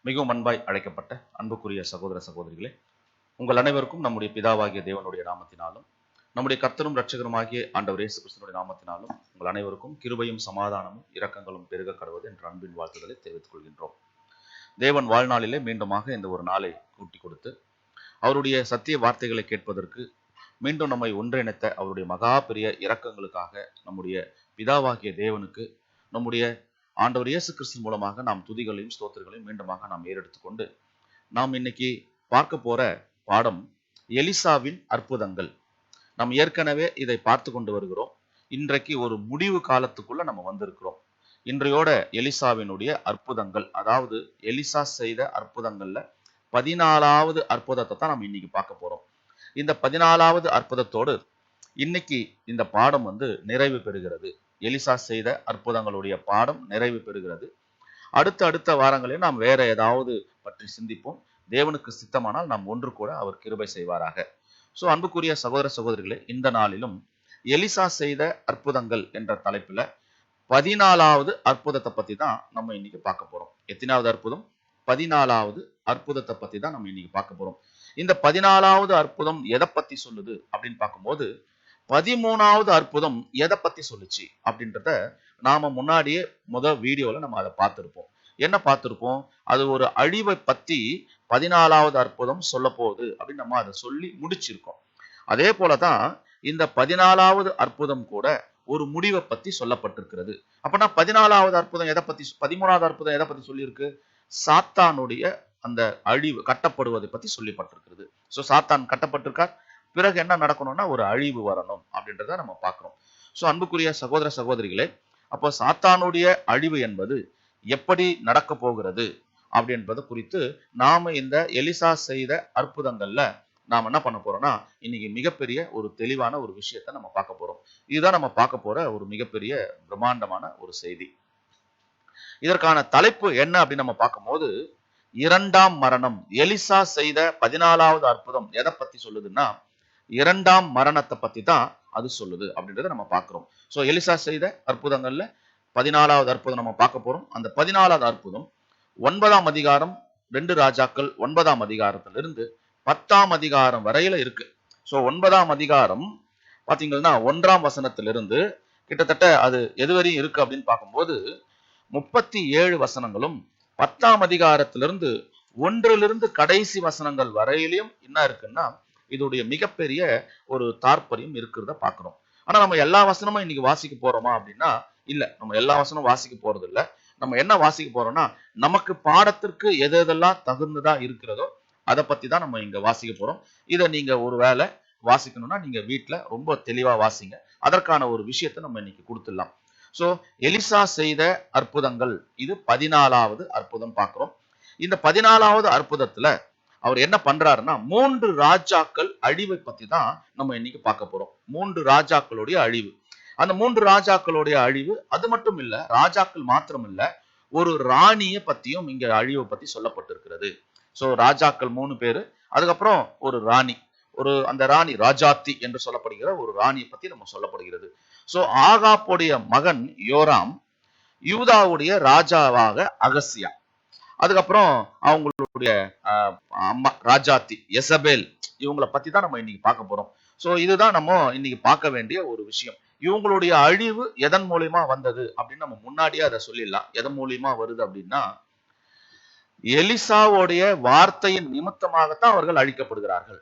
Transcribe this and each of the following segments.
மிகவும் அன்பாய் அழைக்கப்பட்ட அன்புக்குரிய சகோதர சகோதரிகளே, உங்கள் அனைவருக்கும் நம்முடைய பிதாவாகிய தேவனுடைய நாமத்தினாலும் நம்முடைய கர்த்தரும் இரட்சகருமாகிய ஆண்டவர் இயேசு கிறிஸ்துவினுடைய நாமத்தினாலும் உங்கள் அனைவருக்கும் கிருபையும் சமாதானமும் இரக்கங்களும் பெருக கடவது என்ற அன்பின் வாழ்த்துக்களை தெரிவித்துக் கொள்கின்றோம். தேவன் வாழ்நாளிலே மீண்டுமாக இந்த ஒரு நாளை கூட்டி கொடுத்து அவருடைய சத்திய வார்த்தைகளை கேட்பதற்கு மீண்டும் நம்மை ஒன்றிணைத்த அவருடைய மகா பெரிய இரக்கங்களுக்காக நம்முடைய பிதாவாகிய தேவனுக்கு நம்முடைய ஆண்டவர் இயேசு கிறிஸ்து மூலமாக நாம் துதிகளையும் ஸ்தோத்திரங்களையும் மீண்டுமாக நாம் ஏறெடுத்துக்கொண்டு நாம் இன்னைக்கு பார்க்க போற பாடம் எலிசாவின் அற்புதங்கள். நாம் ஏற்கனவே இதை பார்த்து கொண்டு வருகிறோம். இன்றைக்கு ஒரு முடிவு காலத்துக்குள்ள நம்ம வந்திருக்கிறோம். இன்றையோட எலிசாவினுடைய அற்புதங்கள், அதாவது எலிசா செய்த அற்புதங்கள்ல 14வது அற்புதத்தை தான் நம்ம இன்னைக்கு பார்க்க போறோம். இந்த 14வது அற்புதத்தோடு இன்னைக்கு இந்த பாடம் நிறைவு பெறுகிறது. எலிசா செய்த அற்புதங்களுடைய பாடம் நிறைவு பெறுகிறது. அடுத்த வாரங்களில் நாம் வேற ஏதாவது பற்றி சிந்திப்போம். தேவனுக்கு சித்தமானால் நாம் ஒன்று கூட அவர் கிருபை செய்வாராக. ஸோ அன்புக்குரிய சகோதர சகோதரிகளே, இந்த நாளிலும் எலிசா செய்த அற்புதங்கள் என்ற தலைப்புல 14வது அற்புதத்தை பத்தி தான் நம்ம இன்னைக்கு பார்க்க போறோம். எத்தனாவது அற்புதம்? 14வது அற்புதத்தை பத்தி தான் நம்ம இன்னைக்கு பார்க்க போறோம். இந்த 14வது அற்புதம் எதை பத்தி சொல்லுது அப்படின்னு பார்க்கும்போது 13வது அற்புதம் எதை பத்தி சொல்லுச்சு அப்படின்றத நாம முன்னாடியே வீடியோல நம்ம அதை பார்த்திருப்போம். என்ன பார்த்திருப்போம்? அது ஒரு அழிவை பத்தி 14வது அற்புதம் சொல்ல போகுது அப்படின்னு நம்ம அதை சொல்லி முடிச்சிருக்கோம். அதே போலதான் இந்த 14வது அற்புதம் கூட ஒரு முடிவை பத்தி சொல்லப்பட்டிருக்கிறது. அப்பனா 14வது அற்புதம் எதை பத்தி, 13வது அற்புதம் எதை பத்தி சொல்லியிருக்கு? சாத்தானுடைய அந்த அழிவு கட்டப்படுவதை பத்தி சொல்லப்பட்டிருக்கிறது. ஸோ சாத்தான் கட்டப்பட்டிருக்கார், பிறகு என்ன நடக்கணும்னா ஒரு அழிவு வரணும் அப்படின்றத நம்ம பார்க்கிறோம். ஸோ அன்புக்குரிய சகோதர சகோதரிகளே, அப்போ சாத்தானுடைய அழிவு என்பது எப்படி நடக்க போகிறது அப்படின்றது குறித்து நாம இந்த எலிசா செய்த அற்புதங்கள்ல நாம் என்ன பண்ண போறோம்னா இன்னைக்கு மிகப்பெரிய ஒரு தெளிவான ஒரு விஷயத்தை நம்ம பார்க்க போறோம். இதுதான் நம்ம பார்க்க போற ஒரு மிகப்பெரிய பிரம்மாண்டமான ஒரு செய்தி. இதற்கான தலைப்பு என்ன அப்படின்னு நம்ம பார்க்கும்போது, இரண்டாம் மரணம். எலிசா செய்த 14வது அற்புதம் எதை பத்தி சொல்லுதுன்னா இரண்டாம் மரணத்தை பத்தி தான் அது சொல்லுது அப்படின்றத நம்ம பார்க்கிறோம். ஸோ எலிசா செய்த அற்புதங்கள்ல 14வது அற்புதம் நம்ம பார்க்க போறோம். அந்த 14வது அற்புதம் 9ஆம் அதிகாரம் 2 ராஜாக்கள் 9ஆம் அதிகாரத்திலிருந்து 10ஆம் அதிகாரம் வரையில இருக்கு. ஸோ 9ஆம் அதிகாரம் பாத்தீங்கன்னா 1ஆம் வசனத்திலிருந்து கிட்டத்தட்ட அது எதுவரையும் இருக்கு அப்படின்னு பார்க்கும்போது 37 வசனங்களும் 10ஆம் அதிகாரத்திலிருந்து 1லிருந்து கடைசி வசனங்கள் வரையிலையும் என்ன இருக்குன்னா இதோடைய மிகப்பெரிய ஒரு தாற்பயம் இருக்கிறத பார்க்கிறோம். ஆனா நம்ம எல்லா வசனமும் இன்னைக்கு வாசிக்க போறோமா அப்படின்னா இல்ல, நம்ம எல்லா வசனமும் வாசிக்க போறது இல்ல. நம்ம என்ன வாசிக்க போறோம்னா நமக்கு பாடத்திற்கு எது எதெல்லாம் தகுந்ததா இருக்கிறதோ அதை பத்தி தான் நம்ம இங்க வாசிக்க போறோம். இதை நீங்க ஒரு வேளை வாசிக்கணும்னா நீங்க வீட்டுல ரொம்ப தெளிவா வாசிங்க. அதற்கான ஒரு விஷயத்தை நம்ம இன்னைக்கு கொடுத்துடலாம். சோ எலிசா செய்த அற்புதங்கள், இது 14வது அற்புதம் பார்க்கிறோம். இந்த 14வது அற்புதத்துல அவர் என்ன பண்றாருன்னா 3 ராஜாக்கள் அழிவை பத்தி தான் நம்ம இன்னைக்கு பார்க்க போறோம். 3 ராஜாக்களுடைய அழிவு. அந்த 3 ராஜாக்களுடைய அழிவு அது மட்டும் இல்ல, ராஜாக்கள் மாத்திரம் இல்ல, ஒரு ராணியை பத்தியும் இங்க அழிவை பத்தி சொல்லப்பட்டிருக்கிறது. சோ ராஜாக்கள் 3 பேரு, அதுக்கப்புறம் ஒரு ராணி, அந்த ராணி ராஜாத்தி என்று சொல்லப்படுகிற ஒரு ராணியை பத்தி நம்ம சொல்லப்படுகிறது. சோ ஆகாப்புடைய மகன் யோராம், யூதாவுடைய ராஜாவாக அகசியா, அதுக்கப்புறம் அவங்களுடைய அம்மா ராஜாத்தி எசபேல், இவங்களை பத்தி தான் நம்ம இன்னைக்கு பார்க்க போறோம். சோ இதுதான் நம்ம இன்னைக்கு பார்க்க வேண்டிய ஒரு விஷயம். இவங்களுடைய அழிவு எதன் மூலியமா வந்தது அப்படின்னு நம்ம முன்னாடியே அதை சொல்லிடலாம். எதன் மூலியமா வருது அப்படின்னா எலிசாவுடைய வார்த்தையின் நிமித்தமாகத்தான் அவர்கள் அழிக்கப்படுகிறார்கள்.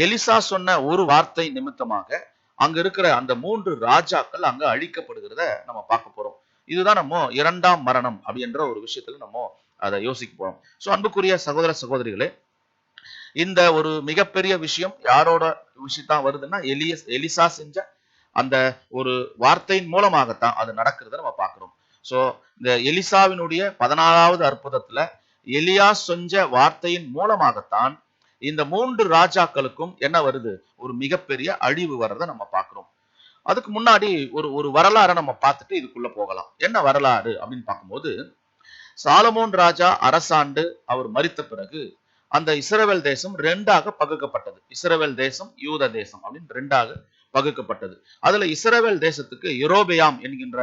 எலிசா சொன்ன ஒரு வார்த்தை நிமித்தமாக அங்க இருக்கிற அந்த 3 ராஜாக்கள் அங்க அழிக்கப்படுகிறத நம்ம பார்க்க போறோம். இதுதான் நம்ம இரண்டாம் மரணம் அப்படின்ற ஒரு விஷயத்துல நம்ம அதை யோசிக்க போறோம். சோ அன்புக்குரிய சகோதர சகோதரிகளே, இந்த ஒரு மிகப்பெரிய விஷயம் யாரோட விஷயத்தான் வருதுன்னா எலிசா செஞ்ச அந்த ஒரு வார்த்தையின் மூலமாகத்தான் அது நடக்கிறத நம்ம பார்க்கிறோம். சோ இந்த எலிசாவினுடைய 14வது அற்புதத்துல எலியா செஞ்ச வார்த்தையின் மூலமாகத்தான் இந்த 3 ராஜாக்களுக்கும் என்ன வருது? ஒரு மிகப்பெரிய அழிவு வர்றதை நம்ம பார்க்கிறோம். அதுக்கு முன்னாடி ஒரு வரலாறை நம்ம பார்த்துட்டு இதுக்குள்ள போகலாம். என்ன வரலாறு அப்படின்னு பார்க்கும்போது, சாலமோன் ராஜா அரசாண்டு அவர் மரித்த பிறகு அந்த இஸ்ரவேல் தேசம் 2ஆக பகுக்கப்பட்டது. இஸ்ரவேல் தேசம், யூத தேசம் அப்படின்னு 2ஆக பகுக்கப்பட்டது. அதுல இஸ்ரவேல் தேசத்துக்கு யெரொபெயாம் என்கின்ற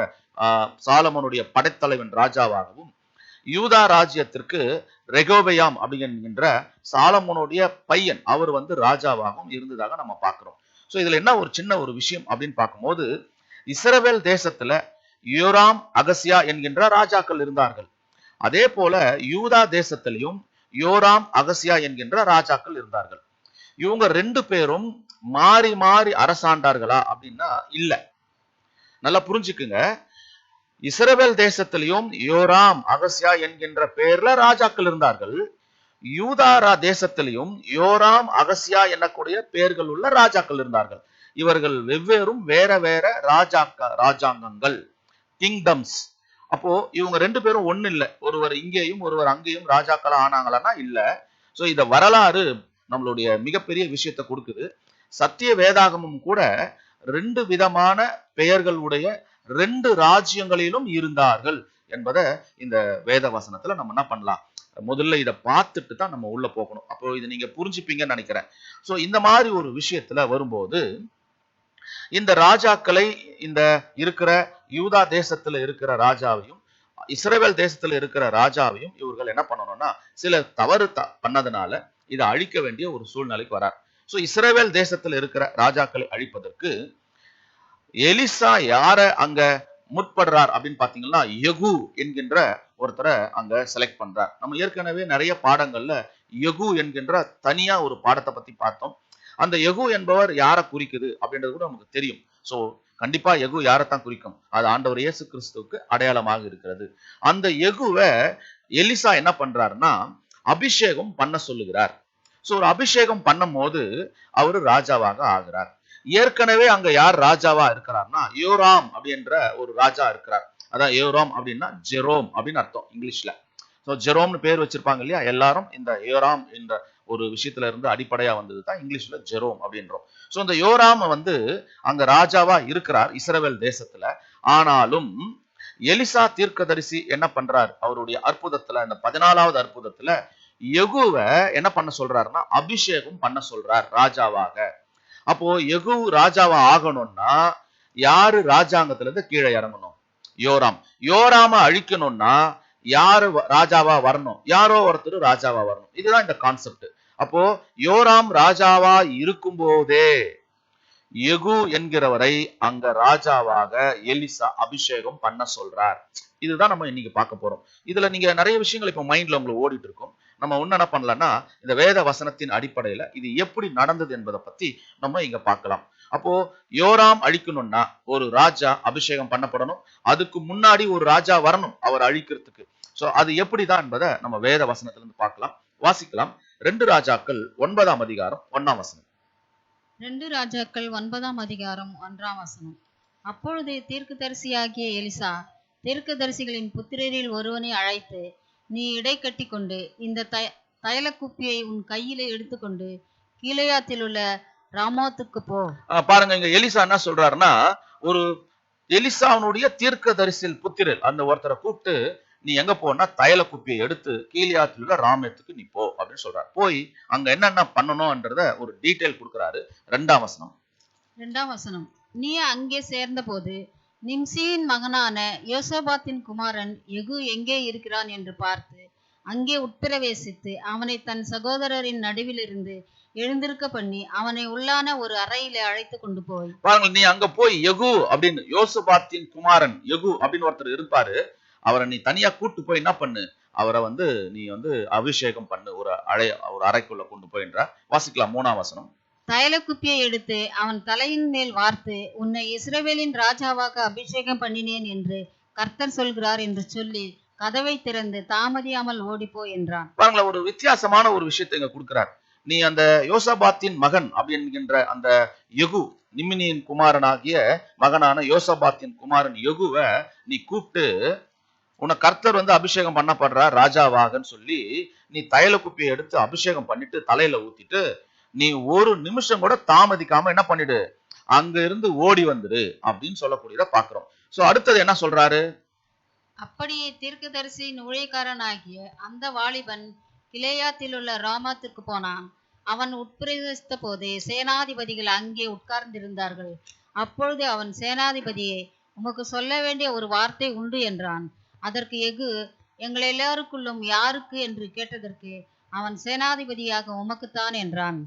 சாலமோனுடைய படைத்தலைவன் ராஜாவாகவும், யூதா ராஜ்யத்திற்கு ரெகோபெயாம் அப்படிங்கிற சாலமோனுடைய பையன் அவர் வந்து ராஜாவாகவும் இருந்ததாக நம்ம பார்க்கிறோம். சோ இதுல என்ன ஒரு சின்ன ஒரு விஷயம் அப்படின்னு பார்க்கும்போது, இஸ்ரவேல் தேசத்துல யோராம், அகசியா என்கின்ற ராஜாக்கள் இருந்தார்கள். அதே போல யூதா தேசத்திலையும் யோராம், அகசியா என்கின்ற ராஜாக்கள் இருந்தார்கள். இவங்க ரெண்டு பேரும் மாறி மாறி அரசாண்டார்களா அப்படின்னா இல்ல. நல்லா புரிஞ்சுக்குங்க. இஸ்ரவேல் தேசத்திலையும் யோராம், அகசியா என்கின்ற பெயர்ல ராஜாக்கள் இருந்தார்கள். யூதாரா தேசத்திலையும் யோராம், அகசியா என்னக்கூடிய பெயர்கள் உள்ள ராஜாக்கள் இருந்தார்கள். இவர்கள் வெவ்வேறும் வேற வேற ராஜாங்கங்கள், கிங்டம்ஸ். அப்போ இவங்க ரெண்டு பேரும் ஒண்ணு இல்ல. ஒருவர் இங்கேயும் ஒருவர் அங்கேயும் ராஜாக்களா ஆனாங்களான்னா இல்ல. சோ இந்த வரலாறு நம்மளுடைய மிகப்பெரிய விஷயத்தை கொடுக்குது. சத்திய வேதாகமும் கூட ரெண்டு விதமான பெயர்கள் உடைய ரெண்டு ராஜ்யங்களிலும் இருந்தார்கள் என்பதை இந்த வேத வசனத்துல நம்ம என்ன பண்ணலாம், முதல்ல இதை பார்த்துட்டு தான் நம்ம உள்ள போகணும். அப்போ இதை நீங்க புரிஞ்சுப்பீங்கன்னு நினைக்கிறேன். சோ இந்த மாதிரி ஒரு விஷயத்துல வரும்போது இந்த ராஜாக்களை, இந்த இருக்கிற யூதா தேசத்துல இருக்கிற ராஜாவையும் இஸ்ரவேல் தேசத்துல இருக்கிற ராஜாவையும் இவர்கள் என்ன பண்ணணும்னா சில தவறு பண்ணதுனால இதை அழிக்க வேண்டிய ஒரு சூழ்நிலைக்கு வரார். சோ இஸ்ரவேல் தேசத்துல இருக்கிற ராஜாக்களை அழிப்பதற்கு எலிசா யார அங்க முற்படுறார் அப்படின்னு பாத்தீங்கன்னா யெகூ என்கின்ற ஒருத்தரை அங்க செலக்ட் பண்றார். நம்ம ஏற்கனவே நிறைய பாடங்கள்ல யெகூ என்கின்ற தனியா ஒரு பாடத்தை பத்தி பார்த்தோம். அந்த யெகூ என்பவர் யாரை குறிக்குது அப்படின்றது கூட நமக்கு தெரியும். சோ கண்டிப்பா யெகூ யாரைத்தான் குறிக்கும், அது ஆண்டவர் இயேசு கிறிஸ்துவுக்கு அடையாளமாக இருக்கிறது. அந்த யெகூவை எலிசா என்ன பண்றாருன்னா அபிஷேகம் பண்ண சொல்லுகிறார். சோ ஒரு அபிஷேகம் பண்ணும் போது அவரு ராஜாவாக ஆகிறார். ஏற்கனவே அங்க யார் ராஜாவா இருக்கிறார்னா யோராம் அப்படின்ற ஒரு ராஜா இருக்கிறார். அதான் யோராம் அப்படின்னா ஜெரோம் அப்படின்னு அர்த்தம் இங்கிலீஷ்ல. சோ ஜெரோம்னு பேர் வச்சிருப்பாங்க இல்லையா எல்லாரும், இந்த யோராம் என்ற ஒரு விஷயத்துல இருந்து அடிப்படையா வந்தது தான் இங்கிலீஷ்ல ஜெரோம் அப்படின்றோம். சோ இந்த யோராம் வந்து அங்க ராஜாவா இருக்கிறார் இஸ்ரவேல் தேசத்துல. ஆனாலும் எலிசா தீர்க்கதரிசி என்ன பண்றார், அவருடைய அற்புதத்துல, இந்த 14வது அற்புதத்துல யெகூவை என்ன பண்ண சொல்றாருன்னா அபிஷேகம் பண்ண சொல்றார் ராஜாவாக. அப்போ யெகூ ராஜாவா ஆகணும்னா யாரு ராஜாங்கத்துல இருந்து கீழே இறங்கணும்? யோராம். யோராம அழிக்கணும்னா யாரு ராஜாவா வரணும்? யாரோ ஒருத்தர் ராஜாவா வரணும். இதுதான் இந்த கான்செப்ட். அப்போ யோராம் ராஜாவா இருக்கும் போதே யெகூ என்கிறவரை அங்க ராஜாவாக எலிசா அபிஷேகம் பண்ண சொல்றார். இதுதான் நம்ம இன்னைக்கு பார்க்க போறோம். இதுல நீங்க நிறைய விஷயங்கள் இப்ப மைண்ட்ல உங்களுக்கு ஓடிட்டு இருக்கும். நம்ம ஒண்ணு என்ன பண்ணலாம்னா இந்த வேத வசனத்தின் அடிப்படையில இது எப்படி நடந்தது என்பதை பத்தி நம்ம இங்க பார்க்கலாம். அப்போ யோராம் அழிக்கணும்னா ஒரு ராஜா அபிஷேகம் பண்ணப்படணும். அதுக்கு முன்னாடி ஒரு ராஜா வரணும் அவர் அழிக்கிறதுக்கு. சோ அது எப்படிதான் என்பதை நம்ம வேத வசனத்துல இருந்து பார்க்கலாம். வாசிக்கலாம். 2 ராஜாக்கள் 9ஆம் அதிகாரம் 1ஆம் வசனம். 2 ராஜாக்கள் 9ஆம் அதிகாரம் 1ஆம் வசனம். அப்பொழுது தீர்க்கதரிசியாகிய எலிசா தீர்க்கதரிசிகளின் புத்திரரில் ஒருவனை அழைத்து, நீ இடை கட்டி கொண்டு இந்த தைல குப்பியை உன் கையிலே எடுத்துக்கொண்டு கீலேயாத்தில் உள்ள ராமோத்துக்கு போ. பாருங்க, இங்க எலிசா என்ன சொல்றாருன்னா, ஒரு எலிசாவுடைய தீர்க்கதரிசியில் புத்திரர் அந்த ஒருத்தரை கூப்பிட்டு, நீ எங்க போனா தைல குப்பியை எடுத்து கீலேயாத்தில் உள்ள ராமேத்துக்கு நீ போ அப்படின்னு சொல்றாரு. போய் அங்க என்னென்ன பண்ணணும்ன்றத ஒரு டீடைல் கொடுக்கிறாரு. 2ஆம் வசனம். 2ஆம் வசனம். நீ அங்கே சேர்ந்த போது நிம்சியின் மகனான யோசபாத்தின் குமாரன் யெகூ எங்கே இருக்கிறான் என்று பார்த்து அங்கே உட்பிரவேசித்து அவனை தன் சகோதரரின் நடுவிலிருந்து எழுந்திருக்க பண்ணி அவனை உள்ளான ஒரு அறையில அழைத்து கொண்டு போய். பாருங்க, நீ அங்க போய் யெகூ அப்படின்னு, யோசபாத்தின் குமாரன் யெகூ அப்படின்னு ஒருத்தர் இருப்பாரு. அவரை நீ தனியா கூட்டு போய் என்ன பண்ணு, அவரை வந்து நீ வந்து அபிஷேகம் பண்ணு, ஒரு அறைக்குள்ள கொண்டு போயின்ற. வாசிக்கலாம் 3ஆம் வசனம். தைல குப்பியை எடுத்து அவன் தலையின் மேல் வார்த்து, உன்னை இஸ்ரவேலின் ராஜாவாக அபிஷேகம் பண்ணினேன் என்று கர்த்தர் சொல்கிறார் என்று சொல்லி கதவை திறந்து தாமதியாமல் ஓடிப்போ என்றான். பாருங்களேன், ஒரு வித்தியாசமான ஒரு விஷயத்தை இங்க கொடுக்கிறார். நீ அந்த யோசபாத்தின் மகன் அப்படி என்கின்ற அந்த யெகூ, நிம்மினியின் குமாரனாகிய மகனான யோசபாத்தின் குமாரன் யெகூவை நீ கூப்பிட்டு, உன்னை கர்த்தர் வந்து அபிஷேகம் பண்ணப்படுறார் ராஜாவாகன்னு சொல்லி நீ தைல குப்பியை எடுத்து அபிஷேகம் பண்ணிட்டு தலையில ஊத்திட்டு நீ ஒரு நிமிஷம் கூட தாமதிக்காம என்ன பண்ணிடு, அங்க இருந்து ஓடி வந்துடு அப்படின்னு சொல்லக்கூடியத பாக்குறோம். சோ அடுத்தது என்ன சொல்றாரு, அப்படியே தீர்க்கதரிசியின் ஊழியக்காரனாகிய அந்த வாலிபன் கிலேயாத்தில் உள்ள ராமாத்துக்கு போனான். அவன் உட்பிரவேசித்த போதே சேனாதிபதிகள் அங்கே உட்கார்ந்திருந்தார்கள். அப்பொழுது அவன் சேனாதிபதியே, உமக்கு சொல்ல வேண்டிய ஒரு வார்த்தை உண்டு என்றான். அதற்கு யெகூ, எங்கள் எல்லாருக்குள்ளும் யாருக்கு என்று கேட்டதற்கு அவன் சேனாதிபதியாக உமக்குத்தான் என்றான்.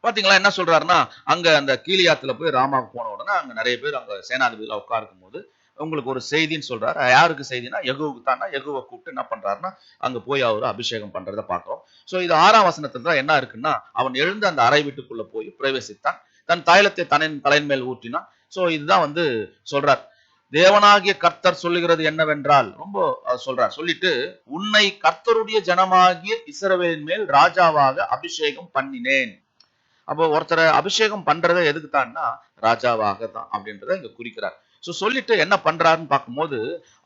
பாத்தீங்களா என்ன சொல்றாருன்னா, அங்க அந்த கீலியாத்துல போய் ராமாவுக்கு போன உடனே அங்க நிறைய பேர் அங்க சேனாதிபதியில உட்காருக்கும் போது உங்களுக்கு ஒரு செய்தின்னு சொல்றாரு. யாருக்கு செய்தினா யெகூவுக்கு தான்னா, யெகூவை கூப்பிட்டு என்ன பண்றாருன்னா அங்க போய் அவரு அபிஷேகம் பண்றதை பார்க்கிறோம். சோ இது 6ஆம் வசனத்துல தான் என்ன இருக்குன்னா, அவன் எழுந்து அந்த அறை வீட்டுக்குள்ள போய் பிரவேசித்தான், தன் தைலத்தை தலையின் மேல் ஊற்றினான். சோ இதுதான் சொல்றார். தேவனாகிய கர்த்தர் சொல்லுகிறது என்னவென்றால், ரொம்ப சொல்றார். சொல்லிட்டு, உன்னை கர்த்தருடைய ஜனமாகிய இஸ்ரவேலின் மேல் ராஜாவாக அபிஷேகம் பண்ணினேன். அப்போ ஒருத்தரை அபிஷேகம் பண்றதை எதுக்கு தான்னா ராஜாவாக தான் அப்படின்றத இங்க குறிக்கிறார். சோ சொல்லிட்டு என்ன பண்றாருன்னு பார்க்கும்போது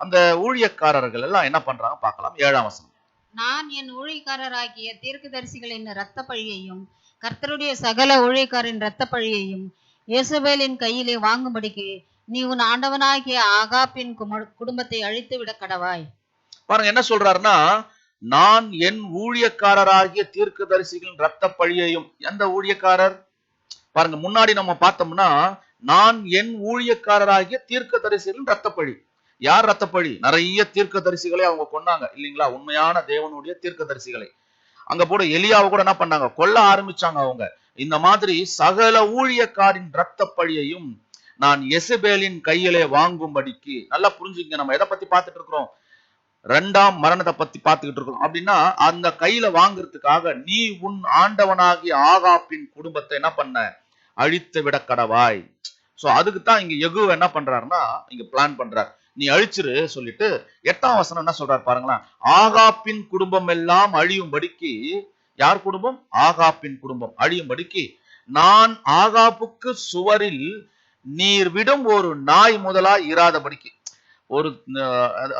அந்த ஊழியக்காரர்கள் எல்லாம் என்ன பண்றாங்க பார்க்கலாம். 7ஆம் வசனம். நான் என் ஊழியக்காரராகிய தீர்க்கதரிசிகளின் இரத்த பழியையும் கர்த்தருடைய சகல ஊழியக்காரின் இரத்த பழியையும் யேசபேலின் கையிலே வாங்கும்படிக்கு நீ உன் ஆண்டவனாகிய ஆகாப்பின் குடும்பத்தை அழித்து விட கடவாய். பாருங்க என்ன சொல்றாருன்னா, நான் என் ஊழியக்காரராகிய தீர்க்கதரிசிகளின் இரத்த பழியையும். எந்த ஊழியக்காரர் பாருங்க, முன்னாடி நம்ம பார்த்தோம்னா நான் என் ஊழியக்காரராகிய தீர்க்கதரிசிகளின் இரத்த பழி. யார் இரத்த பழி? நிறைய தீர்க்கதரிசிகளை அவங்க கொன்னாங்க இல்லைங்களா? உண்மையான தேவனுடைய தீர்க்கதரிசிகளை. அங்க போட எலியாவை கூட என்ன பண்ணாங்க? கொல்ல ஆரம்பிச்சாங்க அவங்க. இந்த மாதிரி சகல ஊழியக்காரின் இரத்த பழியையும் நான் யெசபேலின் கையிலே வாங்கும்படிக்கு. நல்லா புரிஞ்சுங்க, நம்ம எதை பத்தி பார்த்துட்டு இருக்கிறோம்? 2ஆம் மரணத்தை பத்தி பார்த்துக்கிட்டு இருக்கோம். அப்படின்னா அந்த கையில வாங்குறதுக்காக நீ உன் ஆண்டவனாகிய ஆகாப்பின் குடும்பத்தை என்ன பண்ண? அழித்து விட கடவாய். சோ அதுக்கு தான் இங்க யெகூ என்ன பண்றாருன்னா இங்க பிளான் பண்றார். நீ அழிச்சிரு சொல்லிட்டு 8ஆம் வசனம் என்ன சொல்றாரு பாருங்களேன். ஆகாப்பின் குடும்பம் எல்லாம் அழியும்படிக்கு. யார் குடும்பம்? ஆகாப்பின் குடும்பம் அழியும்படிக்கு நான் ஆகாப்புக்கு சுவரில் நீர் விடும் ஒரு நாய் முதலா இராதபடிக்கு. ஒரு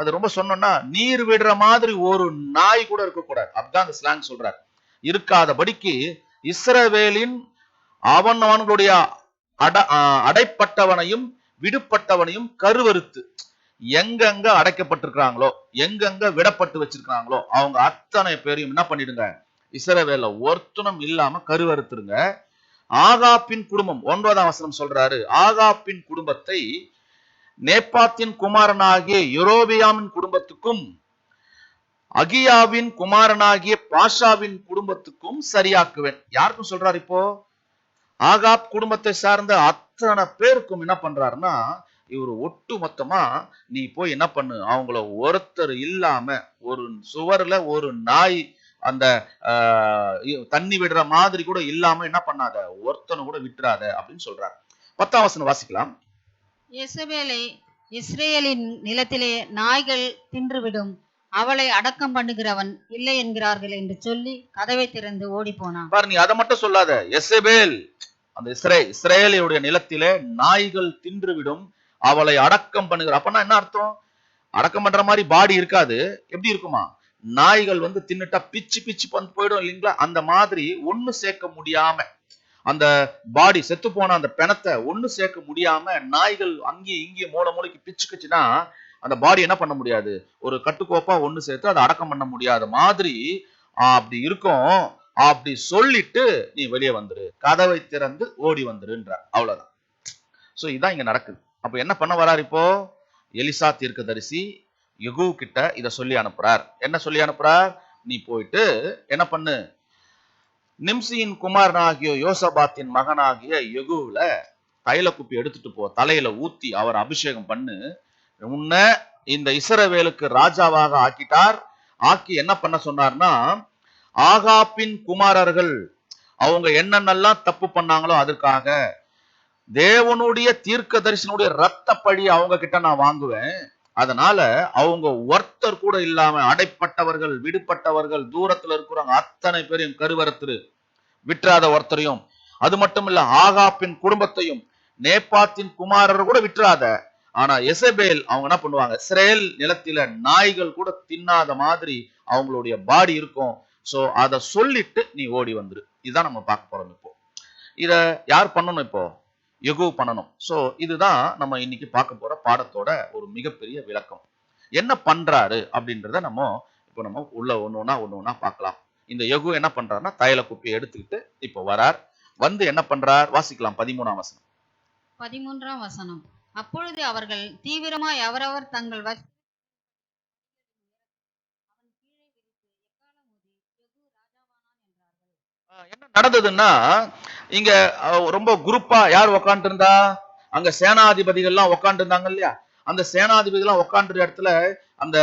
அது ரொம்ப சொன்னோம்னா நீர் விடுற மாதிரி ஒரு நாய் கூட இருக்கக்கூடாது. அப்படிதான் அந்த ஸ்லாங் சொல்றார். இருக்காதபடிக்கு இஸ்ரவேலின் அவனுடைய அடைப்பட்டவனையும் விடுபட்டவனையும் கருவறுத்து, எங்கெங்க அடைக்கப்பட்டிருக்கிறாங்களோ எங்கெங்க விடப்பட்டு வச்சிருக்கிறாங்களோ அவங்க அத்தனை பேரையும் என்ன பண்ணிடுங்க? இஸ்ரவேல்ல ஒருத்தனும் இல்லாம கருவறுத்துருங்க. ஆகாப்பின் குடும்பம் 9ஆம் வசனம் சொல்றாரு. ஆகாப்பின் குடும்பத்தை நேபாத்தின் குமாரனாகிய யெரொபெயாமின் குடும்பத்துக்கும் அகியாவின் குமாரனாகிய பாஷாவின் குடும்பத்துக்கும் சரியாக்குவேன். யாருக்கும் சொல்றாரு இப்போ? ஆகாப் குடும்பத்தை சார்ந்த அத்தனை பேருக்கும் என்ன பண்றாருன்னா இவர் ஒட்டு மொத்தமா நீ போய் என்ன பண்ணு, அவங்கள ஒருத்தர் இல்லாம ஒரு சுவர்ல ஒரு நாய் அந்த தண்ணி விடுற மாதிரி கூட இல்லாம என்ன பண்ணாத, ஒருத்தனை கூட விட்டுறாத அப்படின்னு சொல்றாரு. 10ஆம் வசனம் வாசிக்கலாம். யெசபேலை இஸ்ரேலின் நிலத்திலே நாய்கள் தின்றுவிடும், அவளை அடக்கம் பண்ணுகிறவன் இல்லை என்கிறார்கள் என்று சொல்லி கதவை திறந்து ஓடி போனான். பாரு, நீ அதை மட்டும் சொல்லாத. யெசபேல் அந்த இஸ்ரேலுடைய நிலத்திலே நாய்கள் தின்றுவிடும், அவளை அடக்கம் பண்ணுகிற. அப்பனா என்ன அர்த்தம்? அடக்கம் பண்ற மாதிரி பாடி இருக்காது. எப்படி இருக்குமா? நாய்கள் தின்னுட்டா பிச்சு பிச்சு போயிடும் இல்லைங்களா? அந்த மாதிரி ஒண்ணு சேர்க்க முடியாம அந்த பாடி செத்து போன அந்த பிணத்தை ஒண்ணு சேர்க்க முடியாம நாய்கள் அங்கேயும் இங்கேயும் மூளைக்கு பிச்சுக்குச்சுன்னா அந்த பாடி என்ன பண்ண முடியாது? ஒரு கட்டுக்கோப்பா ஒண்ணு சேர்த்து அதை அடக்கம் பண்ண முடியாத மாதிரி அப்படி இருக்கும். அப்படி சொல்லிட்டு நீ வெளியே வந்துரு, கதவை திறந்து ஓடி வந்துருன்ற. அவ்வளவுதான். சோ இதான் இங்க நடக்குது. அப்ப என்ன பண்ண வராரு இப்போ? எலிசா தீர்க்கதரிசி யெகூ கிட்ட இத சொல்லி அனுப்புறார். என்ன சொல்லி அனுப்புறார்? நீ போயிட்டு என்ன பண்ணு, நிம்சியின் குமாரனாகிய யோசபாத்தின் மகனாகிய யெகூவுல தைல குப்பி எடுத்துட்டு போ, தலையில ஊத்தி அவர் அபிஷேகம் பண்ணு. உன்ன இந்த இஸ்ரவேலுக்கு ராஜாவாக ஆக்கிட்டார். ஆக்கி என்ன பண்ண சொன்னார்னா, ஆகாப்பின் குமாரர்கள் அவங்க என்னென்னலாம் தப்பு பண்ணாங்களோ அதற்காக தேவனுடைய தீர்க்கதரிசனுடைய ரத்த பழி அவங்க கிட்ட நான் வாங்குவேன். அதனால அவங்க ஒருத்தர் கூட இல்லாம அடைப்பட்டவர்கள் விடுபட்டவர்கள் தூரத்துல இருக்கிறவங்க அத்தனை பேரையும் கருவறுத்துரு, விட்டுறாத ஒருத்தரையும். அது மட்டும் இல்ல, ஆகாப்பின் குடும்பத்தையும் நேபாத்தின் குமாரர் கூட விட்டுறாத. ஆனா யெசபேல் அவங்க என்ன பண்ணுவாங்க? இஸ்ரேல் நிலத்தில நாய்கள் கூட தின்னாத மாதிரி அவங்களுடைய பாடி இருக்கும். சோ அத சொல்லிட்டு நீ ஓடி வந்துரு. இதுதான் நம்ம பார்க்க போறோம். இப்போ இத யார் பண்ணணும்? இப்போ யெகூ பண்ணணும். சோ இதுதான் நம்ம இன்னைக்கு பார்க்க போற பாடத்தோட ஒரு மிகப்பெரிய விளக்கம். என்ன பண்றாரு அப்படின்றத நம்ம உள்ள ஒண்ணு பார்க்கலாம். இந்த யெகூ என்ன பண்றாருன்னா தைல குப்பியை எடுத்துக்கிட்டு இப்போ வரார். என்ன பண்றார்? வாசிக்கலாம் 13ஆம் வசனம். 13ஆம் வசனம். அப்பொழுது அவர்கள் தீவிரமாய் அவரவர் தங்கள் என்ன நடந்ததுன்னா, இங்க ரொம்ப குரூப்பா யார் உட்கார்ந்து இருந்தா, அங்க சேனாதிபதிகள்லாம் உட்கார்ந்து இருந்தாங்க இல்லையா? அந்த சேனாதிபதிகள்லாம் உட்கார்ந்து இடத்துல அந்த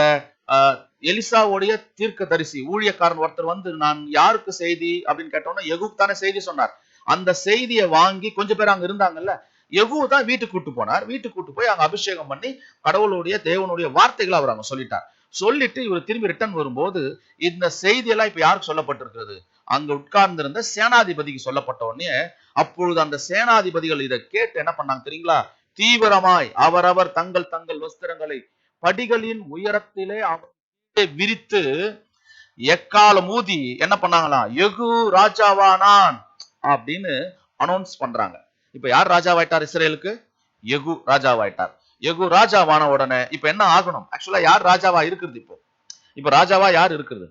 எலிசாவுடைய தீர்க்கதரிசி ஊழியக்காரன் ஒருத்தர் வந்து, நான் யாருக்கு செய்தி அப்படின்னு கேட்டோம்னா, யெகூக்கு தானே செய்தி சொன்னார். அந்த செய்தியை வாங்கி கொஞ்சம் பேர் அங்க இருந்தாங்கல்ல, யெகூ தான் வீட்டுக்கு கூட்டு போனார். வீட்டுக்கு கூட்டு போய் அங்க அபிஷேகம் பண்ணி கடவுளுடைய தேவனுடைய வார்த்தைகளை அவர் அங்க சொல்லிட்டார். சொல்லிட்டு இவர் திரும்பி ரிட்டர்ன் வரும்போது இந்த செய்தியெல்லாம் இப்ப யாருக்கு சொல்லப்பட்டிருக்கிறது? அங்க உட்கார்ந்திருந்த சேனாதிபதிக்கு சொல்லப்பட்ட உடனே, அப்பொழுது அந்த சேனாதிபதிகள் இதை கேட்டு என்ன பண்ணாங்க தெரியுங்களா? தீவிரமாய் அவரவர் தங்கள் தங்கள் வஸ்திரங்களை படிகளின் உயரத்திலே விரித்து எக்காலம் ஊதி என்ன பண்ணாங்களாம்? யெகூ ராஜாவானான் அப்படின்னு அனௌன்ஸ் பண்றாங்க. இப்ப யார் ராஜாவாயிட்டார் இஸ்ரேலுக்கு? யெகூ ராஜாவாயிட்டார். யெகூ ராஜாவான உடனே இப்ப என்ன ஆகணும்? ஆக்சுவலா யார் ராஜாவா இருக்கிறது? இப்ப ராஜாவா யார் இருக்கிறது?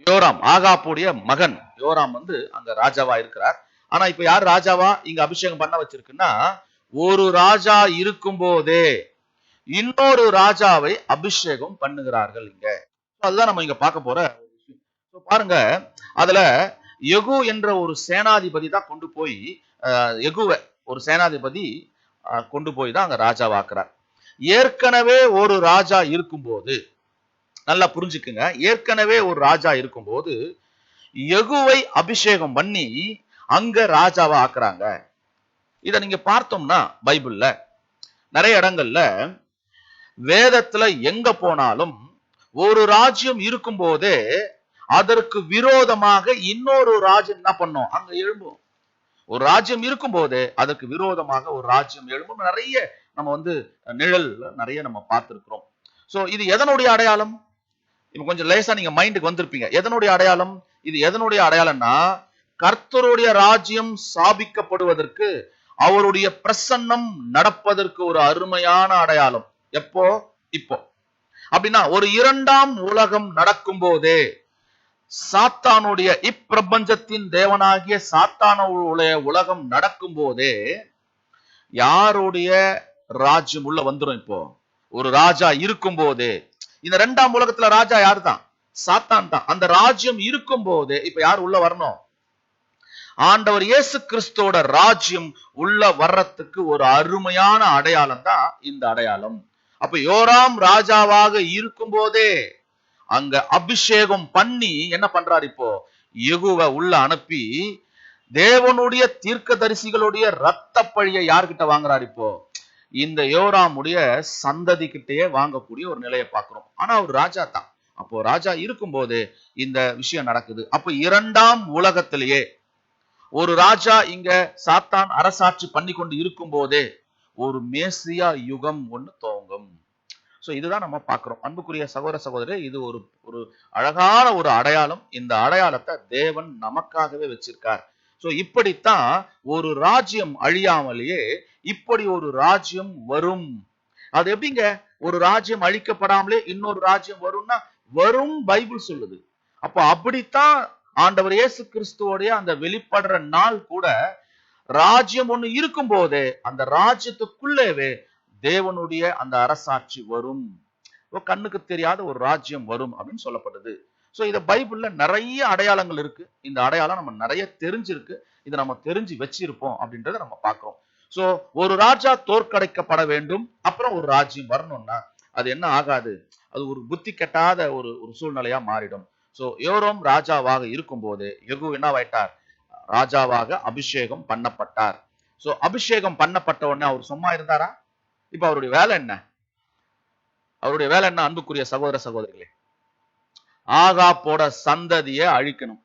யோராம், ஆகாப்புடைய மகன் யோராம் வந்து அங்க ராஜாவா இருக்கிறார். ஆனா இப்ப யார் ராஜாவா இங்க அபிஷேகம் பண்ண வச்சிருக்குன்னா, ஒரு ராஜா இருக்கும் போதே இன்னொரு ராஜாவை அபிஷேகம் பண்ணுகிறார்கள் இங்க. அதுதான் நம்ம இங்க பார்க்க போற விஷயம். பாருங்க, அதுல யெகூ என்ற ஒரு சேனாதிபதி தான் கொண்டு போய் யெகூவை ஒரு சேனாதிபதி கொண்டு போய் தான் அங்க ராஜாவாக்குறார். ஏற்கனவே ஒரு ராஜா இருக்கும்போது, நல்லா புரிஞ்சுக்குங்க, ஏற்கனவே ஒரு ராஜா இருக்கும்போது யெகூவை அபிஷேகம் பண்ணி அங்க ராஜாவா ஆக்குறாங்க. இத நீங்க பார்த்தோம்னா பைபிள்ல நிறைய இடங்கள்ல வேதத்துல எங்க போனாலும் ஒரு ராஜ்யம் இருக்கும் போதே அதற்கு விரோதமாக இன்னொரு ராஜ்யம் என்ன பண்ணும்? அங்க எழும்பும். ஒரு ராஜ்யம் இருக்கும் போதே அதற்கு விரோதமாக ஒரு ராஜ்யம் எழும்பும். நிறைய நம்ம வந்து நிழல் நிறைய நம்ம பார்த்திருக்கிறோம். சோ இது எதனுடைய அடையாளம்? இப்ப கொஞ்சம் லேசா நீங்க மைண்டுக்கு வந்திருப்பீங்க. எதனுடைய அடையாளம்? இது எதனுடைய அடையாளம்னா, கர்த்தருடைய ராஜ்யம் ஸ்தாபிக்கப்படுவதற்கு, அவருடைய பிரசன்னம் நடப்பதற்கு ஒரு அருமையான அடையாளம். எப்போ? இப்போ. அப்படின்னா ஒரு இரண்டாம் உலகம் நடக்கும் போதே, சாத்தானுடைய இப்பிரபஞ்சத்தின் தேவனாகிய சாத்தானுடைய உலகம் நடக்கும் போதே யாருடைய ராஜ்யம் உள்ள வந்துடும்? இப்போ ஒரு ராஜா இருக்கும் போதே. இந்த இரண்டாம் உலகத்துல ராஜா யாரு தான்? சாத்தான் தான். அந்த ராஜ்யம் இருக்கும் போதே இப்ப யார் உள்ள வரணும்? ஆண்டவர் இயேசு கிறிஸ்துவோட ராஜ்யம் உள்ள வர்றதுக்கு ஒரு அருமையான அடையாளம் தான் இந்த அடையாளம். அப்ப யோராம் ராஜாவாக இருக்கும் போதே அங்க அபிஷேகம் பண்ணி என்ன பண்றாரு? இப்போ யெகூவை உள்ள அனுப்பி தேவனுடைய தீர்க்கதரிசிகளுடைய ரத்த பழியை யார்கிட்ட வாங்குறாரு? இப்போ இந்த யோராமுடைய சந்ததி கிட்டேயே வாங்கக்கூடிய ஒரு நிலையை பார்க்கிறோம். ஆனா அவர் ராஜா தான். அப்போ ராஜா இருக்கும் போது இந்த விஷயம் நடக்குது. அப்போ இரண்டாம் உலகத்திலேயே ஒரு ராஜா இங்க சாத்தான் அரசாட்சி பண்ணி கொண்டு இருக்கும் போதே ஒரு மேசியா யுகம் ஒண்ணு துவங்கும். சோ இதுதான் நம்ம பார்க்கிறோம். அன்புக்குரிய சகோதர சகோதரி, இது ஒரு ஒரு அழகான ஒரு அடையாளம். இந்த அடையாளத்தை தேவன் நமக்காகவே வச்சிருக்கார். சோ இப்படித்தான் ஒரு ராஜ்யம் அழியாமலேயே இப்படி ஒரு ராஜ்யம் வரும். அது எப்படிங்க ஒரு ராஜ்யம் அழிக்கப்படாமலே இன்னொரு ராஜ்யம் வரும்னா? வரும், பைபிள் சொல்லுது. அப்ப அப்படித்தான் ஆண்டவர் இயேசு கிறிஸ்துவோடைய அந்த வெளிப்படுற நாள் கூட ராஜ்யம் ஒண்ணு இருக்கும் போதே அந்த ராஜ்யத்துக்குள்ளேவே தேவனுடைய அந்த அரசாட்சி வரும். கண்ணுக்கு தெரியாத ஒரு ராஜ்யம் வரும் அப்படின்னு சொல்லப்படுது. சோ இத பைபிள்ல நிறைய அடையாளங்கள் இருக்கு. இந்த அடையாளம் நம்ம நிறைய தெரிஞ்சிருக்கு. இதை நம்ம தெரிஞ்சு வச்சிருப்போம் அப்படின்றத நம்ம பார்க்கிறோம். சோ ஒரு ராஜா தோற்கடிக்கப்பட வேண்டும், அப்புறம் ஒரு ராஜ்யம் வரணும்னா அது என்ன ஆகாது? அது ஒரு புத்தி கெட்டாத ஒரு சூழ்நிலையா மாறிடும். சோ யோராம் ராஜாவாக இருக்கும் போது யெகூ என்னவாயிட்டார்? ராஜாவாக அபிஷேகம் பண்ணப்பட்டார். சோ அபிஷேகம் பண்ணப்பட்ட உடனே அவர் சும்மா இருந்தாரா? இப்ப அவருடைய வேலை என்ன? அவருடைய வேலை என்ன? அன்புக்குரிய சகோதர சகோதரிகளே, ஆகாப்போட சந்ததியை அழிக்கணும்.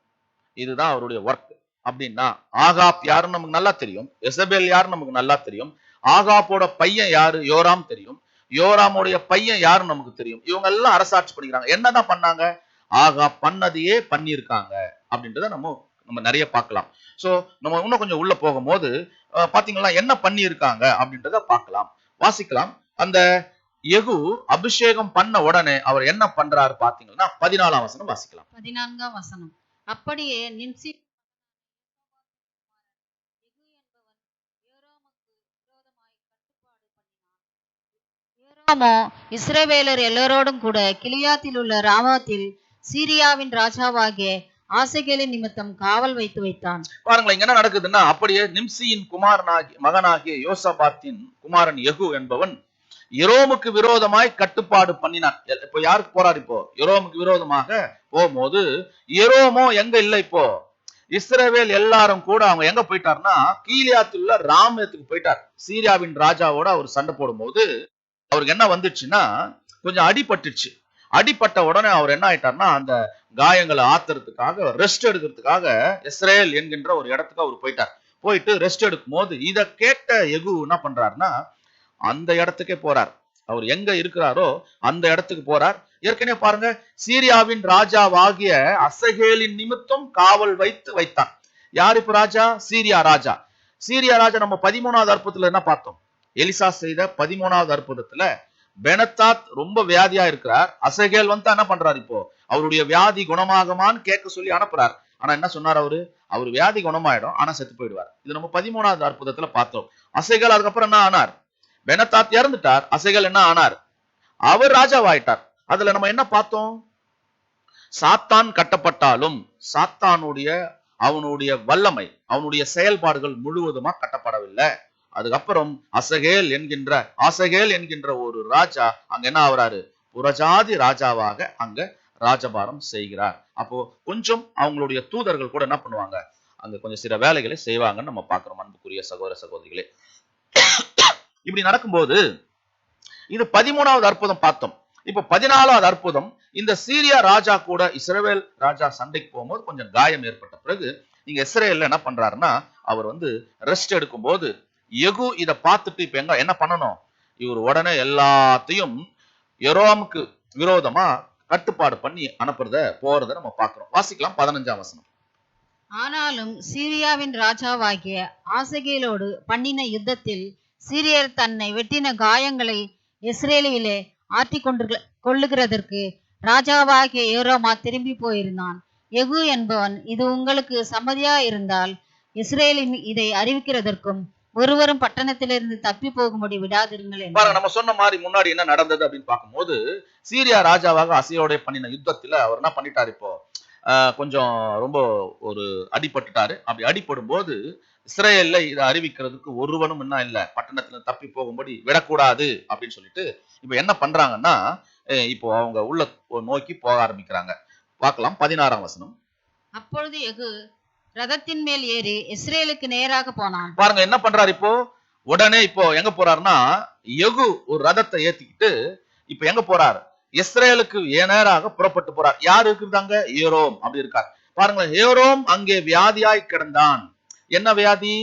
இதுதான் அவருடைய ஒர்க். அப்படின்னா ஆகாப் யாருன்னு நமக்கு நல்லா தெரியும். எசபேல் யாருன்னு நமக்கு நல்லா தெரியும். ஆகாப்போட பையன் யாரு? யோராம் தெரியும். யோராமுடைய பையன் யாருன்னு நமக்கு தெரியும். இவங்க எல்லாம் அரசாட்சி பண்ணிக்கிறாங்க. என்னதான் பண்ணாங்க? ஆகாப் பண்ணதையே பண்ணியிருக்காங்க அப்படின்றத நம்ம நிறைய பார்க்கலாம். சோ நம்ம இன்னும் கொஞ்சம் உள்ள போகும்போது பாத்தீங்களா என்ன பண்ணி இருக்காங்க அப்படின்றத பார்க்கலாம், வாசிக்கலாம். அந்த யெகூ அபிஷேகம் பண்ண உடனே அவர் என்ன பண்றாரு பாத்தீங்கன்னா 14ஆம் வசனம் வாசிக்கலாம். 14ஆம் வசனம். அப்படியே நிம்சி யோராமோ இஸ்ரவேலர் எல்லோரோடும் கூட கிலியாத்தில் உள்ள ராமாத்தில் சீரியாவின் ராஜாவாகிய ஆசகேலின் நிமித்தம் காவல் வைத்தான். பாருங்களேன், இங்க என்ன நடக்குதுன்னா, அப்படியே நிம்சியின் மகனாகிய யோசபாத்தின் குமாரன் யெகூ என்பவன் யோரோமுக்கு விரோதமாய் கட்டுப்பாடு பண்ணினான். இப்போ யாருக்கு போறார்? இப்போ யோரோமுக்கு விரோதமாக போகும்போது, யோரோமோ எங்க இல்ல, இப்போ இஸ்ரவேல் எல்லாரும் கூட அவங்க எங்க போயிட்டார்னா கீலியாத்துள்ள ராமேத்துக்கு போயிட்டார். சீரியாவின் ராஜாவோட அவர் சண்டை போடும்போது அவருக்கு என்ன வந்துச்சுன்னா, கொஞ்சம் அடிபட்டுச்சு. அடிபட்ட உடனே அவர் என்ன ஆயிட்டார்னா, அந்த காயங்களை ஆத்துறதுக்காக ரெஸ்ட் எடுக்கிறதுக்காக இஸ்ரேல் என்கின்ற ஒரு இடத்துக்கு அவர் போயிட்டார். போயிட்டு ரெஸ்ட் எடுக்கும் போது இதை கேட்ட யெகூ என்ன பண்றாருன்னா, அந்த இடத்துக்கே போறார். அவர் எங்க இருக்கிறாரோ அந்த இடத்துக்கு போறார். ஏற்கனவே பாருங்க, சீரியாவின் ராஜாவாகிய அசகேலின் நிமித்தம் காவல் வைத்தான். யார் இப்ப ராஜா? சீரியா ராஜா. சீரியா ராஜா நம்ம 13வது அற்புதத்துல என்ன பார்த்தோம்? எலிசா செய்த 13வது அற்புதத்துல பெனத்தாத் ரொம்ப வியாதியா இருக்கிறார். அசகேல் வந்து என்ன பண்றாரு? இப்போ அவருடைய வியாதி குணமாகுமான்னு கேட்க சொல்லி அனுப்புறார். ஆனா என்ன சொன்னார்? அவர் வியாதி குணமாயிடும், ஆனா செத்து போயிடுவார். இது நம்ம 13வது அற்புதத்துல பார்த்தோம். அசகேல் அதுக்கப்புறம் என்ன ஆனார்? பெனத்தாத் இறந்துட்டார். அசகேல் என்ன ஆனார்? அவர் ராஜாவாயிட்டார். அதுல நம்ம என்ன பார்த்தோம்? சாத்தான் கட்டப்பட்டாலும் அவனுடைய வல்லமை, அவனுடைய செயல்பாடுகள் முழுவதுமா கட்டப்படவில்லை. அதுக்கப்புறம் ஆசகேல் என்கின்ற ஒரு ராஜா அங்க என்ன ஆகுறாரு? புறஜாதி ராஜாவாக அங்க ராஜபாரம் செய்கிறார். அப்போ கொஞ்சம் அவங்களுடைய தூதர்கள் கூட என்ன பண்ணுவாங்க? அங்க கொஞ்சம் சில வேலைகளை செய்வாங்கன்னு நம்ம பார்க்கிறோம். அன்புக்குரிய சகோதர சகோதரிகளே, இப்படி நடக்கும்போது இது 13வது அற்புதம் பார்த்தோம். இப்ப 14வது அற்புதம், இந்த சீரியா ராஜா கூட இஸ்ரவேல் ராஜா சண்டைக்கு போகும்போது கொஞ்சம் காயம் ஏற்பட்ட பிறகு நீங்க இஸ்ரேல்ல என்ன பண்றாருன்னா, அவர் வந்து ரெஸ்ட் எடுக்கும் போது யெகூ இதை பார்த்துட்டு இப்ப என்ன பண்ணணும்? இவர் உடனே எல்லாத்தையும் யோராமுக்கு விரோதமா கட்டுப்பாடு பண்ணி போறத நம்ம பார்க்கிறோம். வாசிக்கலாம் 15ஆம் வசனம். ஆனாலும் சீரியாவின் ராஜாவாகிய ஆசகேலோடு பண்ணின யுத்தத்தில் சீரியர் தன்னை வெட்டின காயங்களை இஸ்ரேலிலே ஆற்றி கொள்ளுகிறதற்கு ராஜாவாகிய யோராமா திரும்பி போயிருந்தான். யெகூ என்பவன், இது உங்களுக்கு சம்மதியா இருந்தால் இஸ்ரேலின் இதை அறிவிக்கிறதற்கும் ஒருவரும் பட்டணத்திலிருந்து தப்பி போகும்படி விடாதிருங்கள். பாருங்க, நம்ம சொன்ன மாதிரி முன்னாடி என்ன நடந்தது அப்படின்னு பார்க்கும்போது, சீரியா ராஜாவாக அசையோட பண்ணின யுத்தத்துல அவர் என்ன பண்ணிட்டாரு? இப்போ கொஞ்சம் ரொம்ப ஒரு அடிபட்டுட்டாரு. அப்படி அடிபடும் போது இஸ்ரேல்ல இதை அறிவிக்கிறதுக்கு ஒருவனும் என்ன இல்ல, பட்டணத்துல தப்பி போகும்படி விடக்கூடாது அப்படின்னு சொல்லிட்டு இப்ப என்ன பண்றாங்கன்னா, இப்போ அவங்க உள்ள நோக்கி போக ஆரம்பிக்கிறாங்க. பார்க்கலாம் 16ஆம் வசனம். அப்பொழுது யெகூ ரதத்தின் மேல் ஏறி இஸ்ரேலுக்கு நேராக போனான். பாருங்க என்ன பண்றாரு? இப்போ உடனே இப்போ எங்க போறாருன்னா, யெகூ ஒரு ரதத்தை ஏத்திக்கிட்டு இப்ப எங்க போறாரு? இஸ்ரேலுக்கு நேராக புறப்பட்டு போறார். யார் இருக்கிறாங்க? யோரோம் அப்படி இருக்கார். பாருங்களேன், யோரோம் அங்கே வியாதியாய் கிடந்தான். என்ன வியாதி?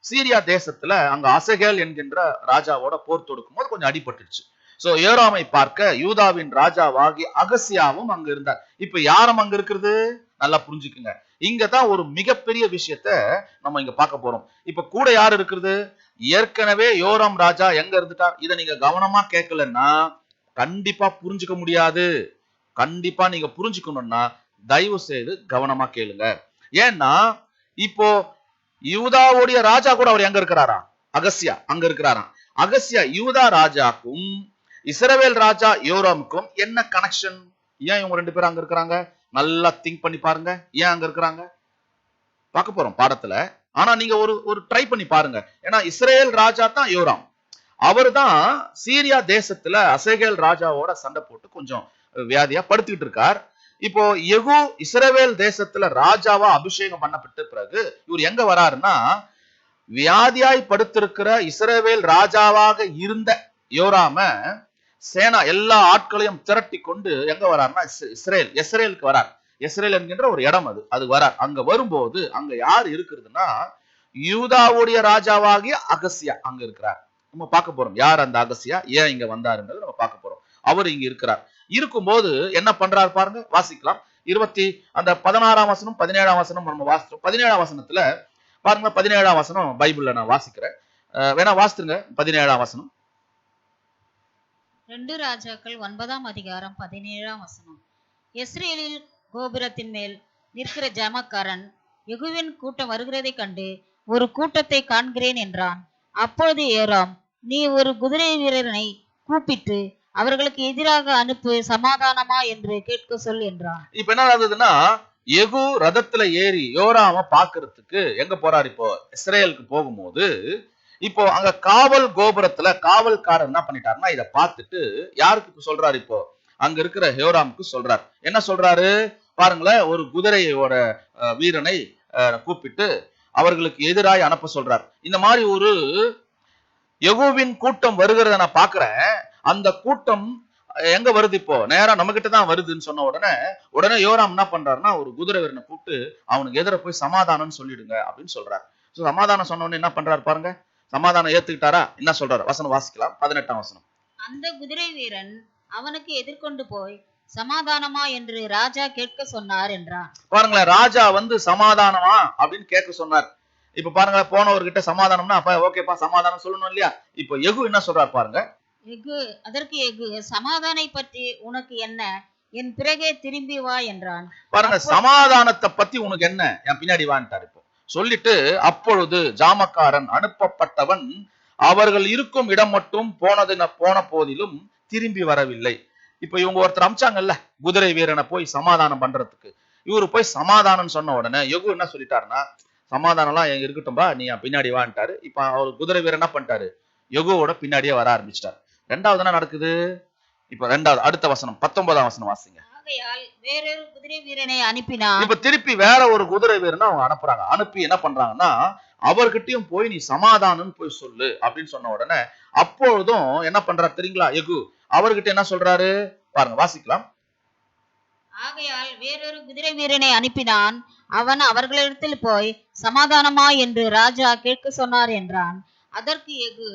சீரியா தேசத்துல அங்க அசகேல் என்கின்ற ராஜாவோட போர் தொடுக்கும் போது கொஞ்சம் அடிபட்டுச்சு. சோ யோராமை பார்க்க யூதாவின் ராஜாவாகி அகசியாவும் அங்க இருந்தார். இப்ப யாரும் அங்க இருக்கிறது? நல்லா புரிஞ்சுக்குங்க. இங்கதான் ஒரு மிகப்பெரிய விஷயத்த நம்ம இங்க பார்க்க போறோம். இப்ப கூட யார் இருக்கிறது? ஏற்கனவே யோராம் ராஜா எங்க இருந்துட்டார்? இதை நீங்க கவனமா கேட்கலன்னா கண்டிப்பா புரிஞ்சுக்க முடியாது. கண்டிப்பா நீங்க புரிஞ்சுக்கணும்னா தயவு செய்து கவனமா கேளுங்க. ஏன்னா இப்போ யூதாவுடைய ராஜா கூட அவர் எங்க இருக்கிறாரா? அகசியா அங்க இருக்கிறாராம். அகசியா யூதா ராஜாக்கும் இஸ்ரவேல் ராஜா யோராமுக்கும் என்ன கனெக்ஷன்? ஏன் இவங்க ரெண்டு பேரும் அங்க இருக்கிறாங்க? நல்லா திங்க் பண்ணி பாருங்க. ஏன் அங்க இருக்கிறாங்க பார்க்க போறோம் பாடத்துல. ஆனா நீங்க ஒரு ட்ரை பண்ணி பாருங்க. ஏன்னா இஸ்ரேல் ராஜா தான் யோராம். அவர் தான் சீரியா தேசத்துல அசகேல் ராஜாவோட சண்டை போட்டு கொஞ்சம் வியாதியா படுத்திட்டு இருக்கார். இப்போ யெகூ இஸ்ரவேல் தேசத்துல ராஜாவா அபிஷேகம் பண்ணப்பட்ட பிறகு இவர் எங்க வராருன்னா, வியாதியாய் படுத்திருக்கிற இஸ்ரவேல் ராஜாவாக இருந்த யோராம சேனா எல்லா ஆட்களையும் திரட்டி கொண்டு எங்க வராருன்னா இஸ்ரேலுக்கு வரார். இஸ்ரேல் என்கின்ற ஒரு இடம் அது வரார். அங்க வரும்போது அங்க யார் இருக்கிறதுனா, யூதாவுடைய ராஜாவாகிய அகசியா அங்க இருக்கிறார். நம்ம பார்க்க போறோம் யார் அந்த அகசியா, ஏன் இங்க வந்தாருன்றது நம்ம பார்க்க போறோம். அவர் இங்க இருக்கிறார். இருக்கும்போது என்ன பண்றாரு பாருங்க, வாசிக்கலாம். 16ஆம் வசனம் 17ஆம் வசனம் நம்ம வாசிச்சோம். 17ஆம் வசனத்துல பாருங்க, 17ஆம் வசனம் பைபிள்ல நான் வாசிக்கிறேன், வேணா வாசித்துங்க. 17ஆம் வசனம். 2 ராஜாக்கள் 9ஆம் அதிகாரம் 17ஆம் வசனம். இஸ்ரேலில் கோபுரத்தின் மேல் நிற்கிற ஜமக்காரன் யெகூவின் கூட்டம் வருகிறதை கண்டு ஒரு கூட்டத்தை காண்கிறேன் என்றான். அப்பொழுது யோராம், நீ ஒரு குதிரை வீரனை கூப்பிட்டு அவர்களுக்கு எதிராக அனுப்பு, சமாதானமா என்று கேட்க சொல் என்றான். இப்ப என்ன ஆகுதுன்னா, யெகூ ரதத்துல ஏறி யோராம பாக்குறதுக்கு எங்க போறாரு இப்போ இஸ்ரேலுக்கு போகும்போது, இப்போ அங்க காவல் கோபுரத்துல காவல்காரர் என்ன பண்ணிட்டாருன்னா இதை பார்த்துட்டு யாருக்கு சொல்றாரு இப்போ அங்க இருக்கிற யோராமுக்கு சொல்றாரு. என்ன சொல்றாரு பாருங்களேன், ஒரு குதிரையோட வீரனை கூப்பிட்டு அவர்களுக்கு எதிராய் அனுப்ப சொல்றார். இந்த மாதிரி ஒரு யெகூவின் கூட்டம் வருகிறத நான் பாக்குறேன். அந்த கூட்டம் எங்க வருது இப்போ நேரா நம்ம கிட்ட தான் வருதுன்னு சொன்ன உடனே யோராம் என்ன பண்றாருன்னா ஒரு குதிரை வீரனை கூப்பிட்டு அவனுக்கு எதிர போய் சமாதானம் சொல்லிடுங்க அப்படின்னு சொல்றாரு. சமாதானம் சொன்ன உடனே என்ன பண்றாரு பாருங்க, சமாதானம் ஏத்துக்கிட்டாரா? என்ன சொல்றாரு வசனம் வாசிக்கலாம், 18ஆம் வசனம். அந்த குதிரை வீரன் அவனுக்கு எதிர்கொண்டு போய் சமாதானமா என்று ராஜா கேட்க சொன்னார் என்றான். பாருங்களேன், ராஜா சமாதானமா அப்படின்னு கேட்க சொன்னார். இப்ப பாருங்களேன், போனவர்கிட்ட சமாதானம்னா அப்ப ஓகேப்பா சமாதானம் சொல்லணும் இல்லையா? இப்ப யெகூ என்ன சொல்றாரு பாருங்க. அதற்கு யெகூ சமாதானை பற்றி உனக்கு என்ன, என் பிறகே திரும்பி வா என்றான். பாருங்க, சமாதானத்தை பத்தி உனக்கு என்ன, என் பின்னாடி வான்ட்டார். இப்போ சொல்லிட்டு அப்பொழுது ஜாமக்காரன் அனுப்பப்பட்டவன் அவர்கள் இருக்கும் இடம் மட்டும் போன போதிலும் திரும்பி வரவில்லை. இப்ப இவங்க ஒருத்தர் அமிச்சாங்கல்ல குதிரை வீரனை போய் சமாதானம் பண்றதுக்கு, இவரு போய் சமாதானம் சொன்ன உடனே யெகூ என்ன சொல்லிட்டாருன்னா சமாதானம் எல்லாம் எங்க இருக்கட்டும்பா, நீ என் பின்னாடி வான்ட்டாரு. இப்ப அவர் குதிரை வீரன் என்ன பண்ணிட்டாரு, யெகூவோட பின்னாடியே வர ஆரம்பிச்சிட்டாரு. ரெண்டாவது என்ன நடக்குது இப்ப ரெண்டாவது அடுத்த வசனம் 19ஆம் வசனம் வாசிங்க. ஆகையால் வேறொரு குதிரை வீரனை அனுப்பினான். இப்ப திருப்பி வேற ஒரு குதிரை வீரனை அவங்க அனுப்புறாங்க. அனுப்பி என்ன பண்றாங்கன்னா அவர்கிட்டயும் போய் நீ சமாதானம் போய் சொல்லு அப்படின்னு சொன்ன உடனே அப்பொழுதும் என்ன பண்றாரு தெரியுங்களா யெகூ அவர்கிட்ட என்ன சொல்றாரு பாருங்க, வாசிக்கலாம். ஆகையால் வேறொரு குதிரை வீரனை அனுப்பினான். அவன் அவர்களிடத்தில் போய் சமாதானமா என்று ராஜா கேட்க சொன்னார் என்றான். அதற்கு யெகூ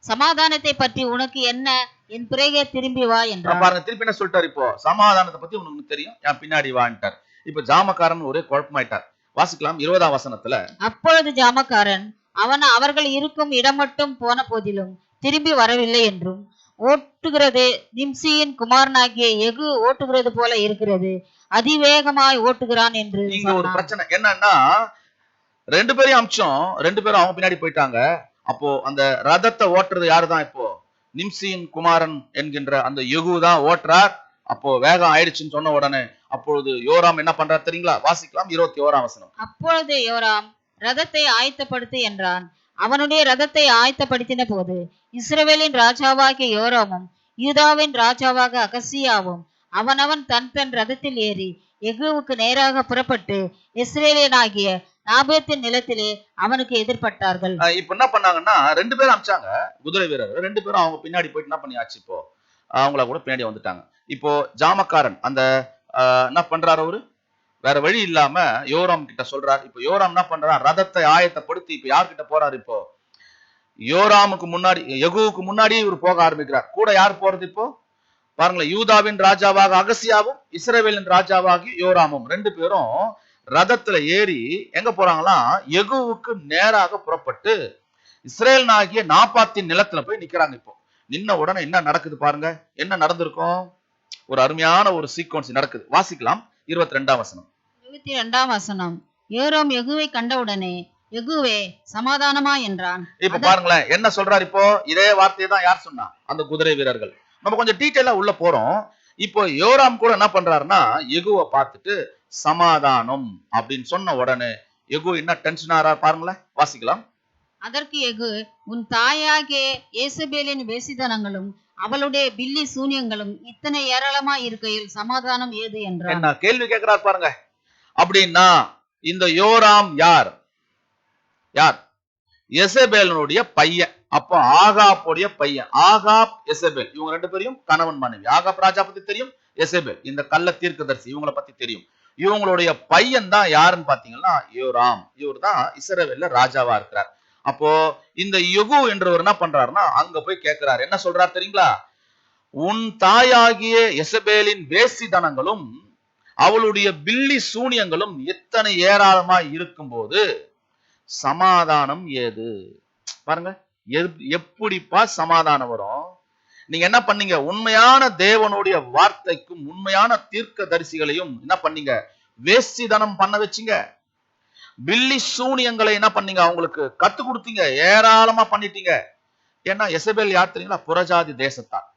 சமாதானத்தை பற்றி உனக்கு என்ன, என் பிறகே திரும்பி வா என்றான். பாருங்க, திருப்பி என்ன சொல்லிட்டாரு, இப்போ சமாதானத்தை பத்தி உனக்கு தெரியும், என் பின்னாடி வான்ட்டார். இப்ப ஜாமக்காரன் ஒரே குழப்பமாயிட்டார். வாசிக்கலாம் 20ஆம் வசனத்துல. அப்பொழுது ஜாமக்காரன் அவன் அவர்கள் இருக்கும் இடம் மட்டும் போன போதிலும் திரும்பி வரவில்லை என்றும், ஓட்டுகிறது நிம்சியின் குமாரனாகிய யெகூ ஓட்டுகிறது போல இருக்கிறது, அதிவேகமாய் ஓட்டுகிறான் என்று. இங்க ஒரு பிரச்சனை என்னன்னா, ரெண்டு பேரையும் அமிச்சோம், ரெண்டு பேரும் அவங்க பின்னாடி போயிட்டாங்க. அப்போ அந்த ரதத்தை ஓட்டுறது யாருதான், இப்போ நிம்சியின் குமாரன் என்கின்ற அந்த யெகூ தான் ஓட்டுறார். அப்போ வேகம் ஆயிடுச்சுன்னு சொன்ன உடனே அப்பொழுது யோராம் என்ன பண்றாரு தெரியுங்களா? வாசிக்கலாம் 21ஆம் வசனம். அப்பொழுது யோராம் ரதத்தை ஆயத்தப்படுத்து என்றான். அவனுடைய ரதத்தை ஆயத்தப்படுத்தின போது இஸ்ரவேலின் ராஜாவாகிய யோராமும் யூதாவின் ராஜாவாக அகசியாவும் அவனவன் தன் ரதத்தில் ஏறி யெகூவுக்கு நேராக புறப்பட்டு இஸ்ரேலியனாகிய நாபோத்தின் நிலத்திலே அவனுக்கு எதிர்பட்டார்கள். இப்ப என்ன பண்ணாங்கன்னா ரெண்டு பேரும் அமிச்சாங்க குதிரை வீரர், ரெண்டு பேரும் அவங்க பின்னாடி போயிட்டு என்ன பண்ணியாச்சு, இப்போ அவங்கள கூட பின்னாடி வந்துட்டாங்க. இப்போ ஜாமக்காரன் அந்த என்ன பண்றாரு, அவரு வேற வழி இல்லாம யோராம் கிட்ட சொல்றாரு. இப்போ யோராம் என்ன பண்றாரு, ரதத்தை ஆயத்தப்படுத்தி இப்ப யார்கிட்ட போறாரு, இப்போ யோராமுக்கு முன்னாடி யெகூவுக்கு முன்னாடியே இவர் போக ஆரம்பிக்கிறார். கூட யார் போறது இப்போ பாருங்களேன், யூதாவின் ராஜாவாக அகசியாவும் இஸ்ரவேலின் ராஜாவாகி யோராமும் ரெண்டு பேரும் ரதத்துல ஏறி எங்க போறாங்களாம், யெகூவுக்கு நேராக புறப்பட்டு இஸ்ரேல் ஆகிய நாபாத்தின் நிலத்துல போய் நிக்கிறாங்க. இப்போ நின்ன உடனே என்ன நடக்குது பாருங்க, என்ன நடந்திருக்கும், ஒரு அருமையான ஒரு சீக்வன்ஸ் நடக்குது. வாசிக்கலாம் 22ஆம் வசனம். 22ஆம் வசனம். யோராம் யெகூவை கண்டவுடனே யெகூவே சமாதானமா என்றான். இப்ப பாருங்களேன் என்ன சொல்றாரு, இப்போ இதே வார்த்தையை தான் யார் சொன்னா, அந்த குதிரை வீரர்கள். நம்ம கொஞ்சம் டீட்டெயிலா உள்ள போறோம். இப்போ யோராம் கூட என்ன பண்றாருன்னா யெகூவை பார்த்துட்டு சமாதானம் அப்படின்னு சொன்ன உடனே யெகூ என்ன டென்ஷன் ஆறா பாருங்களேன். வாசிக்கலாம். அதற்கு யெகூ, உன் தாயாகிய ஏசபேலின் வேசித்தனங்களும் அவளுடைய பில்லி சூனியங்களும் இத்தனை ஏராளமா இருக்கையில் சமாதானம் ஏது என்றார். என்ன கேள்வி கேட்கிறார் பாருங்க. அப்படின்னா இந்த யோராம் யார்? யார்? எசபேலினுடைய பையன். அப்போ ஆகாப்புடைய பையன். ஆகாப் எசபேல் இவங்க ரெண்டு பேரையும் கணவன் மனைவி. ஆகாப் ராஜா பத்தி தெரியும், எசபேல் இந்த கள்ள தீர்க்கதரிசி இவங்களை பத்தி தெரியும். இவங்களுடைய பையன் தான் யாருன்னு பாத்தீங்கன்னா யோராம். இவர் தான் இஸ்ரவேல்ல ராஜாவா இருக்கிறார். அப்போ இந்த யெகூ என்றவர் என்ன பண்றாருன்னா அங்க போய் கேட்கிறார். என்ன சொல்றார் தெரியுங்களா? உன் தாயாகிய எசபேலின் வேசித்தனங்களும் அவளுடைய பில்லி சூனியங்களும் எத்தனை ஏராளமா இருக்கும் போது சமாதானம் ஏது? பாருங்க எப்படிப்பா சமாதானம் வரும்? நீங்க என்ன பண்ணீங்க, உண்மையான தேவனுடைய வார்த்தைக்கும் உண்மையான தீர்க்க தரிசிகளையும் என்ன பண்ணீங்க, வேசித்தனம் பண்ண வச்சீங்க. பில்லி சூனியங்களை என்ன பண்ணீங்க, அவங்களுக்கு கத்து கொடுத்தீங்க, ஏராளமா பண்ணிட்டீங்க. ஏன்னா எசபேல் யார் தெரியுங்களா? புறஜாதி தேசத்தார்.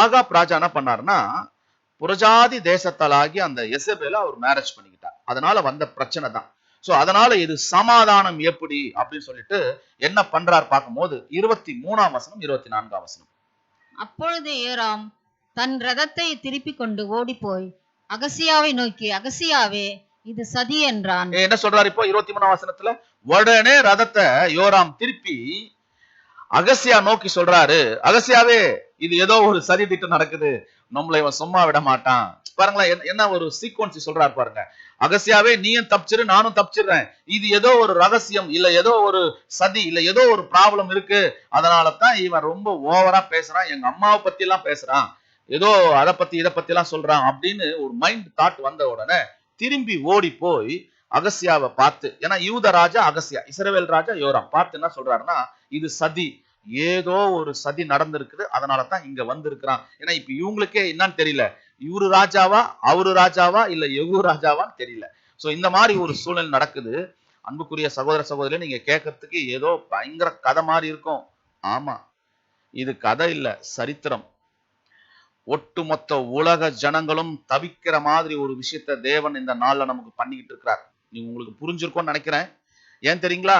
ஆகாப் ராஜா என்ன பண்ணாருன்னா புறஜாதி தேசத்தாலாகி அந்த எசபேல அவர் மேரேஜ் பண்ணிக்கிட்டார். அதனால வந்த பிரச்சனை தான். சோ அதனால இது சமாதானம் எப்படி அப்படின்னு சொல்லிட்டு என்ன பண்றார் பார்க்கும்போது 23ஆம் வசனம் 24ஆம் வசனம். அப்பொழுது யோராம் தன் ரதத்தை திருப்பிக் கொண்டு ஓடிப்போய் அகசியாவை நோக்கி, அகசியாவே, இது சதி என்றான். என்ன சொல்றாரு இப்போ 23ஆம் வசனத்துல? உடனே ரதத்தை யோராம் திருப்பி அகசியா நோக்கி சொல்றாரு, அகசியாவே, இது ஏதோ ஒரு சதி திட்டம் நடக்குது, நம்மளை இவன் சும்மா விட மாட்டான். பாருங்களேன், என்ன ஒரு சீக்வன்ஸ் சொல்றாரு பாருங்க. அகசியாவே, நீயும் தப்பிச்சிரு, நானும் தப்பிச்சிடுறேன், இது ஏதோ ஒரு ரகசியம், இல்ல ஏதோ ஒரு சதி, இல்ல ஏதோ ஒரு ப்ராப்ளம் இருக்கு, அதனாலதான் இவன் ரொம்ப ஓவரா பேசுறான், எங்க அம்மாவை பத்தி எல்லாம் பேசுறான், ஏதோ அதை பத்தி இதை பத்தி எல்லாம் சொல்றான் அப்படின்னு ஒரு மைண்ட் தாட் வந்த உடனே திரும்பி ஓடி போய் அகசியாவை பார்த்து, ஏன்னா யூத ராஜா அகசியா, இஸ்ரவேல் ராஜா யோராம், பார்த்து என்ன சொல்றாருன்னா, இது சதி, ஏதோ ஒரு சதி நடந்திருக்குது, அதனாலதான் இங்க வந்திருக்கிறான். ஏன்னா இப்ப இவங்களுக்கே என்னன்னு தெரியல, இவரு ராஜாவா அவரு ராஜாவா இல்ல எவ்வளவு ராஜாவான்னு தெரியல. சோ இந்த மாதிரி ஒரு சூழ்நிலை நடக்குது. அன்புக்குரிய சகோதர சகோதரி, நீங்க கேட்கறதுக்கு ஏதோ பயங்கர கதை மாதிரி இருக்கும். ஆமா, இது கதை இல்ல, சரித்திரம். ஒட்டுமொத்த உலக ஜனங்களும் தவிக்கிற மாதிரி ஒரு விஷயத்த தேவன் இந்த நாள்ல நமக்கு பண்ணிக்கிட்டு இருக்கிறார். நீங்க உங்களுக்கு புரிஞ்சிருக்கும்னு நினைக்கிறேன். ஏன் தெரியுங்களா?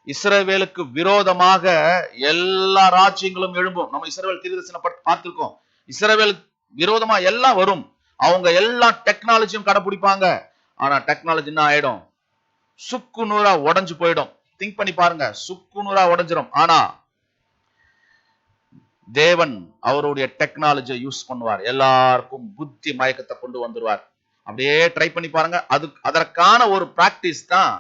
இஸ்ரவேலுக்கு விரோதமாக எல்லா ராஜ்யங்களும் எழும்பும். நம்ம இஸ்ரவேல் தீர்க்கதரிசன பார்த்திருக்கோம். இஸ்ரவேல் விரோதமா எல்லாம் வரும். அவங்க எல்லா டெக்னாலஜியும் கடைபிடிப்பாங்க. ஆனா டெக்னாலஜி என்ன ஆயிடும்? சுக்கு நூறா உடைஞ்சு போயிடும். திங்க் பண்ணி பாருங்க, சுக்கு நூறா உடைஞ்சிரும். ஆனா தேவன் அவருடைய டெக்னாலஜியை யூஸ் பண்ணுவார், எல்லாருக்கும் புத்தி மயக்கத்தை கொண்டு வந்துருவார். அப்படியே ட்ரை பண்ணி பாருங்க. அதற்கான ஒரு பிராக்டிஸ் தான்,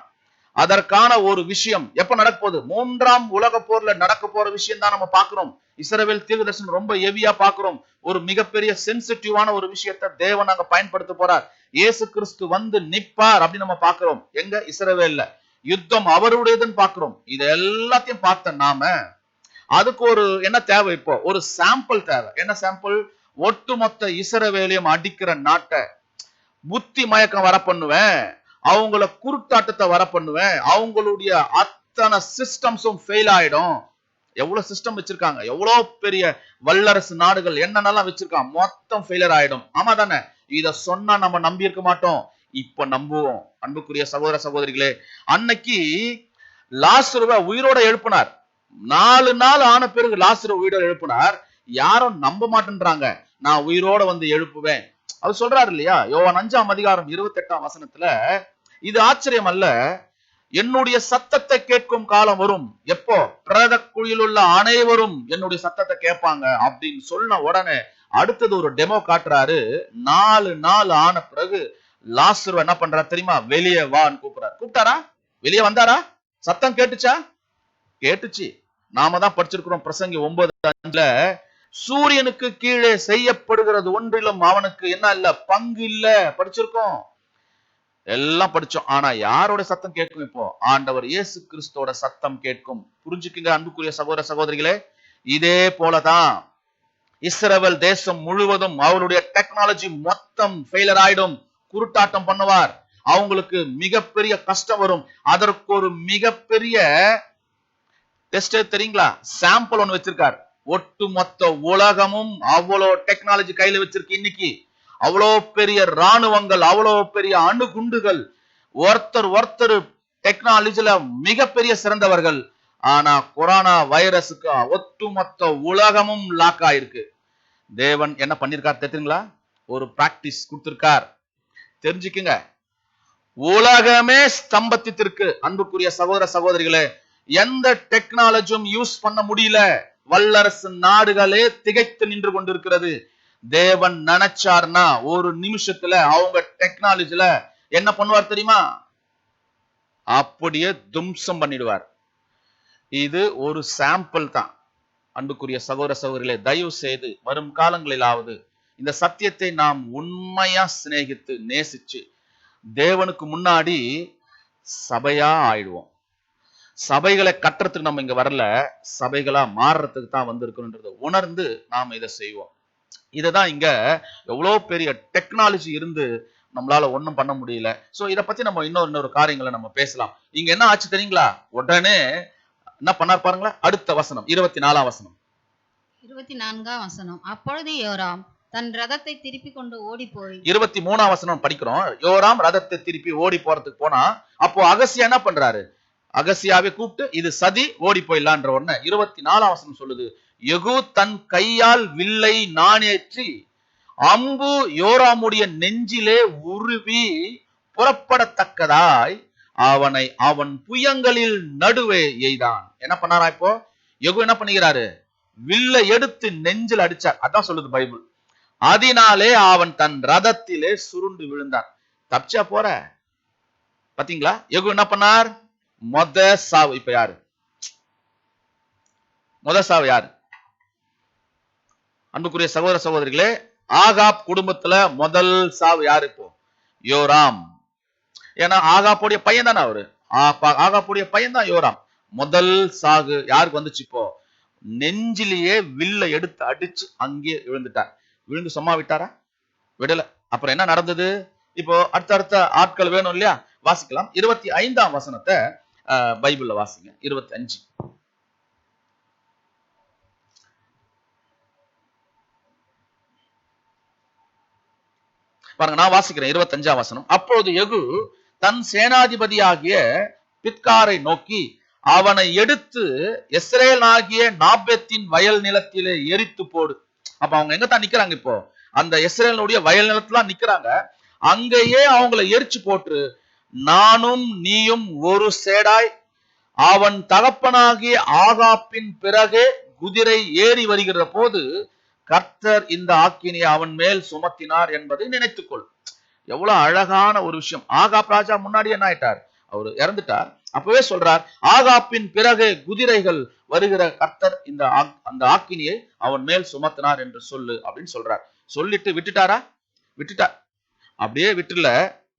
அதற்கான ஒரு விஷயம் எப்ப நடக்க போகுது? 3ஆம் உலக போர்ல நடக்க போற விஷயம் தான் நம்ம பாக்குறோம். இஸ்ரவேல் தீர்க்கதரிசனம் ரொம்ப ஹெவியா பாக்குறோம். ஒரு மிகப்பெரிய சென்சிட்டிவான ஒரு விஷயத்தை தேவன் அங்க பயன்படுத்த போறார். இயேசு கிறிஸ்து வந்து நிப்பார் அப்படின்னு நம்ம பாக்குறோம். எங்க? இஸ்ரவேல்ல. யுத்தம் அவருடையதுன்னு பாக்குறோம். இது எல்லாத்தையும் பார்த்த நாம அதுக்கு ஒரு என்ன தேவை? இப்போ ஒரு சாம்பிள் தேவை. என்ன சாம்பிள்? ஒட்டுமொத்த இஸ்ரவேலையும் அடிக்கிற நாட்டை புத்தி மயக்கம் வர பண்ணுவேன், அவங்கள குருட்டாட்டத்தை வர பண்ணுவேன், அவங்களுடைய அத்தனை சிஸ்டம்ஸும் ஃபெயில் ஆயிடும். எவ்வளவு சிஸ்டம் வச்சிருக்காங்க, எவ்வளவு பெரிய வல்லரசு நாடுகள் என்னென்னலாம் வச்சிருக்காங்க, மொத்தம் ஃபெயிலியர் ஆயிடும். ஆமா தானே? இத சொன்னா நம்ம நம்பி இருக்க மாட்டோம், இப்ப நம்புவோம். அன்புக்குரிய சகோதர சகோதரிகளே, அன்னைக்கு லாசருவை உயிரோட எழுப்பினார். 4 நாள் ஆன பிறகு லாசரு உயிரோட எழுப்பினார். யாரும் நம்ப மாட்டேன்றாங்க, நான் உயிரோட வந்து எழுப்புவேன். அவர் சொல்றாரு இல்லையா, யோவான் 5ஆம் அதிகாரம் 28ஆம் வசனத்துல, இது ஆச்சரியம் அல்ல, என்னுடைய சத்தத்தை கேட்கும் காலம் வரும். எப்போ? பிரேத குழியில் உள்ள அனைவரும் என்னுடைய சத்தத்தை கேட்பாங்க அப்படின்னு சொன்ன உடனே அடுத்தது ஒரு டெமோ காட்டுறாரு. 4 நாள் ஆன பிறகு லாசரு என்ன பண்றாரு தெரியுமா? வெளியே வான்னு கூப்பிடுறாரு. கூப்பிட்டாரா? வெளியே வந்தாரா? சத்தம் கேட்டுச்சா? கேட்டுச்சு. நாம தான் படிச்சிருக்கிறோம் பிரசங்கி 9:5, சூரியனுக்கு கீழே செய்யப்படுகிறது ஒன்றிலும் அவனுக்கு என்ன இல்ல, பங்கு இல்ல. படிச்சிருக்கோம், எல்லாம் படிச்சோம். ஆனா யாரோட சத்தம் கேட்கும்? இப்போ ஆண்டவர் இயேசு கிறிஸ்துவோட சத்தம் கேட்கும். புரிஞ்சுக்குங்க அன்புக்குரிய சகோதர சகோதரிகளே, இதே போலதான் இஸ்ரவேல் தேசம் முழுவதும் அவருடைய டெக்னாலஜி மொத்தம் ஃபெயிலர் ஆயிடும். குருட்டாட்டம் பண்ணுவார், அவங்களுக்கு மிகப்பெரிய கஷ்டம் வரும். அதற்கு ஒரு மிகப்பெரிய டெஸ்ட் தெரியுங்களா? சாம்பிள் ஒண்ணு வச்சிருக்காரு. ஒட்டுமொத்த உலகமும் அவ்வளோ டெக்னாலஜி கையில வச்சிருக்கு. இன்னைக்கு அவ்வளோ பெரிய ராணுவங்கள், அவ்வளோ பெரிய அணுகுண்டுகள், ஒருத்தர் டெக்னாலஜில மிகப்பெரிய சிறந்தவர்கள். ஆனா கொரோனா வைரஸுக்கு ஒட்டுமொத்த உலகமும் லாக் ஆயிருக்கு. தேவன் என்ன பண்ணிருக்கார் தெரியுங்களா? ஒரு பிராக்டிஸ் கொடுத்திருக்கார். தெரிஞ்சுக்குங்க, உலகமே ஸ்தம்பத்திற்கு. அன்புக்குரிய சகோதர சகோதரிகளே, எந்த டெக்னாலஜியும் யூஸ் பண்ண முடியல. வல்லரசு நாடுகளே திகைத்து நின்று கொண்டிருக்கிறது. தேவன் நினைச்சார்னா ஒரு நிமிஷத்துல அவங்க டெக்னாலஜில என்ன பண்ணுவார் தெரியுமா? அப்படியே தும்சம் பண்ணிடுவார். இது ஒரு சாம்பிள் தான். அன்புக்குரிய சகோதர சகோதரிகளே, தயவு செய்து வரும் காலங்களிலாவது இந்த சத்தியத்தை நாம் உண்மையா சிநேகித்து நேசிச்சு தேவனுக்கு முன்னாடி சபையா ஆயிடுவோம். சபைகளை கட்டுறதுக்கு நம்ம இங்க வரல, சபைகளா மாறுறதுக்கு தான் வந்திருக்கணும்ன்றத உணர்ந்து நாம இதை செய்வோம். இததான் இங்க எவ்வளவு பெரிய டெக்னாலஜி இருந்து நம்மளால ஒண்ணும் பண்ண முடியல. சோ இதை பத்தி நம்ம இன்னொரு காரியங்களை நம்ம பேசலாம். இங்க என்ன ஆச்சு தெரியுங்களா? உடனே என்ன பண்ணார் பாருங்களா? அடுத்த வசனம் 24ஆம் வசனம். 24ஆம் வசனம். அப்பொழுது யோராம் தன் ரதத்தை திருப்பி கொண்டு ஓடி போய் 23ஆம் வசனம் படிக்கிறோம். யோராம் ரதத்தை திருப்பி ஓடி போறதுக்கு போனா, அப்போ அகசியா என்ன பண்றாரு? அகசியாவை கூப்பிட்டு இது சதி, ஓடி போயிடலான்ற உடனே 24ஆம் வசனம் சொல்லுது, யெகூ தன் கையால் வில்லை நாணேற்றி அம்பு யோராமுடைய நெஞ்சிலே உருவி புறப்படத்தக்கதாய் அவனை அவன் புயங்களில் நடுவே எய்தான். என்ன பண்ணாரா? இப்போ யெகூ என்ன பண்ணுகிறாரு? வில்லை எடுத்து நெஞ்சில் அடிச்சார். அதான் சொல்லுது பைபிள். அதனாலே அவன் தன் ரதத்திலே சுருண்டு விழுந்தான். தப்பிச்சா போற? பாத்தீங்களா? யெகூ என்ன பண்ணார்? மொத சாவு. இப்ப யாரு மொத சாவு? யாரு? அன்புக்குரிய சகோதர சகோதரிகளே, ஆகாப் குடும்பத்துல முதல் சாவு யாரு? இப்போ யோராம். ஏன்னா ஆகாப்புடைய பையன் தானே அவரு. ஆகாப்புடைய பையன் தான் யோராம். முதல் சாகு யாருக்கு வந்துச்சு? இப்போ நெஞ்சிலேயே வில்ல எடுத்து அடிச்சு அங்கே விழுந்துட்டார். விழுந்து சும்மா விட்டாரா? விடல. அப்புறம் என்ன நடந்தது? இப்போ அடுத்த ஆட்கள் வேணும் இல்லையா? வாசிக்கலாம். 25ஆம் வசனத்தை பைபிள்ல வாசிங்க. 25 பாருங்க, நான் வாசிக்கிறேன். 25ஆம் வசனம். அப்பொழுது யெகூ தன் சேனாதிபதியாகிய பித்காரை நோக்கி அவனை எடுத்து இஸ்ரேல் ஆகிய நாபேத்தின் வயல் நிலத்திலே எரித்து போடு. அப்ப அவங்க எங்க தான் நிக்கிறாங்க? இப்போ அந்த இஸ்ரேலுடைய வயல் நிலத்துல நிக்கிறாங்க. அங்கேயே அவங்கள எரிச்சு போட்டு, நானும் நீயும் ஒரு சேடாய் அவன் தகப்பனாகிய ஆகாப்பின் பிறகே குதிரை ஏறி வருகிற போது கர்த்தர் இந்த ஆக்கினியை அவன் மேல் சுமத்தினார் என்பதை நினைத்துக்கொள். எவ்வளவு அழகான ஒரு விஷயம். ஆகாப் ராஜா முன்னாடி என்ன ஆயிட்டார்? அவர் இறந்துட்டார். அப்பவே சொல்றார், ஆகாப்பின் பிறகு குதிரைகள் வருகிற கர்த்தர் அந்த ஆக்கினியை அவன் மேல் சுமத்தினார் என்று சொல்லு அப்படின்னு சொல்றார். சொல்லிட்டு விட்டுட்டாரா? விட்டுட்டார். அப்படியே விட்டுல.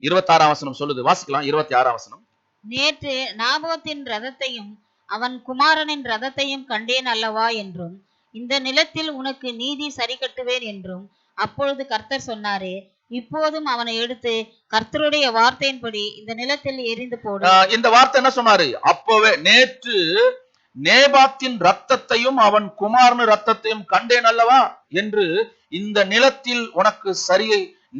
26ஆம் வசனம் சொல்லுது. வாசிக்கலாம். 26ஆம் வசனம். நேற்று நாபோத்தின் ரதத்தையும் அவன் குமாரனின் ரதத்தையும் கண்டேன் அல்லவா என்றும், இந்த நிலத்தில் உனக்கு நீதி சரி கட்டுவேன் என்றும் அப்பொழுது கர்த்தர் சொன்னாரே, இப்போதும் அவனை எடுத்து கர்த்தருடைய வார்த்தையின்படி இந்த நிலத்தில் எரிந்து போடு. இந்த வார்த்தை என்ன சொன்னாரு? அப்பவே நேற்று நேபாத்தின் ரத்தத்தையும் அவன் குமாரன் ரத்தத்தையும் கண்டேன் அல்லவா என்று இந்த நிலத்தில் உனக்கு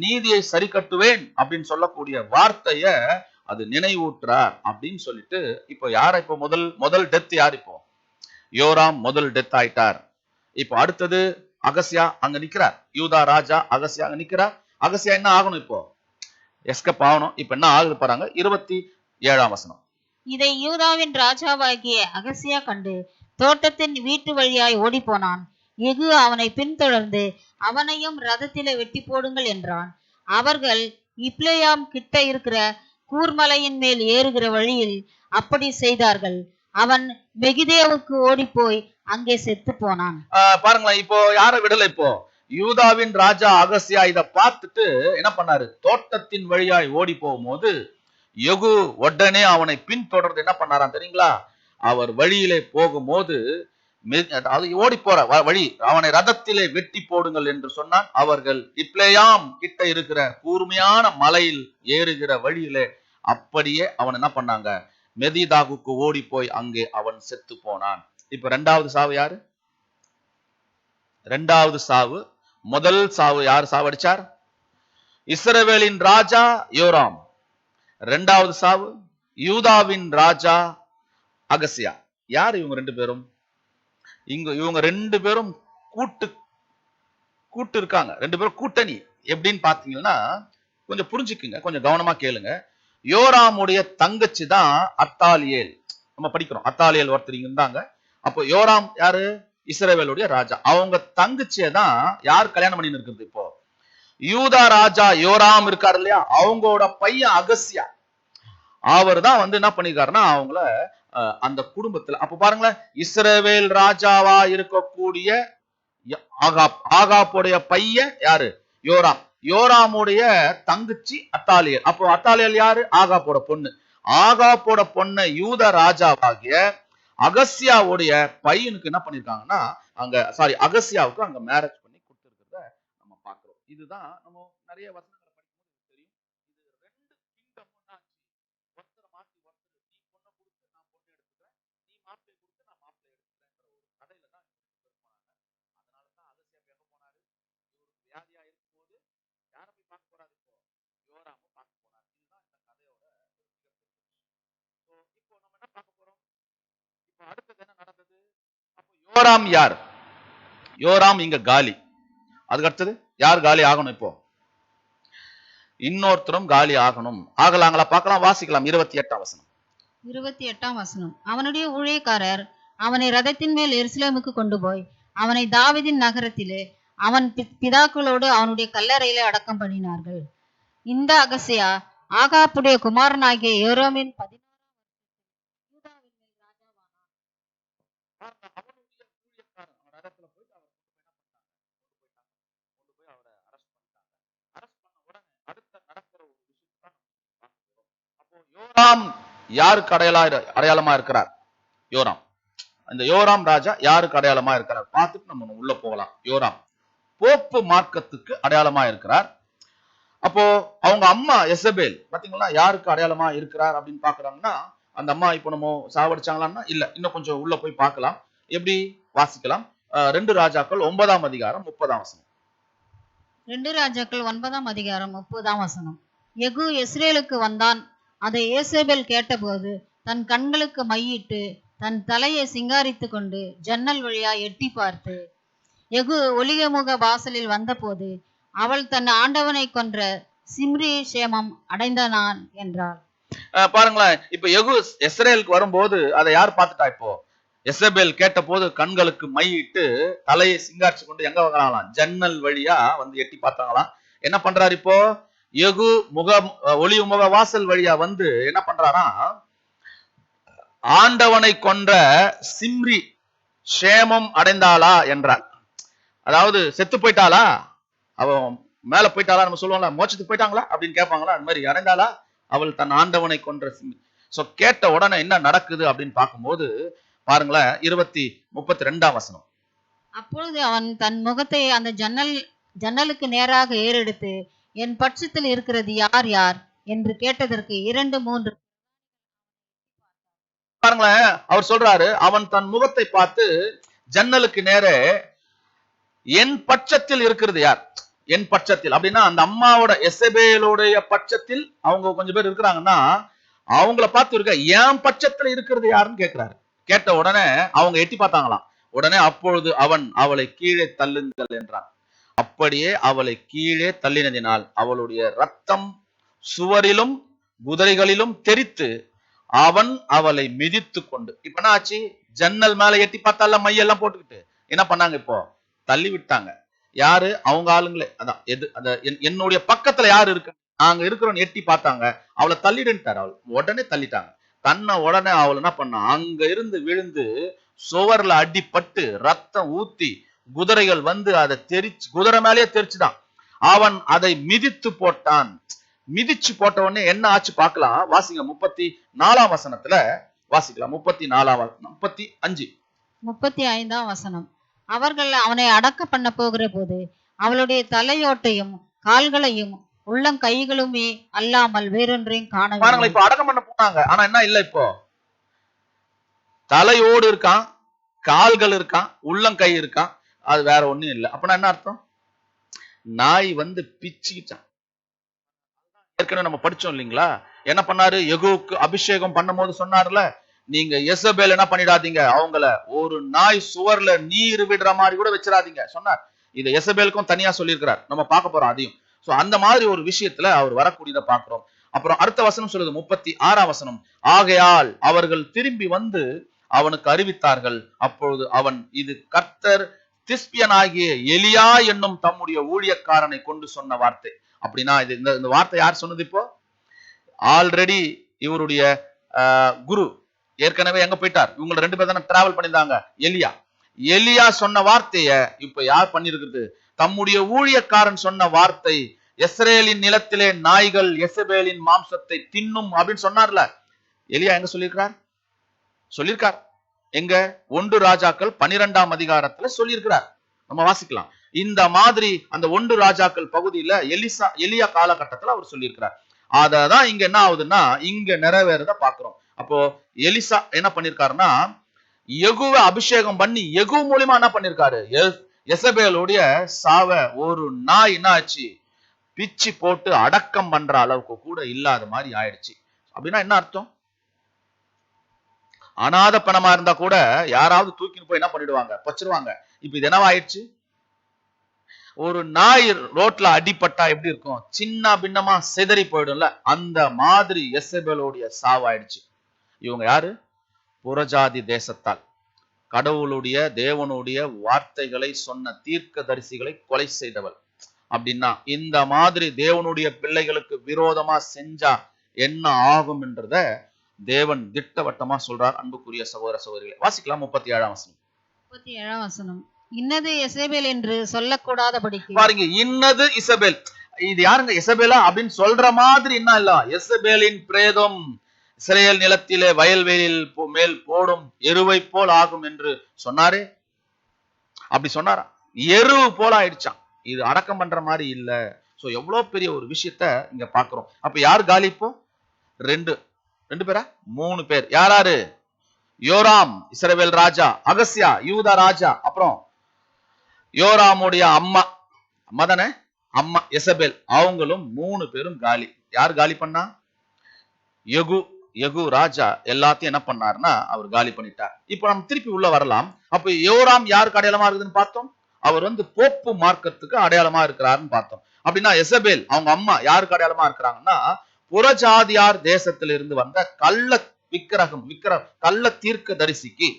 நீதியை சரி கட்டுவேன் அப்படின்னு சொல்லக்கூடிய வார்த்தைய அது நினைவூற்றார் அப்படின்னு சொல்லிட்டு, இப்போ இப்போ முதல் டெத் யார்? இப்போ யோராம் முதல் டெத் ஆயிட்டார். இப்போ அடுத்தது அகசியா அங்க நிக்கிறார். யூதா ராஜா அகசியா அங்க நிக்கிறார். அகசியா என்ன ஆகணும்? இப்போ எஸ்கேப் ஆகணும். இப்ப என்ன ஆகுது பாருங்க. 27ஆம் வசனம். இதை யூதாவின் ராஜாவாகிய அகசியா கண்டு தோட்டத்தின் வீட்டு வழியாய் ஓடி போனான். யெகூ அவனை பின்தொடர்ந்து அவனையும் ரதத்திலே வெட்டி போடுங்கள் என்றான். அவர்கள் இப்லேயாம் கிட்ட இருக்கிற கூர்மலையின் மேல் ஏறுகிற வழியில் அப்படி செய்தார்கள். அவன் மெகிதேவுக்கு ஓடி போய் அங்கே செத்து போனான். பாருங்களேன், இப்போ யார விடல? இப்போ யூதாவின் ராஜா அகசியா இதை பார்த்துட்டு என்ன பண்ணாரு? தோட்டத்தின் வழியாய் ஓடி போகும்போது யெகூ உடனே அவனை பின்தொடர்ந்து என்ன பண்ணாராம் தெரியுங்களா? அவர் வழியிலே போகும்போது, அது ஓடி போற வழி, அவனை ரதத்திலே வெட்டி போடுங்கள் என்று சொன்னான். அவர்கள் இப்லேயாம் கிட்ட இருக்கிற கூர்மையான மலையில் ஏறுகிற வழியிலே அப்படியே அவன் என்ன பண்ணாங்க? மெதிதாகுக்கு ஓடி போய் அங்கே அவன் செத்து போனான். இப்ப ரெண்டாவது சாவு யாரு? ரெண்டாவது சாவு. முதல் சாவு யார் சாவடிச்சார்? இஸ்ரவேலின் ராஜா யோராம். இரண்டாவது சாவு யூதாவின் ராஜா அகசியா. யார் இவங்க ரெண்டு பேரும்? இவங்க ரெண்டு பேரும் கூட்டு இருக்காங்க. ரெண்டு பேரும் கூட்டணி. எப்படின்னு பாத்தீங்கன்னா கொஞ்சம் புரிஞ்சுக்குங்க, கொஞ்சம் கவனமா கேளுங்க. யோராமுடைய தங்கச்சி தான் அத்தாலியேல். நம்ம படிக்கிறோம். அத்தாலியேல் ஒருத்தர் இருந்தாங்க. அப்போ யோராம் யாரு? இஸ்ரவேலுடைய ராஜா. அவங்க தங்கச்சியை தான் யார் கல்யாணம் பண்ணி இருக்குது? இப்போ யூதா ராஜா யோராம் இருக்காரு இல்லையா, அவங்களோட பையன் அகசியா. அவர் தான் என்ன பண்ணிருக்காருன்னா அவங்கள அந்த குடும்பத்துல, அப்ப பாருங்களேன், இஸ்ரவேல் ராஜாவா இருக்கக்கூடிய ஆகாப்புடைய பையன் யாரு? யோராம். யோராமுடைய தங்கச்சி அத்தாலியல். அப்போ அத்தாலியல் யாரு? ஆகாப்போட பொண்ணு. ஆகாப்போட பொண்ணு யூத ராஜாவாகிய அகசியாவுடைய பையனுக்கு என்ன பண்ணிருக்காங்கன்னா அகசியாவுக்கு அங்க மேரேஜ் பண்ணி கொடுத்திருக்கிறத நம்ம பாக்குறோம். இதுதான் நம்ம நிறைய வசனங்களை படிக்கும்போது தெரியும். இது ரெண்டு கிங்டம் ஆச்சு. ஒருத்தரை மாத்தி ஒருத்தர், நீ பொண்ணை கொடுத்து நான் பொண்ணு எடுத்துக்கிறேன், நீ மாப்பிள்ளை கொடுத்து நான் மாப்பிள்ளை எடுத்துக்கிறேன்ற ஒரு கதையில தான் போனாங்க. அதனாலதான் அகசியா எங்க போனாரு? இவருக்கு வியாதி யோராம் யார்? யோராம் இங்க காலி. அதுக்கு அடுத்தது யார் காலி ஆகணும்? இப்போ இன்னொருத்தரும் காலி ஆகணும். ஆகலாங்களா? பார்க்கலாம், வாசிக்கலாம். 28ஆம் வசனம். 28ஆம் வசனம். அவனுடைய ஊழியக்காரர் அவனை ரதத்தின் மேல் எருசலேமுக்கு கொண்டு போய் அவனை தாவீதின் நகரத்திலே அவன் பிதாக்களோடு அவனுடைய கல்லறையிலே அடக்கம் பண்ணினார்கள். இந்த அகசியா ஆகாப்புடைய குமாரனாகிய யோராமின் 16 யோராம் யாருக்கு அடையாளமா இருக்கிறார்? யோராம், அந்த யோராம் ராஜா யாருக்கு அடையாளமா இருக்கிறார் பார்த்துட்டு நம்ம உள்ள போகலாம். யோராம் போப்பு மார்க்கத்துக்கு அடையாளமா இருக்கிறார். அப்போ அவங்க அம்மா எசபேல் பாத்தீங்களா யாருக்கு அடையாளமா இருக்கிறார் அப்படின்னு பாக்குறாங்கன்னா, அந்த அம்மா இப்போ நம்ம சாவடிச்சாங்களான்னா இல்ல, இன்னும் கொஞ்சம் உள்ள போய் பார்க்கலாம். எப்படி வாசிக்கலாம்? 2 ராஜாக்கள் 9ஆம் அதிகாரம் 30ஆம் வசனம். 2 ராஜாக்கள் 9ஆம் அதிகாரம் 30ஆம் வசனம். யெகூ இஸ்ரேலுக்கு வந்தான். அதை ஏசபேல் கேட்டபோது தன் கண்களுக்கு மையிட்டு தன் தலையை சிங்காரித்து கொண்டு ஜன்னல் வழியா எட்டி பார்த்து, யெகூ ஒலிகமுக வாசலில் வந்தபோது அவள் தன் ஆண்டவனை கொன்ற சிம்ரி சேமம் அடைந்தனான் என்றாள். பாருங்களேன், இப்ப யெகூ இஸ்ரேலுக்கு வரும்போது அதை யார் பார்த்துட்டா? இப்போ எசபேல் கேட்ட போது கண்களுக்கு மையிட்டு தலையை சிங்காரிச்சு கொண்டு எங்க வராங்களாம்? ஜன்னல் வழியா வந்து எட்டி பார்த்தாங்களாம். என்ன பண்றாரு இப்போ? யெகூ ஒளி முக வாசல் வழியா வந்து என்ன பண்றாரா? ஆண்டவனை கொன்ற சிம்ரி சேமம் அடைந்தாளா என்றார். அதாவது செத்து போயிட்டாளா, அவன் மேல போயிட்டாளா, நம்ம சொல்லுவோம்ல மோட்சத்துக்கு போயிட்டாங்களா அப்படின்னு கேட்பாங்களா, அந்த மாதிரி அடைந்தாளா அவள் தன் ஆண்டவனை கொன்ற சிம்ரி. சோ கேட்ட உடனே என்ன நடக்குது அப்படின்னு பார்க்கும்போது பாருங்களேன், 32ஆம் வசனம். அப்பொழுது அவன் தன் முகத்தை அந்த ஜன்னலுக்கு நேராக ஏறெடுத்து, என் பட்சத்தில் இருக்கிறது யார் யார் என்று கேட்டதற்கு 2-3 பாருங்களேன், அவர் சொல்றாரு, அவன் தன் முகத்தை பார்த்து ஜன்னலுக்கு நேரே என் பட்சத்தில் இருக்கிறது யார்? என் பட்சத்தில் அப்படின்னா அந்த அம்மாவோட எசபேலோடைய பட்சத்தில் அவங்க கொஞ்சம் பேர் இருக்கிறாங்கன்னா அவங்கள பார்த்து இருக்க என் பட்சத்துல இருக்கிறது யாருன்னு கேட்கிறாரு. கேட்ட உடனே அவங்க எட்டி பார்த்தாங்களாம். உடனே அப்பொழுது அவன் அவளை கீழே தள்ளுங்கள் என்றான். அப்படியே அவளை கீழே தள்ளினதினால் அவளுடைய ரத்தம் சுவரிலும் குதிரைகளிலும் தெரித்து அவன் அவளை மிதித்து கொண்டு. இப்ப என்ன ஆச்சு? ஜன்னல் மேல எட்டி பார்த்தால மையெல்லாம் போட்டுக்கிட்டு என்ன பண்ணாங்க? இப்போ தள்ளி விட்டாங்க. யாரு? அவங்க ஆளுங்களே. அதான் எது அந்த என்னுடைய பக்கத்துல யாரு இருக்கு, நாங்க இருக்கிறோம் எட்டி பார்த்தாங்க, அவளை தள்ளிடுன்ட்டாரு. அவள் உடனே தள்ளிட்டாங்க. தன்னை உடனே அவள் என்ன பண்ணா? அங்க இருந்து விழுந்து சுவர்ல அடிப்பட்டு ரத்தம் ஊத்தி குதிரைகள் வந்து அதை தெரிச்சு, குதிரை மேலேயே தெரிச்சுதான். அவன் அதை மிதித்து போட்டான். மிதிச்சு போட்ட உடனே என்ன ஆச்சு பார்க்கலாம். வாசிங்க 34ஆம் வசனத்துல வாசிக்கலாம். 35ஆம் வசனம். அவர்கள் அவனை அடக்க பண்ண போகிற போது அவளுடைய தலையோட்டையும் கால்களையும் உள்ளங்கைகளுமே அல்லாமல் வேறொன்றையும் காணவில்லை. இப்ப அடக்கம் பண்ண போனாங்க, ஆனா என்ன இல்ல, இப்போ தலையோடு இருக்கான், கால்கள் இருக்கான், உள்ளங்கை இருக்கான், அது வேற ஒண்ணும் இல்லை. அப்படின்னா என்ன அர்த்தம்? நாய் வந்து பிச்சுக்கிட்டான். ஏற்கனவே நம்ம படிச்சோம் இல்லைங்களா? என்ன பண்ணாரு? யெகூவுக்கு அபிஷேகம் பண்ணும் போது சொன்னார்ல, நீங்க எசபேல் என்ன பண்ணிடாதீங்க, அவங்கள ஒரு நாய் சுவர்ல நீர் விடுற மாதிரி கூட வச்சிடாதீங்க சொன்னார். இதை எசபேலுக்கும் தனியா சொல்லியிருக்கிறார். நம்ம பார்க்க போறோம் அதையும். சோ அந்த மாதிரி ஒரு விஷயத்துல அவர் வரக்கூடியதை பார்க்கிறோம். அப்புறம் அடுத்த வசனம் சொல்லுது 36ஆம் வசனம். ஆகையால் அவர்கள் திரும்பி வந்து அவனுக்கு அறிவித்தார்கள். அப்பொழுது அவன், இது கர்த்தர் திஸ்பியனாகிய எலியா என்னும் தம்முடைய ஊழியக்காரனை கொண்டு சொன்ன வார்த்தை. அப்படின்னா இது இந்த வார்த்தை யார் சொன்னது? இப்போ ஆல்ரெடி இவருடைய குரு ஏற்கனவே எங்க போயிட்டார்? இவங்க 2 பேர் தானே டிராவல் பண்ணியிருந்தாங்க. எலியா சொன்ன வார்த்தைய இப்ப யார் பண்ணிருக்கிறது? தம்முடைய ஊழியக்காரன் சொன்ன வார்த்தை. இஸ்ரேலின் நிலத்திலே நாய்கள் எசபேலின் மாம்சத்தை தின்னும் அப்படின்னு சொன்னார்ல. எலியா எங்க சொல்லியிருக்கார்? எங்க? 1 ராஜாக்கள் 12ஆம் அதிகாரத்துல சொல்லியிருக்கிறார். நம்ம வாசிக்கலாம். இந்த மாதிரி அந்த 1 ராஜாக்கள் பகுதியில எலியா காலகட்டத்துல அவர் சொல்லியிருக்கிறார். அததான் இங்க என்ன ஆகுதுன்னா இங்க நிறைவேறத பாக்குறோம். அப்போ எலிசா என்ன பண்ணிருக்காருன்னா, யெகூவை அபிஷேகம் பண்ணி யெகூ மூலியமா என்ன பண்ணிருக்காரு? எசபேலுடைய சாவ ஒரு நாய் என்ன ஆச்சு? பிச்சு போட்டு அடக்கம் பண்ற அளவுக்கு கூட இல்லாத மாதிரி ஆயிடுச்சு. அப்படின்னா என்ன அர்த்தம்? அனாதை பணமா இருந்தா கூட யாராவது தூக்கின்னு போய் என்ன பண்ணிடுவாங்க, பச்சிருவாங்க. இப்ப இது என்னவா ஆயிடுச்சு? ஒரு நாய் ரோட்ல அடிபட்டா எப்படி இருக்கும், சின்ன பின்னமா சிதறி போயிடும்ல, அந்த மாதிரி எசபேலுடைய சாவாயிடுச்சு. இவங்க யாரு? புறஜாதி தேசத்தால் கடவுளுடைய தேவனுடைய வார்த்தைகளை சொன்ன தீர்க்கதரிசிகளை கொலை செய்தவள். அப்படின்னா இந்த மாதிரி தேவனுடைய பிள்ளைகளுக்கு விரோதமா செஞ்சா என்ன ஆகும் என்றத தேவன் திட்டவட்டமா சொல்றார். அன்புக்குரிய சகோதர சகோதரிகளை வாசிக்கலாம். 37ஆம் வசனம். 37ஆம் வசனம். இன்னது எசேபேல் என்று சொல்லக்கூடாதபடிக்கு. பாருங்க, இன்னது இசபேல். இது யாருங்க எசபேலா அப்படின்னு சொல்ற மாதிரி என்ன இல்ல, எசபேலின் பிரேதம் இஸ்ரேல் நிலத்திலே வயல்வெளியில் மேல் போடும் எருவை போல் ஆகும் என்று சொன்னாரே. அப்படி சொன்னாரா? எரு போல ஆயிடுச்சான். இது அடக்கம் பண்ற மாதிரி இல்ல. சோ எவ்வளவு பெரிய ஒரு விஷயத்த இங்க பாக்குறோம். அப்ப யார் காலி இப்போ? ரெண்டு பேரா? 3 பேர். யாராரு? யோராம் இஸ்ரவேல் ராஜா, அகசியா யூதா ராஜா, அப்புறம் யோராமுடைய அம்மா தானே, அம்மா எசபேல், அவங்களும் 3 பேரும் காலி. யார் காலி பண்ணா? யெகூ ராஜா எல்லாத்தையும் என்ன பண்ணாருன்னா அவர் காலி பண்ணிட்டார். இப்ப நம்ம திருப்பி உள்ள வரலாம். அப்ப யோராம் யாருக்கு அடையாளமா இருக்குதுன்னு பார்த்தோம். அவர் போப்பு மார்க்கத்துக்கு அடையாளமா இருக்கிறாருன்னு பார்த்தோம். அப்படின்னா எசபேல் அவங்க அம்மா யாருக்கு அடையாளமா இருக்கிறாங்கன்னா புறஜாதியார் தேசத்திலிருந்து வந்த கள்ள தீர்க்க தரிசிக்கு,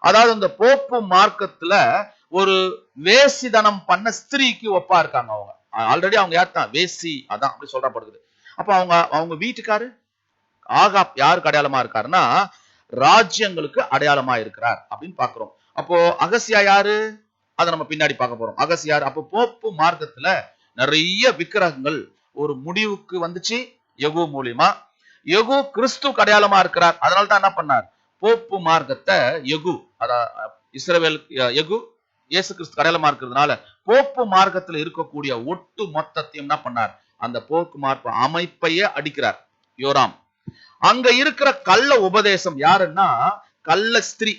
அதாவது இந்த போப்பு மார்க்கத்துல ஒரு வேசிதனம் பண்ண ஸ்திரீக்கு ஒப்பா இருக்காங்க. அவங்க ஆல்ரெடி அவங்க யார்தான் வேசி, அதான் அப்படி சொல்றப்படுது. அப்ப அவங்க வீட்டுக்காரு ஆகாப் யாருக்கு அடையாளமா இருக்காருன்னா ராஜ்யங்களுக்கு அடையாளமா இருக்கிறார் அப்படின்னு பாக்குறோம். அப்போ அகசியா யாரு? அதை நம்ம பின்னாடி பார்க்க போறோம். அகசியா யாரு? அப்போ போப்பு மார்க்கத்துல நிறைய விக்கிரகங்கள் ஒரு முடிவுக்கு வந்துச்சு யெகூ மூலியமா. யெகூ கிறிஸ்துக்கு அடையாளமா இருக்கிறார். அதனால்தான் என்ன பண்ணார், போப்பு மார்க்கத்தை யெகூ, இஸ்ரவேல் யெகூ இயேசு கிறிஸ்து அடையாளமா இருக்கிறதுனால போப்பு மார்க்கத்துல இருக்கக்கூடிய ஒட்டு மொத்தத்தையும் என்ன பண்ணார், அந்த போக்கு மார்க்க அமைப்பையே அடிக்கிறார் யோராம். அங்க இருக்கிற கள்ள உபதேசம் யாருன்னா கள்ள ஸ்திரீ,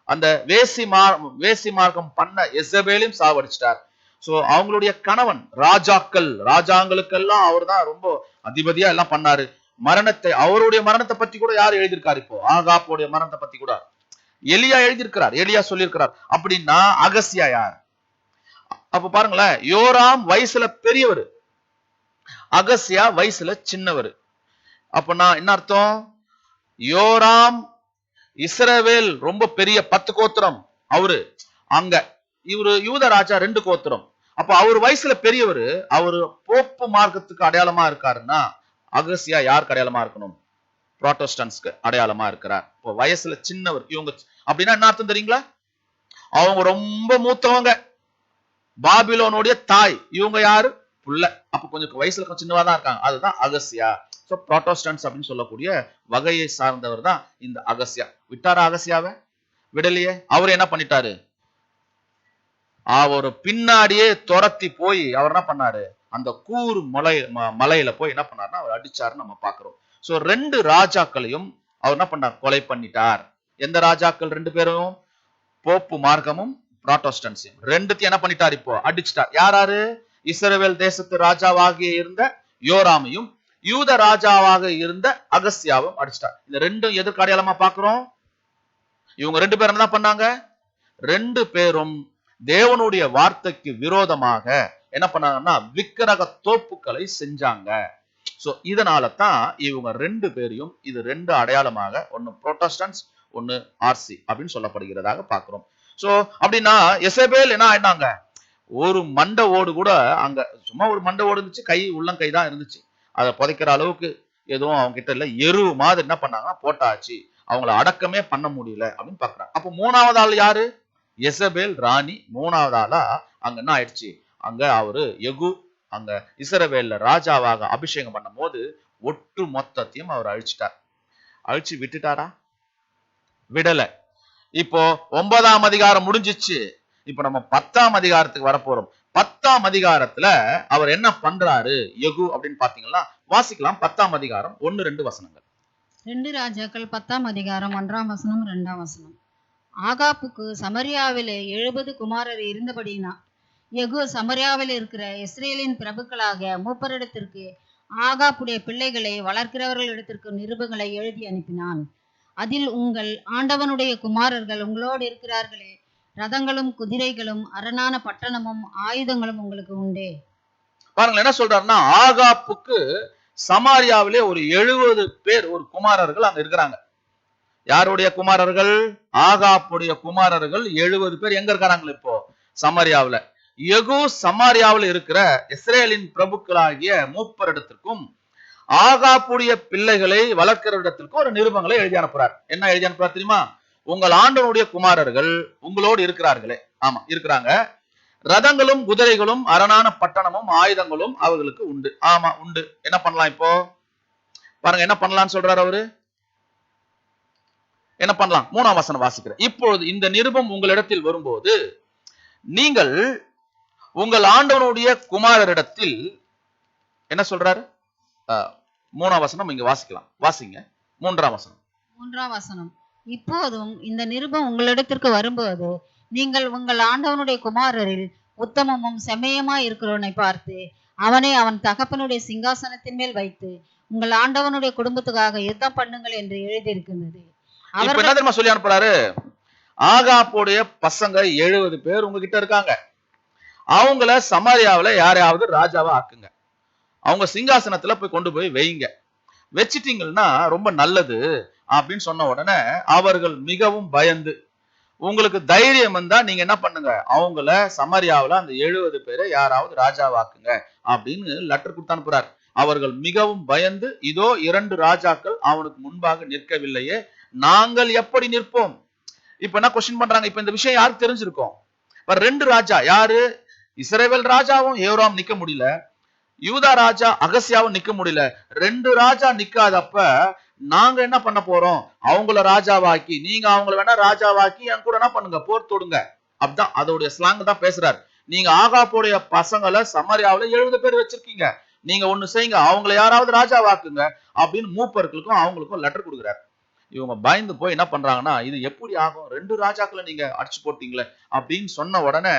அந்த வேசி மார்க்கம் பண்ண எசபேலையும் சாவடிச்சிட்டார். சோ அவங்களுடைய கணவன் ராஜாங்களுக்கெல்லாம் அவர் தான் ரொம்ப அதிபதியா எல்லாம் பண்ணாரு. அவருடைய மரணத்தை பத்தி கூட யார் எழுதியிருக்காரு? இப்போ ஆகாப்புடைய மரணத்தை பத்தி கூட எலியா எழுதியிருக்கிறார், எலியா சொல்லியிருக்கிறார். அப்படின்னா அகசியா யார்? அப்ப பாருங்களேன், யோராம் வயசுல பெரியவர், அகசியா வயசுல சின்னவர். அப்பனா என்ன அர்த்தம்? யோராம் இஸ்ரவேல் ரொம்ப பெரிய 10 கோத்திரம் அவரு, அங்க இவரு யூத ராஜா 2 கோத்திரம். அப்ப அவர் வயசுல பெரியவர், அவரு போப்பு மார்க்கத்துக்கு அடையாளமா இருக்காருன்னா அகசியா யாருக்கு அடையாளமா இருக்கணும்? புரோட்டஸ்டன்ஸ்க்கு அடையாளமா இருக்கிறார். இப்போ வயசுல சின்னவர் இவங்க. அப்படின்னா என்ன அர்த்தம் தெரியுங்களா? அவங்க ரொம்ப மூத்தவங்க, பாபிலோனுடைய தாய். இவங்க யாரு? புள்ள. அப்ப கொஞ்சம் வயசுல சின்னவா தான் இருக்காங்க. அதுதான் அகசியா. சோ புரோட்டஸ்டன்ஸ் அப்படின்னு சொல்லக்கூடிய வகையை சார்ந்தவர் தான் இந்த அகசியா. விட்டாரா அகசியாவை? விடலையே. அவர் என்ன பண்ணிட்டாரு? அவர் பின்னாடியே துரத்தி போய் அவர் என்ன பண்ணாரு, அந்த கூர் மலையில போய் என்ன பண்ணாருன்னா அவர் அடிச்சாருன்னு நம்ம பாக்குறோம். சோ 2 ராஜாக்களையும் அவர் என்ன பண்ணார், கொலை பண்ணிட்டார். எந்த ராஜாக்கள் 2 பேரும்? போப்பு மார்க்கமும் புரோட்டஸ்டன்ஸையும் 2த்தையும் என்ன பண்ணிட்டார், இப்போ அடிச்சிட்டார். யாராரு? இஸ்ரவேல் தேசத்து ராஜாவாக இருந்த யோராமையும் யூத ராஜாவாக இருந்த அகசியாவும் அடிச்சிட்டார். இந்த 2ம் எதற்கு அடையாளமா பாக்குறோம்? இவங்க 2 பேரும் என்ன பண்ணாங்க? 2 பேரும் தேவனுடைய வார்த்தைக்கு விரோதமாக என்ன பண்ணாங்கன்னா விக்கிரக தோப்புக்களை செஞ்சாங்க. சோ இதனால தான் இவங்க 2 பேரையும் இது 2 அடையாளமாக, ஒன்னு புரோட்டஸ்டன்ஸ் ஒன்னு ஆர்சி அப்படின்னு சொல்லப்படுகிறதாக பாக்குறோம். சோ அப்படின்னா எசபேல் என்ன ஆயிட்டாங்க, ஒரு மண்டை ஓடு கூட அங்க, சும்மா ஒரு மண்டை ஓடு இருந்துச்சு, உள்ளங்கை தான் இருந்துச்சு, அதை புதைக்கிற அளவுக்கு எதுவும் அவங்க கிட்ட இல்ல. எரு மாதிரி என்ன பண்ணாங்கன்னா போட்டாச்சு, அவங்கள அடக்கமே பண்ண முடியல அப்படின்னு பாக்குறாங்க. அப்ப 3வது ஆள் யாரு? எசபேல் ராணி 3வது ஆளா அங்க என்ன ஆயிடுச்சு, அங்க அவரு யெகூ அங்க இஸ்ரவேல்ல ராஜாவாக அபிஷேகம் பண்ணும் போது ஒட்டு மொத்தத்தையும் அவர் அழிச்சிட்டார். அழிச்சு விட்டுட்டாரா? விடல. இப்போ 9ஆம் அதிகாரம் முடிஞ்சிச்சு. இப்ப நம்ம 10ஆம் அதிகாரத்துக்கு வரப்போறோம். 10ஆம் அதிகாரத்துல அவர் என்ன பண்றாரு யெகூ அப்படின்னு பாத்தீங்கன்னா வாசிக்கலாம். 10ஆம் அதிகாரம் 1-2 வசனங்கள். 2 ராஜாக்கள் 10ஆம் அதிகாரம் 1ஆம் வசனம் 2ஆம் வசனம். ஆகாப்புக்கு சமரியாவிலே 70 குமாரர் இருந்தபடினா யெகூ சமரியாவில் இருக்கிற இஸ்ரேலின் பிரபுக்களாக மூப்பரிடத்திற்கு ஆகாப்புடைய பிள்ளைகளை வளர்க்கிறவர்களிடத்திற்கு நிருபங்களை எழுதி அனுப்பினான். அதில் உங்கள் ஆண்டவனுடைய குமாரர்கள் உங்களோடு இருக்கிறார்களே, ரதங்களும் குதிரைகளும் அரணான பட்டணமும் ஆயுதங்களும் உங்களுக்கு உண்டே. பாருங்க என்ன சொல்றாருன்னா, ஆகாப்புக்கு சமாரியாவிலே ஒரு 70 பேர் ஒரு குமாரர்கள் அங்க இருக்கிறாங்க. யாருடைய குமாரர்கள்? ஆகாப்புடைய குமாரர்கள் 70 பேர் எங்க இருக்காங்க இப்போ? சமாரியாவுல. யெகூ சமாரியாவில் இருக்கிற இஸ்ரேலின் பிரபுக்களாகிய மூப்பரிடத்திற்கும் ஆகாப்புடைய பிள்ளைகளை வளர்க்கிற இடத்திற்கும் ஒரு நிருபங்களை எழுதி அனுப்புறார். என்ன எழுதி அனுப்புறார் தெரியுமா? உங்கள் ஆண்டவனுடைய குமாரர்கள் உங்களோடு இருக்கிறார்களே, ஆமா இருக்கிறாங்க, ரதங்களும் குதிரைகளும் அரணான பட்டணமும் ஆயுதங்களும் அவர்களுக்கு உண்டு. ஆமா உண்டு. என்ன பண்ணலாம் இப்போ? பாருங்க என்ன பண்ணலாம்னு சொல்றாரு அவரு. என்ன பண்ணலாம்? 3ஆம் வசனம் வாசிக்கிறேன். இப்பொழுது இந்த நிருபம் உங்களிடத்தில் வரும்போது நீங்கள் உங்கள் ஆண்டவனுடைய குமாரரிடத்தில் என்ன சொல்றாரு? 3ஆம் வசனம் இங்க வாசிக்கலாம். வாசிங்க. 3ஆம் வசனம். 3ஆம் வசனம். இப்போதும் இந்த நிருபம் உங்களிடத்திற்கு வரும்போது நீங்கள் உங்கள் ஆண்டவனுடைய குமாரரில் உத்தமமும் செம்மையுமா இருக்கிறவனை பார்த்து அவனை அவன் தகப்பனுடைய சிங்காசனத்தின் மேல் வைத்து உங்கள் ஆண்டவனுடைய குடும்பத்துக்காக யுத்தம் பண்ணுங்கள் என்று எழுதியிருக்கிறது. இப்ப என்ன தெரியுமா சொல்லி அனுப்புறாரு? ஆகாப்புடைய பசங்க 70 பேர் உங்ககிட்ட இருக்காங்க. அவங்கள சமாரியாவுல யாரையாவது ராஜாவா ஆக்குங்க. அவங்க சிங்காசனத்துல போய் கொண்டு போய் வைங்க. வச்சிட்டீங்கன்னா ரொம்ப நல்லது அப்படின்னு சொன்ன உடனே அவர்கள் மிகவும் பயந்து, உங்களுக்கு தைரியம் வந்தா நீங்க என்ன பண்ணுங்க, அவங்கள சமாரியாவுல அந்த 70 பேரை யாராவது ராஜாவாக்குங்க அப்படின்னு லெட்டர் கொடுத்து அனுப்புறாரு. அவர்கள் மிகவும் பயந்து, இதோ 2 ராஜாக்கள் அவனுக்கு முன்பாக நிற்கவில்லையே, நாங்கள் எப்படி நிற்போம்? இப்ப என்ன கொஸ்டின் பண்றாங்க? இப்ப இந்த விஷயம் யாருக்கு தெரிஞ்சிருக்கும்? இப்ப 2 ராஜா யாரு? இஸ்ரவேல் ராஜாவும் யோராம் நிக்க முடியல, யூதா ராஜா அகசியாவும் நிக்க முடியல. 2 ராஜா நிக்காதப்ப நாங்க என்ன பண்ண போறோம்? அவங்கள ராஜாவாக்கி, நீங்க அவங்கள வேணா ராஜாவாக்கி என் கூட என்ன பண்ணுங்க, போர் தொடுங்க. அப்படிதான் அதோடைய ஸ்லாங் தான் பேசுறாரு. நீங்க ஆகாப்புடைய பசங்களை சமாரியாவுல 70 பேர் வச்சிருக்கீங்க, நீங்க ஒண்ணு செய்யுங்க, அவங்கள யாராவது ராஜாவாக்குங்க அப்படின்னு மூப்பர்களுக்கும் அவங்களுக்கும் லெட்டர் கொடுக்குறாரு. இவங்க பயந்து போய் என்ன பண்றாங்கன்னா, இது எப்படி ஆகும், 2 ராஜாக்களை நீங்க அடிச்சு போட்டீங்களே அப்படின்னு சொன்ன உடனே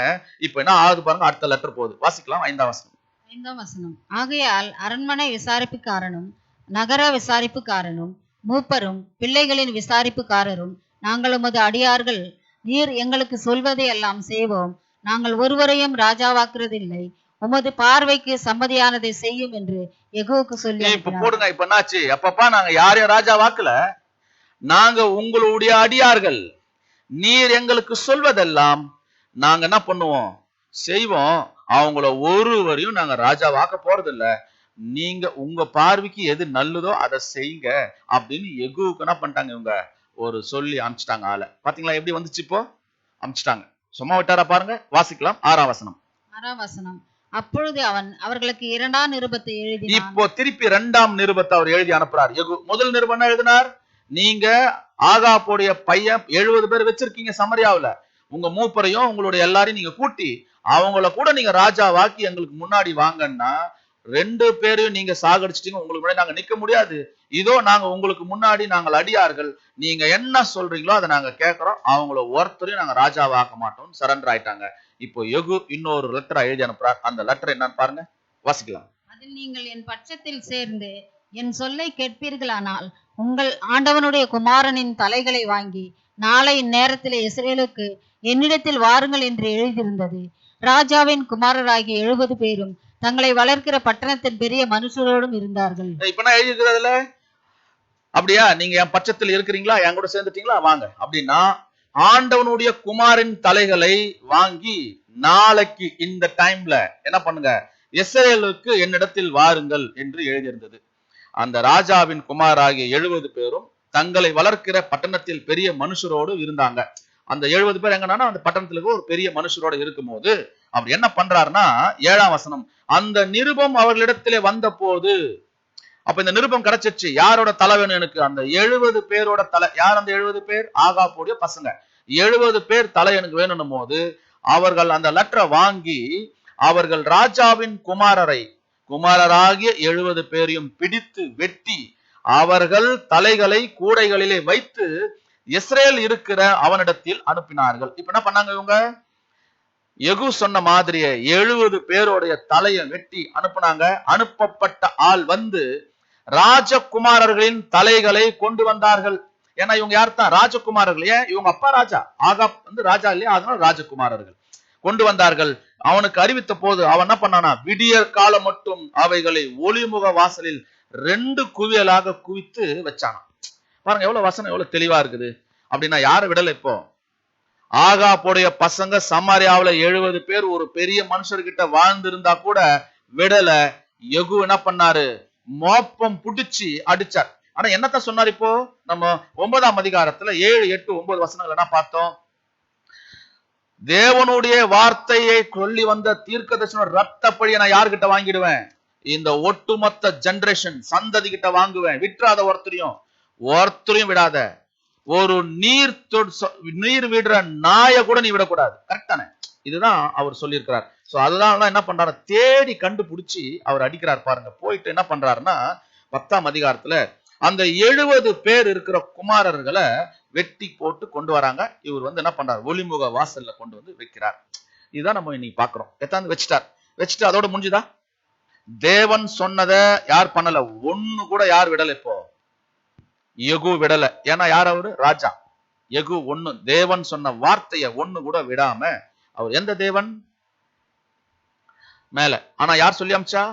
இப்ப என்ன ஆகுது பாருங்க. அடுத்த லெட்டர் போகுது. வாசிக்கலாம். 5ஆம் வசனம். 5ஆம் வசனம். ஆகையால் அரண்மனை விசாரிப்புக்காரனும் நகர விசாரிப்புக்காரனும் மூப்பரும் பிள்ளைகளின் விசாரிப்புக்காரரும் நாங்கள் உமது அடியார்கள், நீர் எங்களுக்கு சொல்வதை எல்லாம் செய்வோம், நாங்கள் ஒருவரையும் ராஜாவாக்குறதில்லை, உமது பார்வைக்கு சம்மதியானதை செய்யும் என்று யெகோவுக்கு சொல்லி இப்ப போடுங்க. இப்ப என்னாச்சு? அப்பப்பா நாங்க யாரையும் ராஜா வாக்கல, நாங்க உங்களுடைய அடியார்கள், நீர் எங்களுக்கு சொல்வதெல்லாம் நாங்க என்ன பண்ணுவோம், செய்வோம், அவங்கள ஒருவரையும் நாங்க ராஜாவாக்க போறது இல்ல, நீங்க உங்க பார்வைக்கு எது நல்லதோ அதை செய்யுங்க அப்படின்னு யெகூவுக்கு என்ன பண்ணிட்டாங்க, இவங்க ஒரு சொல்லி அனுப்பிச்சிட்டாங்க ஆளை. பாத்தீங்களா எப்படி வந்துச்சு? இப்போ அனுப்பிச்சிட்டாங்க. சும்மா விட்டாரா பாருங்க. வாசிக்கலாம். 6ஆம் வசனம். 6ஆம் வசனம். அப்பொழுது அவன் அவர்களுக்கு 2ஆம் நிருபத்தை எழுதினான். இப்போ திருப்பி 2ஆம் நிருபத்தை அவர் எழுதி அனுப்புறார். யெகூ முதல் நிருபம் என்ன எழுதினார்? நீங்க ஆகாப்புடைய பையன் 70 பேர் வச்சிருக்கீங்க சமரியாவுல, உங்க மூப்பரையும் உங்களுடைய எல்லாரையும் நீங்க கூட்டி அவங்கள கூட நீங்க ராஜாவாக்கி எங்களுக்கு முன்னாடி வாங்கன்னா, 2 பேரையும் நீங்க சாகடிச்சிட்டீங்க, உங்களுக்கு முன்னாடி நாங்க நிக்க முடியாது, இதோ நாங்க உங்களுக்கு முன்னாடி நாங்கள் அடியார்கள், நீங்க என்ன சொல்றீங்களோ அதை நாங்க கேட்கிறோம், அவங்கள ஒருத்தரையும் நாங்க ராஜாவாக்க மாட்டோம் சரண்டர் ஆயிட்டாங்க. இப்போ யெகூ இன்னொரு லெட்டரை எழுதி அனுப்புறார். அந்த லெட்டர் என்னன்னு பாருங்க. வாசிக்கலாம். அதில் நீங்கள் என் பட்சத்தில் சேர்ந்து என் சொல்லை கேட்பீர்களானால் உங்கள் ஆண்டவனுடைய குமாரனின் தலைகளை வாங்கி நாளை இந்நேரத்திலே இஸ்ரேலுக்கு என்னிடத்தில் வாருங்கள் என்று எழுதியிருந்தது. ராஜாவின் குமாரராகிய 70 பேரும் தங்களை வளர்க்கிற பட்டணத்தின் பெரிய மனுஷரோடும் இருந்தார்கள். இப்ப நான் எழுதிக்கிறதுல அப்படியா, நீங்க என் பட்சத்தில் இருக்கிறீங்களா, என் கூட சேர்ந்துட்டீங்களா, வாங்க அப்படின்னா, ஆண்டவனுடைய குமாரின் தலைகளை வாங்கி நாளைக்கு இந்த டைம்ல என்ன பண்ணுங்க, இஸ்ரேலுக்கு என்னிடத்தில் வாருங்கள் என்று எழுதியிருந்தது. அந்த ராஜாவின் குமாராகிய 70 பேரும் தங்களை வளர்க்கிற பட்டணத்தில் பெரிய மனுஷரோடு இருந்தாங்க. அந்த 70 பேர் எங்கன்னா அந்த பட்டணத்துல ஒரு பெரிய மனுஷரோட இருக்கும் போது அவர் என்ன பண்றாருன்னா, 7ஆம் வசனம், அந்த நிருபம் அவர்களிடத்திலே வந்த போது, அப்ப இந்த நிருபம் கிடைச்சிச்சு, யாரோட தலை வேணும் எனக்கு, அந்த 70 பேரோட தலை. யார் அந்த 70 பேர்? ஆகாப்புடைய பசங்க. 70 பேர் தலை எனக்கு வேணும் போது அவர்கள் அந்த லெட்டரை வாங்கி அவர்கள் ராஜாவின் குமாரராகிய 70 பேரையும் பிடித்து வெட்டி அவர்கள் தலைகளை கூடைகளிலே வைத்து இஸ்ரேல் இருக்கிற அவனிடத்தில் அனுப்பினார்கள். இப்ப என்ன பண்ணாங்க இவங்க? யெகூ சொன்ன மாதிரியே 70 பேருடைய தலையை வெட்டி அனுப்புனாங்க. அனுப்பப்பட்ட ஆள் வந்து ராஜகுமாரர்களின் தலைகளை கொண்டு வந்தார்கள். ஏன்னா இவங்க யார் தான்? ராஜகுமாரர்கள். ஏன்? இவங்க அப்பா ராஜா, ஆகாப் வந்து ராஜா இல்லையா, அதனால ராஜகுமாரர்கள் கொண்டு வந்தார்கள். அவனுக்கு அறிவித்த போது அவன் என்ன பண்ணானா, விடியற் காலம் மட்டும் அவைகளை ஒளிமுக வாசலில் 2 குவியலாக குவித்து வச்சானா. பாருங்க எவ்வளவு வசனம் எவ்வளவு தெளிவா இருக்குது. அப்படின்னா யாரை விடல? இப்போ ஆகாப்புடைய பசங்க சமாரியாவுல 70 பேர் ஒரு பெரிய மனுஷர்கிட்ட வாழ்ந்திருந்தா கூட விடல. யெகூ என்ன பண்ணாரு? மோப்பம் புடிச்சு அடிச்சார். ஆனா என்னத்த சொன்னார்? இப்போ நம்ம 9ஆம் அதிகாரத்துல 7, 8, 9 வசனங்கள் என்ன பார்த்தோம்? தேவனுடைய வார்த்தையை சொல்லி வந்த தீர்க்கதரிசன ரத்த பழியை நான் யார்கிட்ட வாங்கிடுவேன்? இந்த ஒட்டுமொத்த ஜெனரேஷன் சந்ததி கிட்ட வாங்குவேன். விட்டுறாத ஒருத்தரையும் விடாத. ஒரு நீர் விடுற நாயை கூட நீ விடக்கூடாது. கரெக்டானே? இதுதான் அவர் சொல்லியிருக்கிறார். சோ அதுதான் என்ன பண்றாரு? தேடி கண்டுபிடிச்சு அவர் அடிக்கிறார். பாருங்க போயிட்டு என்ன பண்றாருன்னா 10ஆம் அதிகாரத்துல அந்த 70 பேர் இருக்கிற குமாரர்களை வெட்டி போட்டு கொண்டு வராங்க. இவர் வந்து என்ன பண்றாரு? ஒளிமுக வாசல்ல கொண்டு வந்து வைக்கிறார். இதுதான் நம்ம இன்னைக்கு பாக்குறோம். எத்தாந்து வச்சுட்டு அதோட முடிஞ்சுதா? தேவன் சொன்னதை யார் பண்ணல? ஒண்ணு கூட யார் விடல? இப்போ யெகூ விடல. ஏன்னா யார்? அவரு ராஜா. யெகூ ஒண்ணு, தேவன் சொன்ன வார்த்தைய ஒண்ணு கூட விடாம, அவர் எந்த தேவன்? மேல. ஆனா யார் சொல்லி அமிச்சா?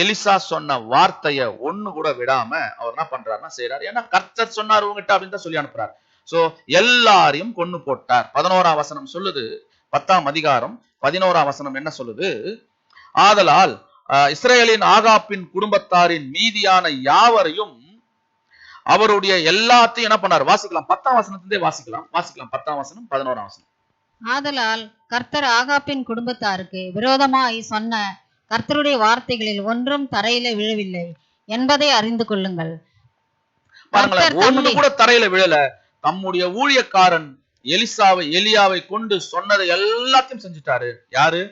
எலிசா சொன்ன வார்த்தைய ஒண்ணு கூட விடாம அவர் என்ன பண்றாருன்னா செய்யறாரு. ஏன்னா கர்த்தர் சொன்னார் உங்ககிட்ட அப்படின்னு தான் சொல்லி அனுப்புறாரு. சோ எல்லாரையும் கொன்னு போட்டார். 11ஆம் வசனம் சொல்லுது, 10ஆம் அதிகாரம் 11ஆம் வசனம் என்ன சொல்லுது? ஆதலால் இஸ்ரவேலின் ஆகாப்பின் குடும்பத்தாரின் மீதியான யாவரையும் அவருடைய எல்லாத்தையும் என்ன பண்ணார்? வாசிக்கலாம். 10ஆம் வசனத்திலே வாசிக்கலாம். 10ஆம் வசனம் 11ஆம் வசனம். ஆதலால் கர்த்தர் ஆகாப்பின் குடும்பத்தாருக்கு விரோதமாய் சொன்ன கர்த்தருடைய வார்த்தைகளில் ஒன்றும் தரையில விழவில்லை என்பதை அறிந்து கொள்ளுங்கள். பாருங்களேன், ஒண்ணு கூட தரையில விழல. தம்முடைய ஊழியக்காரன் எலியாவை கொண்டு சொன்னதை எல்லாத்தையும் செஞ்சுட்டாரு. யாரு?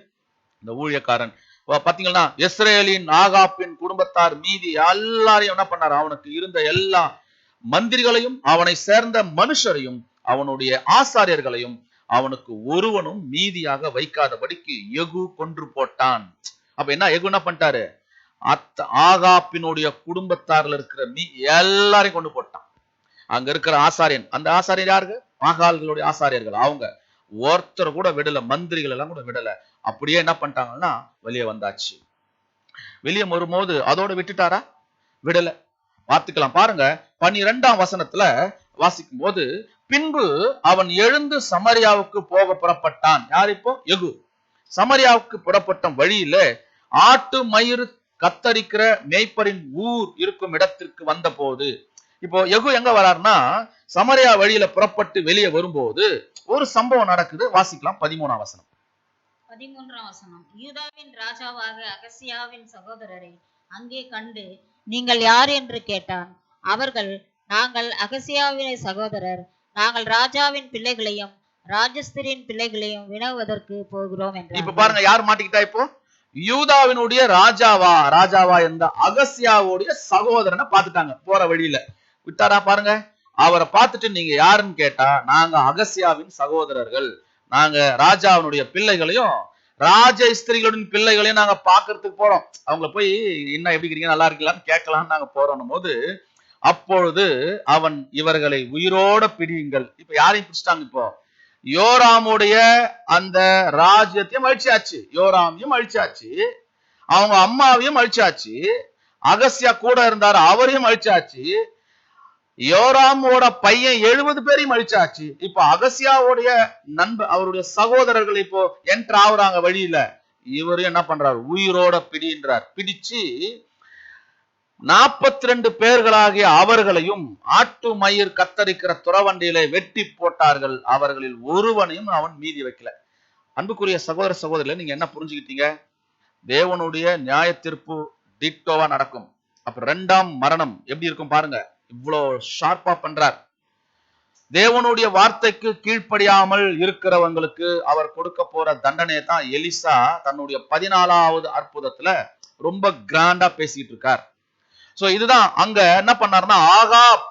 இந்த ஊழியக்காரன். பாத்தீங்கன்னா இஸ்ரவேலின் ஆகாப்பின் குடும்பத்தார் மீதி எல்லாரையும் என்ன பண்ணாரு? அவனுக்கு இருந்த எல்லா மந்திரிகளையும் அவனை சேர்ந்த மனுஷரையும் அவனுடைய ஆசாரியர்களையும் அவனுக்கு ஒருவனும் மீதியாக வைக்காதபடிக்கு யெகூ கொன்று போட்டான். அப்ப என்ன யெகூ என்ன பண்ணிட்டாரு? ஆகாப்பினுடைய குடும்பத்தாரில் இருக்கிற எல்லாரையும் கொண்டு போட்டான். அங்க இருக்கிற ஆசாரியன், அந்த ஆசாரியர் யாருக்கு? மாகாள்களுடைய ஆசாரியர்கள். அவங்க ஒருத்தர் கூட விடல, மந்திரிகள் எல்லாம் கூட விடல. அப்படியே என்ன பண்ணிட்டாங்கன்னா வெளியே வந்தாச்சு. வெளியே வரும்போது அதோட விட்டுட்டாரா? விடல. பார்த்துக்கலாம். பாருங்க 12ஆம் வசனத்துல வாசிக்கும் போது, பின்பு அவன் எழுந்து சமரியாவுக்கு போக புறப்பட்டான். யார்? இப்போ யெகூ. சமரியாவுக்கு புறப்பட்ட வழியில ஆட்டு மயிறு கத்தரிக்கிற மேய்ப்பரின் ஊர் இருக்கும் இடத்திற்கு வந்த போது, இப்போ யெகூ எங்க வராருன்னா சமரியா வழியில புறப்பட்டு வெளியே வரும்போது ஒரு சம்பவம் நடக்குது. வாசிக்கலாம் 13ஆம் வசனம். 13ஆம் வசனம். யூதாவின் ராஜாவாக அகசியாவின் சகோதரரை அங்கே கண்டு நீங்கள் யார் என்று கேட்டான். அவர்கள், நாங்கள் அகசியாவின் சகோதரர், நாங்கள் ராஜாவின் பிள்ளைகளையும் ராஜஸ்திரியின் பிள்ளைகளையும் வினவுவதற்கு போகிறோம் என்றார். இப்ப பாருங்க யார் மாட்டிக்கிட்டா? இப்போ யூதாவினுடைய ராஜாவா என்ற அகசியாவுடைய சகோதரனை பார்த்துட்டாங்க. போற வழியில விட்டாரா? பாருங்க, அவரை பார்த்துட்டு நீங்க யாருன்னு கேட்டா, நாங்க அகசியாவின் சகோதரர்கள், நாங்க ராஜாவினுடைய பிள்ளைகளையும் ராஜ ஸ்திரிகளின் பிள்ளைகளையும் நாங்க பாக்குறதுக்கு போறோம். அவங்கள போய் என்ன எப்படி இருக்கீங்க, நல்லா இருக்கலாம்னு கேட்கலாம்னு நாங்க போறோம் போது, அப்பொழுது அவன், இவர்களை உயிரோட பிடியுங்கள். இப்ப யாரையும் பிடிச்சிட்டாங்க? இப்போ யோராமுடைய அந்த ராஜ்யத்தையும் அழிச்சாச்சு, யோராமையும் அழிச்சாச்சு, அவங்க அம்மாவையும் அழிச்சாச்சு, அகசியா கூட இருந்தாரு அவரையும் அழிச்சாச்சு, யோராமோட பையன் 70 பேரையும் அழிச்சாச்சு. இப்ப அகசியாவுடைய அவருடைய சகோதரர்கள் இப்போ என்டர் ஆகுறாங்க வழியில. இவரையும் என்ன பண்றாரு? உயிரோட பிடின்றார். பிடிச்சு 42 பேர்களாகிய அவர்களையும் ஆட்டு மயிர் கத்தரிக்கிற துறவண்டியில வெட்டி போட்டார்கள். அவர்களில் ஒருவனையும் அவன் மீதி வைக்கல. அன்புக்குரிய சகோதர சகோதரில நீங்க என்ன புரிஞ்சுக்கிட்டீங்க? தேவனுடைய நியாய தீர்ப்பு டிட்டோவா நடக்கும். அப்ப 2ஆம் மரணம் எப்படி இருக்கும் பாருங்க. இவ்வளவு ஷார்ப்பா பண்றார். தேவனுடைய வார்த்தைக்கு கீழ்ப்படியாமல் இருக்கிறவங்களுக்கு அவர் கொடுக்க போற தண்டனையை தான் எலிசா தன்னுடைய 14வது அற்புதத்துல ரொம்ப கிராண்டா பேசிட்டு இருக்கார். சோ இதுதான் அங்க என்ன பண்ணாருன்னா, ஆகாப்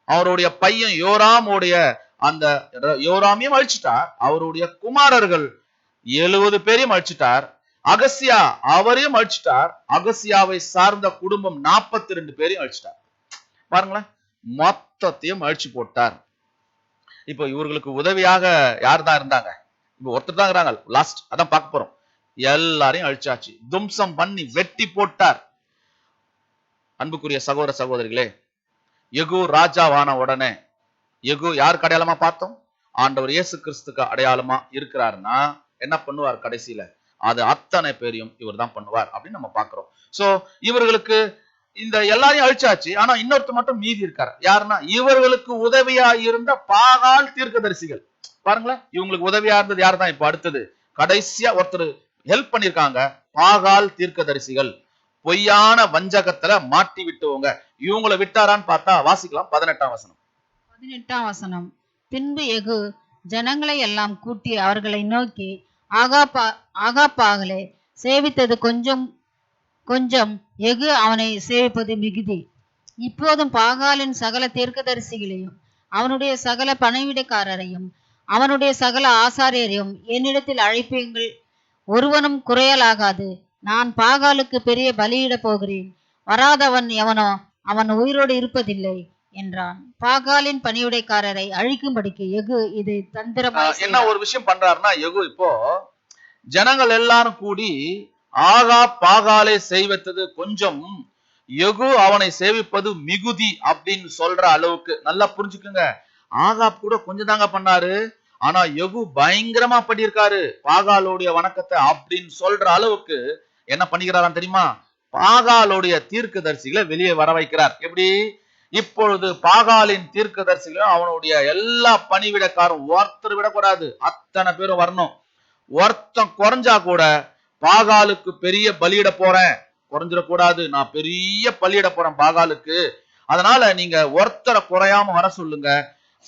அவருடைய பையன் யோராமுடைய அந்த யோராமையும் அழிச்சிட்டார், அவருடைய குமாரர்கள் 70 பேரையும் அழிச்சிட்டார், அகசியா அவரையும் அழிச்சிட்டார், அகசியாவை சார்ந்த குடும்பம் 42 பேரையும் அழிச்சிட்டார். பாருங்களேன், மொத்தத்தையும் அழிச்சு போட்டார். இப்போ இவர்களுக்கு உதவியாக யார் தான் இருந்தாங்க? இப்போ ஒருத்தர் தான் இருக்கிறாங்க. லாஸ்ட் அதான் பார்க்க போறோம். எல்லாரையும் அழிச்சாச்சு, தும்சம் பண்ணி வெட்டி போட்டார். அன்புக்குரிய சகோதர சகோதரிகளே, யெகூ ராஜாவான உடனே, யெகூ யாருக்கு அடையாளமா பார்த்தோம்? ஆண்டவர் இயேசு கிறிஸ்துக்கு அடையாளமா இருக்கிறாருன்னா என்ன பண்ணுவார்? கடைசியில அது அத்தனை பேரையும் இவர் தான் பண்ணுவார் அப்படின்னு நம்ம பாக்குறோம். சோ இவர்களுக்கு இந்த எல்லாரையும் அழிச்சாச்சு. ஆனா இன்னொருத்தர் மட்டும் மீதி இருக்காரு. யாருன்னா இவர்களுக்கு உதவியா இருந்த பாகால் தீர்க்கதரிசிகள். பாருங்களேன், இவங்களுக்கு உதவியா இருந்தது யார் தான்? இப்ப அடுத்தது கடைசியா ஒருத்தர் ஹெல்ப் பண்ணிருக்காங்க. பாகால் தீர்க்கதரிசிகள் பொய்யான வஞ்சகத்துல மாட்டி விட்டுவங்க. இவங்களை விட்டாரான்னு பார்த்தா வாசிக்கலாம் 18ஆம் வசனம். 18ஆம் வசனம். பின்பு யெகூ ஜனங்களை எல்லாம் கூட்டி அவர்களை நோக்கி, ஆகாப்பாகலே சேவித்தது கொஞ்சம் கொஞ்சம், யெகூ அவனை சேவிப்பது மிகுதி. இப்போதும் பாகாலின் சகல தீர்க்கதரிசிகளையும் அவனுடைய சகல பணிவிடைக்காரரையும் அவனுடைய சகல ஆசாரியரையும் என்னிடத்தில் அழைப்பீங்கள், ஒருவனும் குறையலாகாது. நான் பாகாலுக்கு பெரிய பலியிட போகிறேன், வராதவன் எவனோ அவன் உயிரோடு இருப்பதில்லை என்றான். பாகாலின் பணிவிடைக்காரரை அழிக்கும்படிக்கு யெகூ இதை தந்திரமாய் என்ன ஒரு விஷயம் பண்றாருன்னா, யெகூ இப்போ ஜனங்கள் எல்லாரும் கூடி பாகாலை செய்வது கொஞ்சம், யெகூ அவனை சேவிப்பது மிகுதி அப்படின்னு சொல்ற அளவுக்கு. நல்லா புரிஞ்சுக்குங்க, ஆகாப் கூட கொஞ்சம் தாங்க பண்ணாரு, ஆனா யெகூ பயங்கரமா பண்ணியிருக்காரு பாகாலோடைய வணக்கத்தை அப்படின்னு சொல்ற அளவுக்கு என்ன பண்ணிக்கிறாராம் தெரியுமா? பாகாலோடைய தீர்க்கதரிசிகளை வெளியே வர வைக்கிறார். எப்படி? இப்பொழுது பாகாலின் தீர்க்கதரிசிகளும் அவனுடைய எல்லா பணிவிடக்காரும் ஒருத்தர் விடக்கூடாது, அத்தனை பேரும் வரணும். ஒருத்தன் குறைஞ்சா கூட பாகாலுக்கு பெரிய பலியிட போறேன், குறைஞ்சிடக்கூடாது, நான் பெரிய பலியிட போறேன் பாகாலுக்கு, அதனால நீங்க ஒருத்தரை குறையாம வர சொல்லுங்க.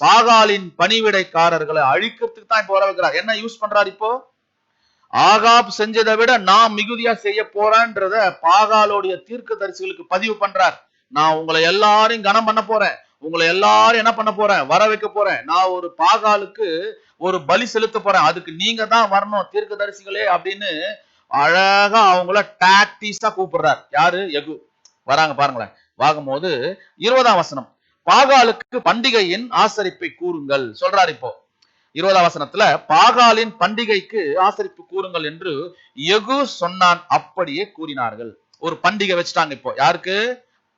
பாகாலின் பணிவிடைக்காரர்களை அழிக்கிறதுக்கு தான் இப்ப வர வைக்கிறார். என்ன யூஸ் பண்றாரு இப்போ? ஆகாப் செஞ்சதை விட நான் மிகுதியா செய்ய போறேன்றத பாகாலோடைய தீர்க்கதரிசிகளுக்கு பதிவு பண்றார். நான் உங்களை எல்லாரையும் கனம் பண்ண போறேன், உங்களை எல்லாரும் என்ன பண்ண போறேன்? வர வைக்க போறேன். நான் ஒரு பாகாலுக்கு ஒரு பலி செலுத்த போறேன், அதுக்கு நீங்க தான் வரணும் தீர்க்கதரிசிகளே அப்படின்னு அழகா அவங்கள டாக்டிஸா கூப்பிடுறார். யாரு? யெகூ. வராங்க பாருங்களேன். வாங்கும்போது 20ஆம் வசனம், பாகாலுக்கு பண்டிகையின் ஆசரிப்பை கூறுங்கள் சொல்றாரு. இப்போ 20ஆம் வசனத்துல பாகாலின் பண்டிகைக்கு ஆசரிப்பு கூறுங்கள் என்று யெகூ சொன்னான், அப்படியே கூறினார்கள். ஒரு பண்டிகை வச்சுட்டாங்க இப்போ. யாருக்கு?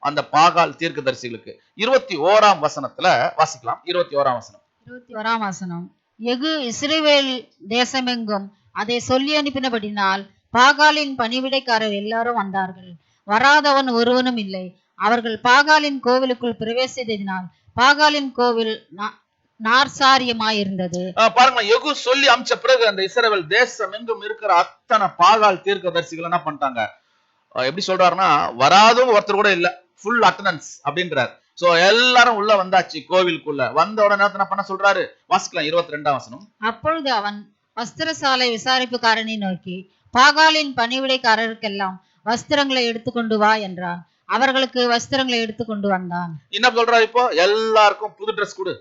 அந்த பாகால் தீர்க்கதரிசிகளுக்கு. 21ஆம் வசனத்துல வாசிக்கலாம். 21ஆம் வசனம். 21ஆம் வசனம். யெகூ இஸ்ரவேல் தேசமெங்கும் அதை சொல்லி அனுப்பினபடினால் பாகாலின் பணிவிடைக்காரர் எல்லாரும் வந்தார்கள், வராதவன் ஒருவனும் இல்லை. அவர்கள் பாகாலின் கோவிலுக்குள் பிரவேசித்ததினால் பாகாலின் கோவில் நார்சாரியமாயிருந்தது. பாருங்க, யெகூ சொல்லி அமிச்ச பிறகு அந்த இஸ்ரவேல் தேசம் எங்கும் இருக்கிற அத்தனை பாகால் தீர்க்கதரிசிகள் என்ன பண்ணிட்டாங்க? எப்படி சொல்றாருன்னா, வராதும் ஒருத்தர் கூட இல்ல, ஃபுல் அட்டெண்டன்ஸ் அப்படின்றார். சோ எல்லாரும் உள்ள வந்தாச்சு கோவிலுக்குள்ள. வந்த உடனே என்ன பண்ண சொல்றாரு? வாசிக்கலாம் 22ஆம் வசனம். அப்பொழுது அவன் வஸ்திரசாலை விசாரிப்புக்காரனை நோக்கி, பாகாலின் பணிவிடைக்காரருக்கெல்லாம் வஸ்திரங்களை எடுத்துக்கொண்டு வா என்றான். அவர்களுக்கு வஸ்திரங்களை எடுத்துக்கொண்டு வந்தான். என்ன சொல்றாரு இப்போ? எல்லாருக்கும் புது ட்ரெஸ் கொடு.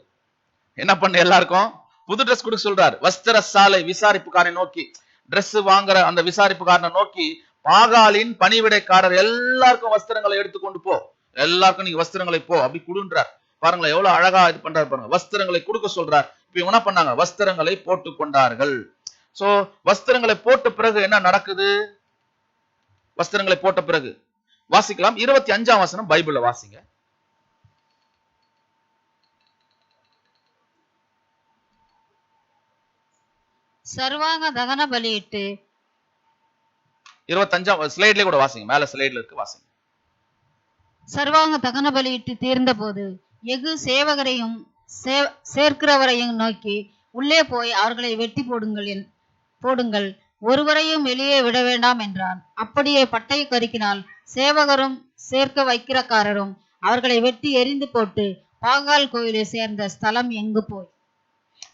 என்ன பண்ண? எல்லாருக்கும் புது ட்ரெஸ் கொடுக்க சொல்றாரு. வஸ்திரசாலை விசாரிப்புக்காரனை நோக்கி, ட்ரெஸ் வாங்குற அந்த விசாரிப்புக்காரனை நோக்கி, பாகாலின் பணிவிடைக்காரர் எல்லாருக்கும் வஸ்திரங்களை எடுத்துக்கொண்டு போ, எல்லாருக்கும் நீங்க வஸ்திரங்களை போ அப்படி கொடுன்றார். பாருங்களேன் எவ்வளவு அழகா இது பண்றாரு பாருங்க. வஸ்திரங்களை கொடுக்க சொல்றார். இப்ப என்ன பண்ணாங்க? வஸ்திரங்களை போட்டு கொண்டார்கள். சோ வஸ்திரங்களை போட்ட பிறகு என்ன நடக்குது? வஸ்திரங்களை போட்ட பிறகு வாசிக்கலாம். 25ஆம் வசனம் பைபிள்ல வாசிங்க. சர்வாங்க தகன பலியிட்டு 25ஆம் ஸ்லைட்லயே கூட வாசிங்க, மேல ஸ்லைட்ல இருக்கு, வாசிங்க. சர்வாங்க தகன பலியிட்டு தீர்ந்த போது யெகூ சேவகரையும் சேர்க்கிறவரையும் நோக்கி, உள்ளே போய் அவர்களை வெட்டி போடுங்கள், ஒருவரையும் வெளியே விட வேண்டாம் என்றான். அப்படியே பட்டை கருக்கினால் சேவகரும் சேர்க்க வைக்கிறக்காரரும் அவர்களை வெட்டி எரிந்து போட்டு பாகால் கோயிலை சேர்ந்த ஸ்தலம் எங்கு போய்.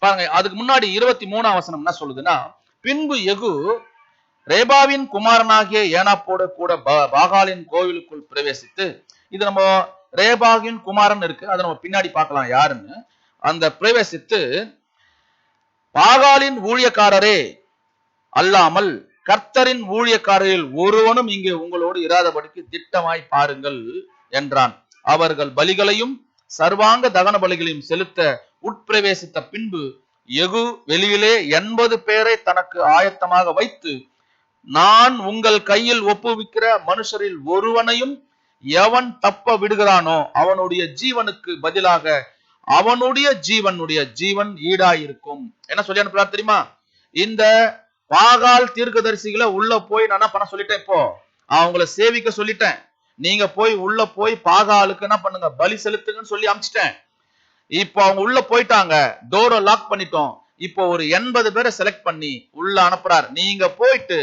பாருங்க, அதுக்கு முன்னாடி 23ஆம் வசனம் என்ன சொல்லுதுன்னா, பின்பு யெகூ ரேபாவின் குமாரனாகிய ஏனாப்போட கூட பாகாலின் கோவிலுக்குள் பிரவேசித்து, இது நம்ம ரேபாவின் குமாரன் இருக்கு, அதை நம்ம பின்னாடி பார்க்கலாம் யாருன்னு. அந்த பிரவேசித்து, பாகாலின் ஊழியக்காரரே அல்லாமல் கர்த்தரின் ஊழியக்காரரில் ஒருவனும் இங்கே உங்களோடு இராதபடிக்கு திட்டமாய் பாருங்கள் என்றான். அவர்கள் பலிகளையும் சர்வாங்க தகன பலிகளையும் செலுத்த உட்பிரவேசித்த பின்பு யெகூ வெளியிலே 80 பேரை தனக்கு ஆயத்தமாக வைத்து, நான் உங்கள் கையில் ஒப்புவிக்கிற மனுஷரில் ஒருவனையும் எவன் தப்ப விடுகிறானோ அவனுடைய ஜீவனுக்கு பதிலாக அவனுடைய ஜீவன் ஈடாயிருக்கும். என்ன சொல்லி அனுப்புறாரு தெரியுமா? இந்த பாகால் தீர்க்கதரிசிகளை உள்ள போய் நான் என்ன பண்ண சொல்லிட்டேன், இப்போ அவங்கள சேவிக்க சொல்லிட்டேன். நீங்க போய் உள்ள போய் பாகாலுக்கு என்ன பண்ணுங்க, பலி செலுத்துங்கன்னு சொல்லி அனுப்பிச்சிட்டேன். இப்போ அவங்க உள்ள போயிட்டாங்க, டோரை லாக் பண்ணிட்டோம். இப்போ ஒரு 80 பேரை செலக்ட் பண்ணி உள்ள அனுப்புறாரு. நீங்க போயிட்டு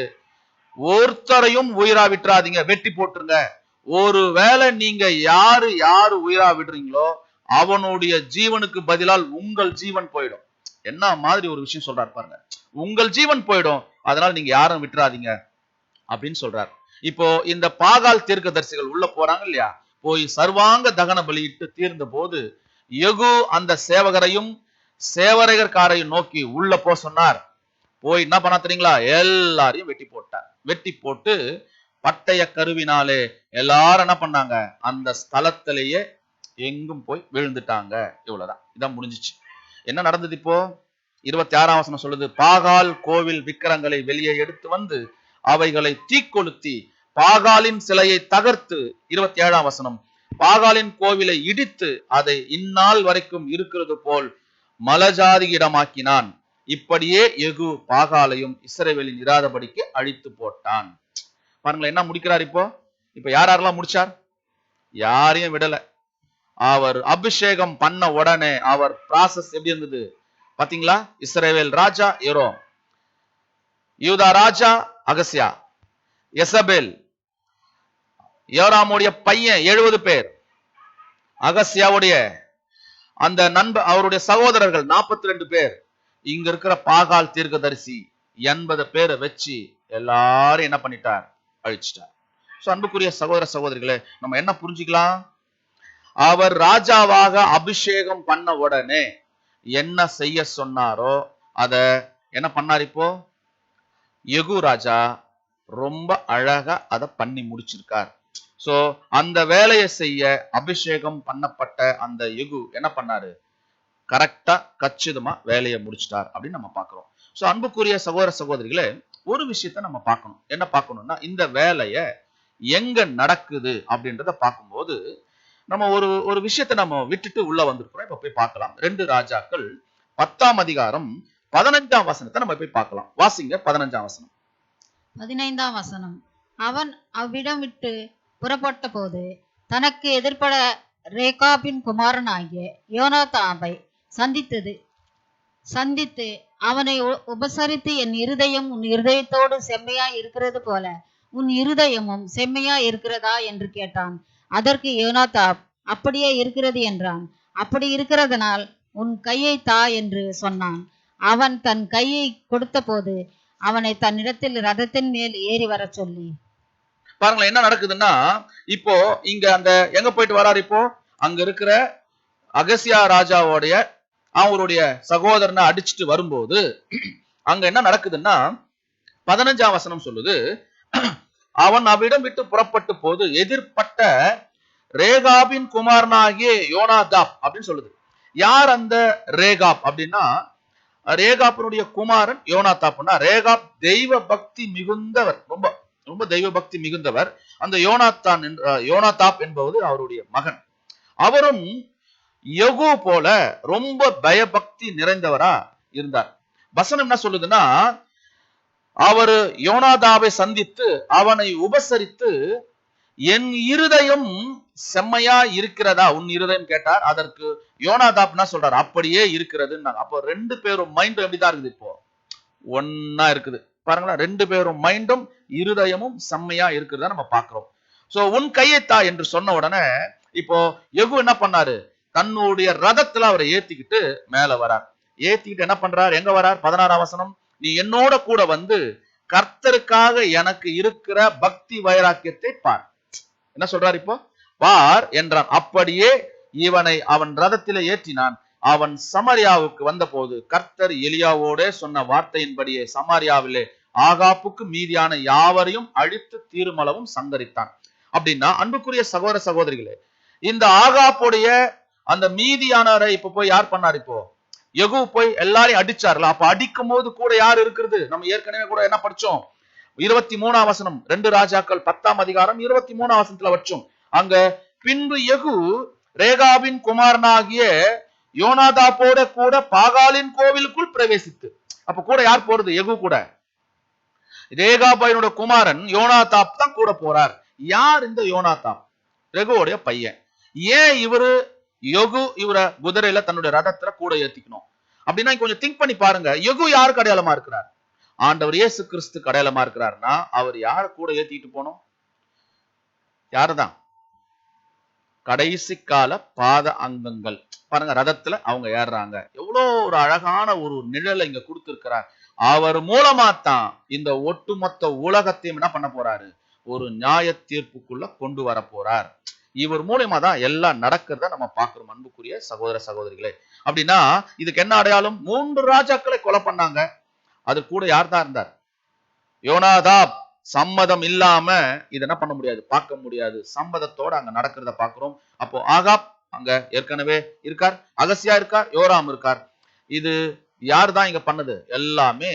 ஒருத்தரையும் உயிரா விட்டுறாதீங்க, வெட்டி போட்டுருங்க. ஒருவேளை நீங்க யாரு உயிரா விடுறீங்களோ அவனுடைய ஜீவனுக்கு பதிலால் உங்கள் ஜீவன் போயிடும். என்ன மாதிரி ஒரு விஷயம் சொல்றாரு பாருங்க. உங்கள் ஜீவன் போயிடும், அதனால நீங்க யாரும் விட்டுறாதீங்க அப்படின்னு சொல்றாரு. இப்போ இந்த பாகால் தீர்க்கதரிசிகள் உள்ள போறாங்க இல்லையா, போய் சர்வாங்க தகன பலியிட்டு தீர்ந்த போது யெகூ அந்த சேவகரையும் சேவகர்காரையும் நோக்கி உள்ள போ சொன்னார். போய் என்ன பண்ணா தெரியுங்களா, எல்லாரையும் வெட்டி போட்டார். வெட்டி போட்டு பட்டய கருவினாலே எல்லாரும் என்ன பண்ணாங்க, அந்த ஸ்தலத்திலேயே எங்கும் போய் விழுந்துட்டாங்க. இவ்வளவுதான், இதான் முடிஞ்சிச்சு. என்ன நடந்தது இப்போ? 26ஆம் வசனம் சொல்லுது, பாகால் கோவில் விக்கிரங்களை வெளியே எடுத்து வந்து அவைகளை தீக்கொளுத்தி பாகாலின் சிலையை தகர்த்து, 27ஆம் வசனம், பாகாலின் கோவிலை இடித்து அதை இந்நாள் வரைக்கும் இருக்கிறது போல் மலஜாதி இடமாக்கினான். இப்படியே யெகூ பாகாலையும் இஸ்ரவேலின் இராதபடிக்கு அழித்து போட்டான். பாருங்களேன், என்ன முடிக்கிறார் இப்போ? இப்ப யாரெல்லாம் முடிச்சார்? யாரையும் விடல. அவர் அபிஷேகம் பண்ண உடனே அவர் ப்ராசஸ் எப்படி இருந்தது பாத்தீங்களா? இஸ்ரவேல் ராஜா யோராம், யூதா ராஜா அகசியா, எசபேல், யோராமுடைய பையன் 70 பேர், அகசியாவுடைய அந்த நண்பர் அவருடைய சகோதரர்கள் 42 பேர், இங்க இருக்கிற பாகால் தீர்க்கதரிசி 80 பேரை வச்சு எல்லாரும் என்ன பண்ணிட்டார், அழிச்சிட்டார். அன்புக்குரிய சகோதர சகோதரிகளே, நம்ம என்ன புரிஞ்சுக்கலாம்? அவர் ராஜாவாக அபிஷேகம் பண்ண உடனே என்ன செய்ய சொன்னாரோ அத என்ன பண்ணார்? இப்போ யெகூ ராஜா ரொம்ப அழகா அதை பண்ணி முடிச்சிருக்கார். சோ அந்த வேலையை செய்ய அபிஷேகம் பண்ணப்பட்ட அந்த யெகூ என்ன பண்ணாரு, கரெக்டா கச்சிதமா வேலையை முடிச்சிட்டார் அப்படின்னு நம்ம பார்க்கிறோம். சோ அன்புக்குரிய சகோதர சகோதரிகளே, ஒரு விஷயத்த நம்ம பார்க்கணும். என்ன பார்க்கணும்னா, இந்த வேலைய எங்க நடக்குது அப்படின்றத பார்க்கும்போது நம்ம ஒரு விஷயத்தை நம்ம விட்டுட்டு உள்ள வந்திருக்கிறோம். இப்ப போய் பார்க்கலாம். 2 ராஜாக்கள் 10ஆம் அதிகாரம் 15ஆம் வசனத்தை நம்ம போய் பார்க்கலாம். வாசிங்க 15ஆம் வசனம். 15ஆம் வசனம், அவன் அவ்விடம் விட்டு புறப்பட்ட போது தனக்கு எதிர்ப்பட ரேகாபின் குமாரனாகிய யோனாதாபை சந்தித்து அவனை உபசரித்து, என் இருதயம் உன் இருதயத்தோடு செம்மையா இருக்கிறது போல உன் இருதயமும் செம்மையா இருக்கிறதா என்று கேட்டான். அதற்கு யோனாதாப், அப்படியே இருக்கிறது என்றான். அப்படி இருக்கிறதனால் உன் கையை தா என்று சொன்னான். அவன் தன் கையை கொடுத்த போது அவனை தன்னிடத்தில் ரதத்தின் மேல் ஏறி வர சொல்லி. பாருங்களேன், என்ன நடக்குதுன்னா, இப்போ இங்க அந்த எங்க போயிட்டு வராரு? இப்போ அங்க இருக்கிற அகசியா ராஜாவோடைய அவருடைய சகோதரனை அடிச்சுட்டு வரும்போது அங்க என்ன நடக்குதுன்னா, 15ஆம் வசனம் சொல்லுது, அவன் அவ்விடம் விட்டு புறப்பட்டு போது எதிர்பட்ட ரேகாபின் குமாரனாகிய யோனாதாப் அப்படின்னு சொல்லுது. யார் அந்த ரேகாப் அப்படின்னா, ரேகாப்பினுடைய குமாரன் யோனாதாப்னா, ரேகாப் தெய்வ பக்தி மிகுந்தவர், ரொம்ப ரொம்ப தெய்வ பக்தி மிகுந்தவர். அந்த யோனாதாப் என்பது அவருடைய மகன். அவரும் யெகூ போல ரொம்ப பயபக்தி நிறைந்தவரா இருந்தார். வசனம் என்ன சொல்லுதுன்னா, அவர் யோனாதாபை சந்தித்து அவனை உபசரித்து, என் இருதயம் செம்மையா இருக்கிறதா, உன் இருதயம் கேட்டார். அதற்கு யோனாதாப் என்ன சொல்றாரு, அப்படியே இருக்கிறது. அப்போ 2 பேரும் மைண்டும் எப்படிதான் இருக்குது, இப்போ ஒன்னா இருக்குது. பாருங்களா, 2 பேரும் மைண்டும் இருதயமும் செம்மையா இருக்கிறதா நம்ம பாக்குறோம். சோ உன் கையைத்தா என்று சொன்ன உடனே இப்போ யெகூ என்ன பண்ணாரு, தன்னுடைய ரதத்துல அவரை ஏத்திக்கிட்டு மேல வரார். ஏத்திக்கிட்டு என்ன பண்றார், எங்க வரார்? 16ஆம் வசனம், நீ என்னோட கூட வந்து கர்த்தருக்காக எனக்கு இருக்கிற பக்தி வைராக்கியத்தை பார். என்ன சொல்றார் இப்போ? பார் என்றான். அப்படியே இவனை அவன் ரதத்திலே ஏற்றினான். அவன் சமாரியாவுக்கு வந்த போது கர்த்தர் எலியாவோட சொன்ன வார்த்தையின்படியே சமாரியாவிலே ஆகாப்புக்கு மீதியான யாவரையும் அழித்து தீருமளவும் சங்கரித்தான். அப்படின்னா அன்புக்குரிய சகோதர சகோதரிகளே, இந்த ஆகாப்புடைய அந்த மீதியானவரை இப்ப போய் யார் பண்ணார்? இப்போ யெகூ போய் எல்லாரையும் அடிச்சார்ல. அப்ப அடிக்கும் போது கூட யார் இருக்கிறது? நம்ம ஏற்கனவே கூட என்ன படிச்சோம்? 23ஆம் வசனம், 2 ராஜாக்கள் 10ஆம் அதிகாரம் 23ஆம் வசனத்துல வச்சோம். அங்க பின்பு யெகூ ரேகாபின் குமாரனாகிய யோனாதாபோட கூட பாகாலின் கோவிலுக்குள் பிரவேசித்து. அப்ப கூட யார் போறது? யெகூ கூட. ரேகாபையனோட குமாரன் யோனாதாப் தான் கூட போறார். யார் இந்த யோனாதாப்? ரெகுவோடைய பையன். ஏன் யெகூ இவரை குதிரையில தன்னுடைய ரதத்துல கூட ஏத்திக்கணும் அப்படின்னா கொஞ்சம் திங்க் பண்ணி பாருங்க. யெகூ யாருக்கு அடையாளமா இருக்கிறார்? ஆண்டவர் இயேசு கிறிஸ்துக்கு அடையாளமா இருக்கிறார்னா அவர் யார கூட ஏத்திட்டு போனோம்? யாருதான்? கடைசி கால பாத அங்கங்கள். பாருங்க, ரதத்துல அவங்க ஏறுறாங்க. எவ்வளவு ஒரு அழகான ஒரு நிழலை இங்க கொடுத்திருக்கிறார். அவர் மூலமா தான் இந்த ஒட்டுமொத்த உலகத்தையும் என்ன பண்ண போறாரு? ஒரு நியாய தீர்ப்புக்குள்ள கொண்டு வர போறார். இவர் மூலியமா தான் எல்லாம் நடக்கிறத நம்ம பார்க்கிறோம். அன்புக்குரிய சகோதர சகோதரிகளே, அப்படின்னா இதுக்கு என்ன அடையாளம்? 3 ராஜாக்களை கொலை பண்ணாங்க. அது கூட யார் தான் இருந்தார்? யோனாதாப். சம்மதம் இல்லாம இதை என்ன பண்ண முடியாது? பார்க்க முடியாது. சம்மதத்தோட அங்க நடக்கிறத பார்க்கிறோம். அப்போ ஆகாப் அங்க ஏற்கனவே இருக்கார், அகசியா இருக்கார், யோராம் இருக்கார். இது யார் தான் இங்க பண்ணது? எல்லாமே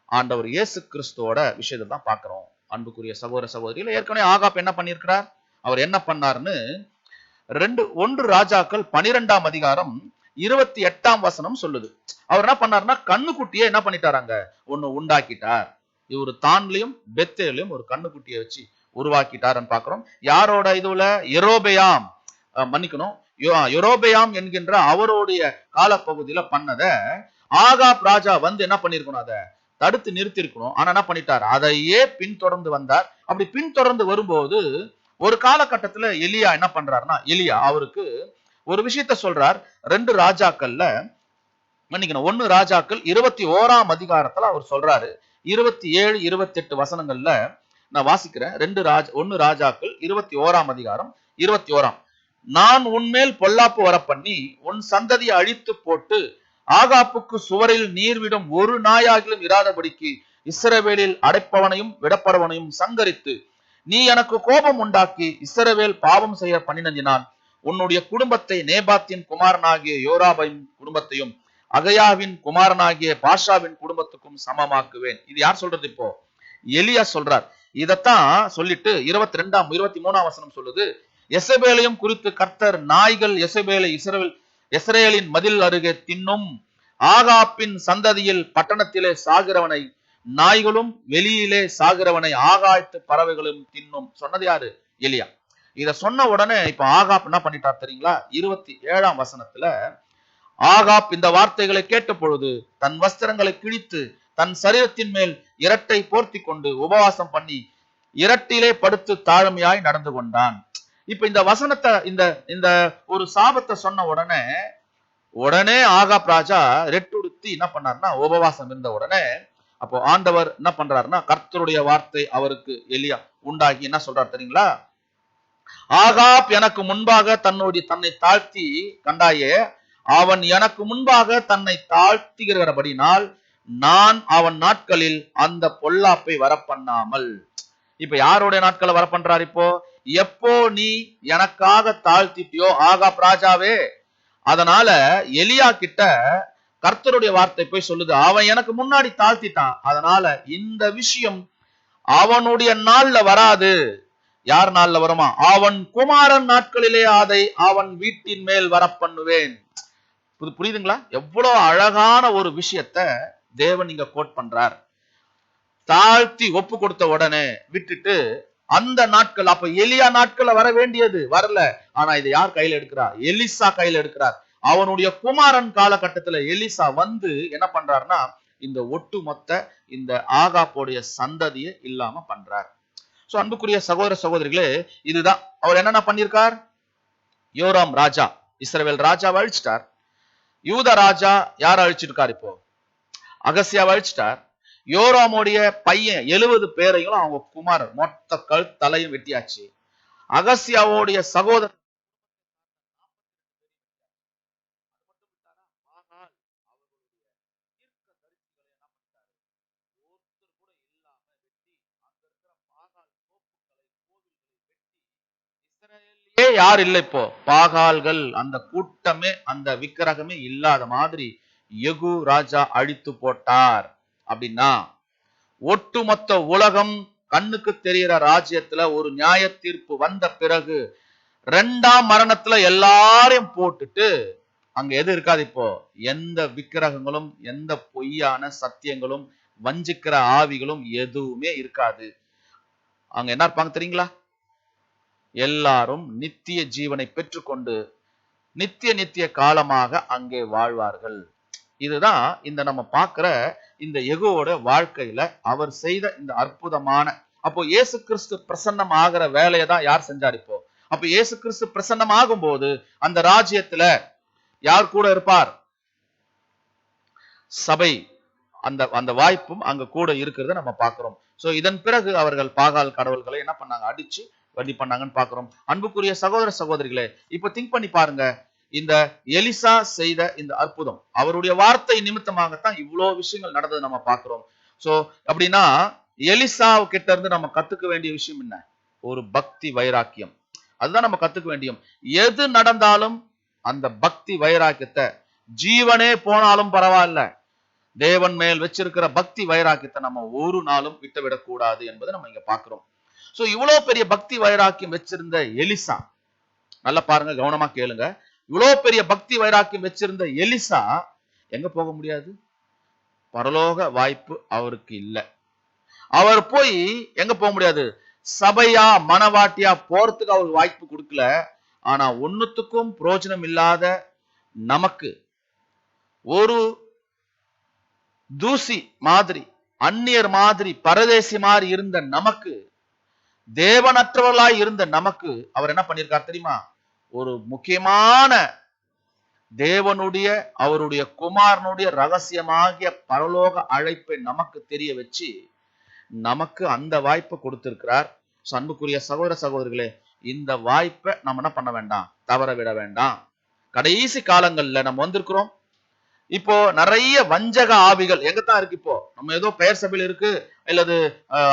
ஆண்டவர் இயேசு கிறிஸ்துவோட விஷயத்தை தான் பார்க்கிறோம். அன்புக்குரிய சகோதர சகோதரிகள், ஏற்கனவே ஆகாப் என்ன பண்ணியிருக்கிறார்? அவர் என்ன பண்ணார்னு 1 ராஜாக்கள் 12ஆம் அதிகாரம் 28ஆம் வசனம் சொல்லுது. அவர் என்ன பண்ணாருன்னா கண்ணுக்குட்டியை என்ன பண்ணிட்டாராங்க? ஒண்ணு உண்டாக்கிட்டார். இவர் தான்லயும் பெத்தேலையும் ஒரு கண்ணுக்குட்டியை வச்சு உருவாக்கிட்டாருன்னு பாக்குறோம். யாரோட இதுல? யெரொபெயாம், மன்னிக்கணும், யெரொபெயாம் என்கின்ற அவருடைய காலப்பகுதியில பண்ணத ஆகாப் ராஜா வந்து என்ன பண்ணிருக்கணும்? அதை தடுத்து நிறுத்தி இருக்கணும். ஆனா என்ன பண்ணிட்டார்? அதையே பின்தொடர்ந்து வந்தார். அப்படி பின்தொடர்ந்து வரும்போது ஒரு காலகட்டத்துல எலியா என்ன பண்றாருன்னா, எலியா அவருக்கு ஒரு விஷயத்த சொல்றார். 2 ராஜாக்கள்ல, மன்னிக்கணும், 1 ராஜாக்கள் 21ஆம் அதிகாரத்துல அவர் சொல்றாரு. 27, 28 வசனங்கள்ல நான் வாசிக்கிறேன். 1 ராஜாக்கள் 21ஆம் அதிகாரம் 21. நான் உன்மேல் பொல்லாப்பு வர பண்ணி உன் சந்ததியை அழித்து போட்டு ஆகாப்புக்கு சுவரில் நீர் விடும் ஒரு நாயாகிலும் இராதபடிக்கு இஸ்ரவேலில் அடைப்பவனையும் விடப்படவனையும் சங்கரித்து நீ எனக்கு கோபம் உண்டாக்கி இஸ்ரவேல் பாவம் செய்ய பண்ணினதினால் உன்னுடைய குடும்பத்தை நேபாத்தின் குமாரனாகிய யோராபின் குடும்பத்தையும் அகயாவின் குமாரனாகிய பாஷாவின் குடும்பத்துக்கும் சமமாக்குவேன். இது யார் சொல்றது? இப்போ எலியா சொல்றார். இதத்தான் சொல்லிட்டு 23ஆம் வசனம் சொல்லுது, எசபேலையும் குறித்து கர்த்தர் நாய்கள் எசபேலை இஸ்ரவேலின் மதில் அருகே தின்னும், ஆகாப்பின் சந்ததியில் பட்டணத்திலே சாகிறவனை நாய்களும் வெளியிலே சாகிறவனை ஆகாயத்து பறவைகளும் தின்னும். சொன்னது யாரு? எலியா. இத சொன்ன உடனே இப்ப ஆகாப் என்ன பண்ணிட்டார் தெரியுங்களா? 27ஆம் வசனத்துல ஆகாப் இந்த வார்த்தைகளை கேட்ட பொழுது தன் வஸ்திரங்களை கிழித்து தன் சரீரத்தின் மேல் இரட்டை போர்த்தி கொண்டு உபவாசம் பண்ணி இரட்டிலே படுத்து தாழ்மையாய் நடந்து கொண்டான். இப்ப இந்த வசனத்தை, இந்த ஒரு சாபத்தை சொன்ன உடனே ஆகாப் ராஜா ரெட்டுடுத்தி என்ன பண்ணார்னா உபவாசம் இருந்த உடனே, அப்போ ஆண்டவர் என்ன பண்றாருன்னா கர்த்தருடைய வார்த்தை அவருக்கு எலியா உண்டாகி என்ன சொல்றாரு தெரியுங்களா? ஆகாப் எனக்கு முன்பாக தன்னை தாழ்த்தி கண்டாயே, அவன் எனக்கு முன்பாக தன்னை தாழ்த்துகிறபடினால் நான் அவன் நாட்களில் அந்த பொல்லாப்பை வரப்பண்ணாமல். இப்ப யாருடைய நாட்களை வரப்பண்றார்? இப்போ எப்போ நீ எனக்காக தாழ்த்திட்டியோ ஆகாப் ராஜாவே, அதனால எலியா கிட்ட கர்த்தருடைய வார்த்தை போய் சொல்லுது, அவன் எனக்கு முன்னாடி தாழ்த்திட்டான், அதனால இந்த விஷயம் அவனுடைய நாள்ல வராது. யார் நாள்ல வருமா? அவன் குமாரன் நாட்களிலே அதை அவன் வீட்டின் மேல் வர பண்ணுவேன். புரியுதுங்களா? எவ்வளவு அழகான ஒரு விஷயத்த தேவன் இங்க கோட் பண்றார். தாழ்த்தி ஒப்பு கொடுத்த உடனே விட்டுட்டு அந்த நாட்கள், அப்ப எலியா நாட்கள் வர வேண்டியது வரல. ஆனா இதை யார் கையில எடுக்கிறார்? எலிசா கையில எடுக்கிறார். அவனுடைய குமாரன் காலகட்டத்துல எலிசா வந்து என்ன பண்றாருன்னா இந்த ஒட்டுமொத்த இந்த ஆகாப்புடைய சந்ததியை இல்லாம பண்றார். சோ அன்புக்குரிய சகோதர சகோதரிகளே, இதுதான் அவர் என்னென்ன பண்ணியிருக்கார்? யோராம் ராஜா இஸ்ரவேல் ராஜாவை அழிச்சிட்டார். யூத ராஜா யார் அழிச்சிருக்கார்? இப்போ அகசியாவை அழிச்சிட்டார். யோராமுடைய பையன் 70 பேரையும் அவங்க குமாரர் மொத்த தலையும் வெட்டியாச்சு. அகசியாவுடைய சகோதரர் யார் இல்லை இப்போ? பாகால்கள், அந்த கூட்டமே, அந்த விக்கிரகமே இல்லாத மாதிரி யெகூ ராஜா அழித்து போட்டார். அப்படின்னா ஒட்டுமொத்த உலகம் கண்ணுக்கு தெரிகிற ராஜ்யத்துல ஒரு நியாய தீர்ப்பு வந்த பிறகு 2ஆம் மரணத்துல எல்லாரையும் போட்டுட்டு அங்க எது இருக்காது இப்போ? எந்த விக்கிரகங்களும், எந்த பொய்யான சத்தியங்களும், வஞ்சிக்கிற ஆவிகளும் எதுவுமே இருக்காது. அங்க என்ன இருப்பாங்க தெரியுங்களா? எல்லாரும் நித்திய ஜீவனை பெற்றுக்கொண்டு நித்திய காலமாக அங்கே வாழ்வார்கள். இதுதான் இந்த நம்ம பார்க்கிற இந்த யெகூவோட வாழ்க்கையில அவர் செய்த இந்த அற்புதமான, அப்போ இயேசு கிறிஸ்து பிரசன்னம் ஆகிற வேலையை தான் யார் செஞ்சார் இப்போ? அப்ப இயேசு கிறிஸ்து பிரசன்னம் ஆகும் போது அந்த ராஜ்யத்துல யார் கூட இருப்பார்? சபை. அந்த அந்த வாய்ப்பும் அங்க கூட இருக்கிறத நம்ம பார்க்கிறோம். சோ இதன் பிறகு அவர்கள் பாகால் கடவுள்களை என்ன பண்ணாங்க? அடிச்சு வழி பண்ணாங்கன்னு பார்க்கிறோம். அன்புக்குரிய சகோதர சகோதரிகளே, இப்ப திங்க் பண்ணி பாருங்க. இந்த எலிசா செய்த இந்த அற்புதம், அவருடைய வார்த்தை நிமித்தமாகத்தான் இவ்வளவு விஷயங்கள் நடந்தது நம்ம பார்க்கிறோம். சோ அப்படின்னா எலிசா கிட்ட இருந்து நம்ம கத்துக்க வேண்டிய விஷயம் என்ன? ஒரு பக்தி வைராக்கியம். அதுதான் நம்ம கத்துக்க வேண்டியும். எது நடந்தாலும் அந்த பக்தி வைராக்கியத்தை, ஜீவனே போனாலும் பரவாயில்ல, தேவன் மேல் வச்சிருக்கிற பக்தி வைராக்கியத்தை நம்ம ஒரு நாளும் விட்டுவிடக் கூடாது என்பதை நம்ம இங்க பார்க்கிறோம். சோ இவ்வளவு பெரிய பக்தி வைராக்கியம் வச்சிருந்த எலிசா, நல்லா பாருங்க, கவனமா கேளுங்க. இவ்வளவு பெரிய பக்தி வைராக்கியம் வச்சிருந்த எலிசா எங்க போக முடியாது? பரலோக வாய்ப்பு அவருக்கு இல்லை. அவர் போய் எங்க போக முடியாது? சபையா மனவாட்டியா போறதுக்கு அவர் வாய்ப்பு கொடுக்கல. ஆனா ஒண்ணுத்துக்கும் பிரயோஜனம் இல்லாத நமக்கு, ஒரு தூசி மாதிரி, அந்நியர் மாதிரி, பரதேசி மாதிரி இருந்த நமக்கு, தேவனற்றவர்களாய் இருந்த நமக்கு அவர் என்ன பண்ணியிருக்கார் தெரியுமா? ஒரு முக்கியமான தேவனுடைய, அவருடைய குமாரனுடைய ரகசியமாகிய பரலோக அழைப்பை நமக்கு தெரிய வச்சு நமக்கு அந்த வாய்ப்பை கொடுத்திருக்கிறார். அன்புக்குரிய சகோதர சகோதரிகளே, இந்த வாய்ப்பை நம்ம என்ன பண்ண வேண்டாம்? தவற விட வேண்டாம். கடைசி காலங்கள்ல நம்ம வந்திருக்கிறோம். இப்போ நிறைய வஞ்சக ஆவிகள் எங்கத்தான் இருக்கு? இப்போ நம்ம ஏதோ பெயர் சபையில் இருக்கு, அல்லது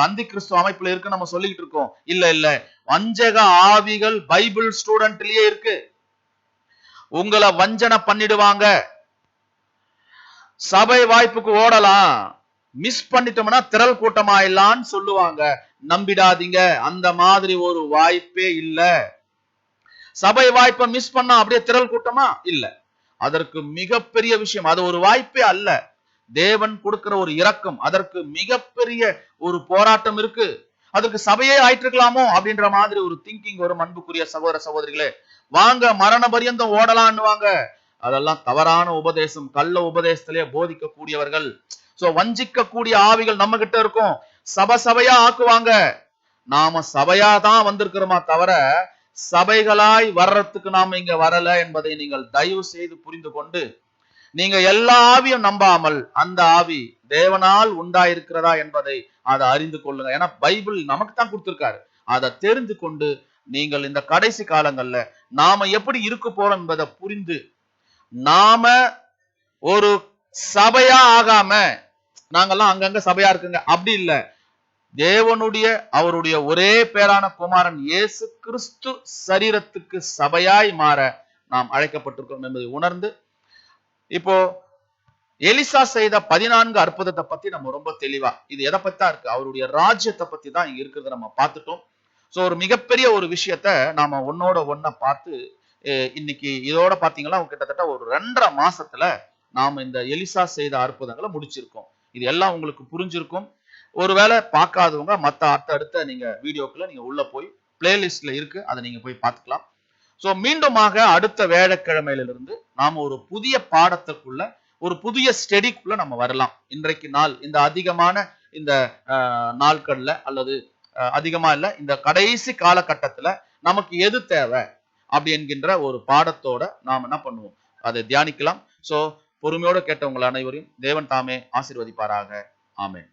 அந்தி கிறிஸ்துவ அமைப்புல இருக்கு நம்ம சொல்லிக்கிட்டு இருக்கோம். இல்ல, வஞ்சக ஆவிகள் பைபிள் ஸ்டூடெண்ட்லயே இருக்கு. உங்களை வஞ்சனை பண்ணிடுவாங்க. சபை வாய்ப்புக்கு ஓடலாம், மிஸ் பண்ணிட்டோம்னா திரள் கூட்டமாயிடலான்னு சொல்லுவாங்க. நம்பிடாதீங்க, அந்த மாதிரி ஒரு வாய்ப்பே இல்ல. சபை வாய்ப்பை மிஸ் பண்ணா அப்படியே திரள் கூட்டமா? இல்ல. அதற்கு மிகப்பெரிய விஷயம், அது ஒரு வாய்ப்பே அல்ல. தேவன் கொடுக்கிற ஒரு இரக்கம், அதற்கு மிகப்பெரிய ஒரு போராட்டம் இருக்கு. அதற்கு சபையே ஆயிட்டிருக்கலாமோ அப்படின்ற மாதிரி ஒரு திங்கிங் வரும். அன்புக்குரிய சகோதர சகோதரிகளே, வாங்க மரண பரியந்தம் ஓடலான்னுவாங்க. அதெல்லாம் தவறான உபதேசம், கள்ள உபதேசத்திலே போதிக்கக்கூடியவர்கள். சோ வஞ்சிக்க கூடிய ஆவிகள் நம்ம கிட்ட இருக்கும். சபையா ஆக்குவாங்க. நாம சபையா தான் வந்திருக்கிறோமா தவிர சபைகளாய் வர்றதுக்கு நாம இங்க வரல என்பதை நீங்கள் தயவு செய்து புரிந்து கொண்டு, நீங்க எல்லா ஆவியும் நம்பாமல் அந்த ஆவி தேவனால் உண்டாயிருக்கிறதா என்பதை அதை அறிந்து கொள்ளுங்க. ஏன்னா பைபிள் நமக்கு தான் கொடுத்திருக்காரு. அதை தெரிந்து கொண்டு நீங்கள் இந்த கடைசி காலங்கள்ல நாம எப்படி இருக்க போறோம் என்பதை புரிந்து, நாம ஒரு சபையா ஆகாம நாங்கெல்லாம் அங்கங்க சபையா இருக்குங்க அப்படி இல்ல, தேவனுடைய அவருடைய ஒரே பேரான குமாரன் இயேசு கிறிஸ்து சரீரத்துக்கு சபையாய் மாற நாம் அழைக்கப்பட்டிருக்கிறோம் என்பதை உணர்ந்து, இப்போ எலிசா செய்த 14 அற்புதத்தை பத்தி நம்ம ரொம்ப தெளிவா, இது எதை பத்தி தான் இருக்கு? அவருடைய ராஜ்யத்தை பத்தி தான் இங்க இருக்கிறத நம்ம பார்த்துட்டோம். சோ ஒரு மிகப்பெரிய ஒரு விஷயத்த நாம ஒன்னோட ஒன்ன பார்த்து, இன்னைக்கு இதோட பாத்தீங்கன்னா கிட்டத்தட்ட ஒரு 2.5 மாசத்துல நாம இந்த எலிசா செய்த அற்புதங்களை முடிச்சிருக்கோம். இது எல்லாம் உங்களுக்கு புரிஞ்சிருக்கும். ஒருவேளை பார்க்காதவங்க மத்த அடுத்த நீங்க வீடியோக்குள்ள நீங்க உள்ள போய் பிளேலிஸ்ட்ல இருக்கு, அதை நீங்க போய் பார்த்துக்கலாம். சோ மீண்டுமாக அடுத்த வியாழக்கிழமையிலிருந்து நாம ஒரு புதிய பாடத்துக்குள்ள, ஒரு புதிய ஸ்டடிக்குள்ள நம்ம வரலாம். இன்றைக்கு நாள் இந்த அதிகமான இந்த நாட்கள்ல, அல்லது அதிகமா இல்ல, இந்த கடைசி காலகட்டத்துல நமக்கு எது தேவை அப்படி என்கின்ற ஒரு பாடத்தோட நாம் என்ன பண்ணுவோம்? அதை தியானிக்கலாம். சோ பொறுமையோட கேட்டவங்கள் அனைவரையும் தேவன் தாமே ஆசீர்வதிப்பாராக. ஆமென்.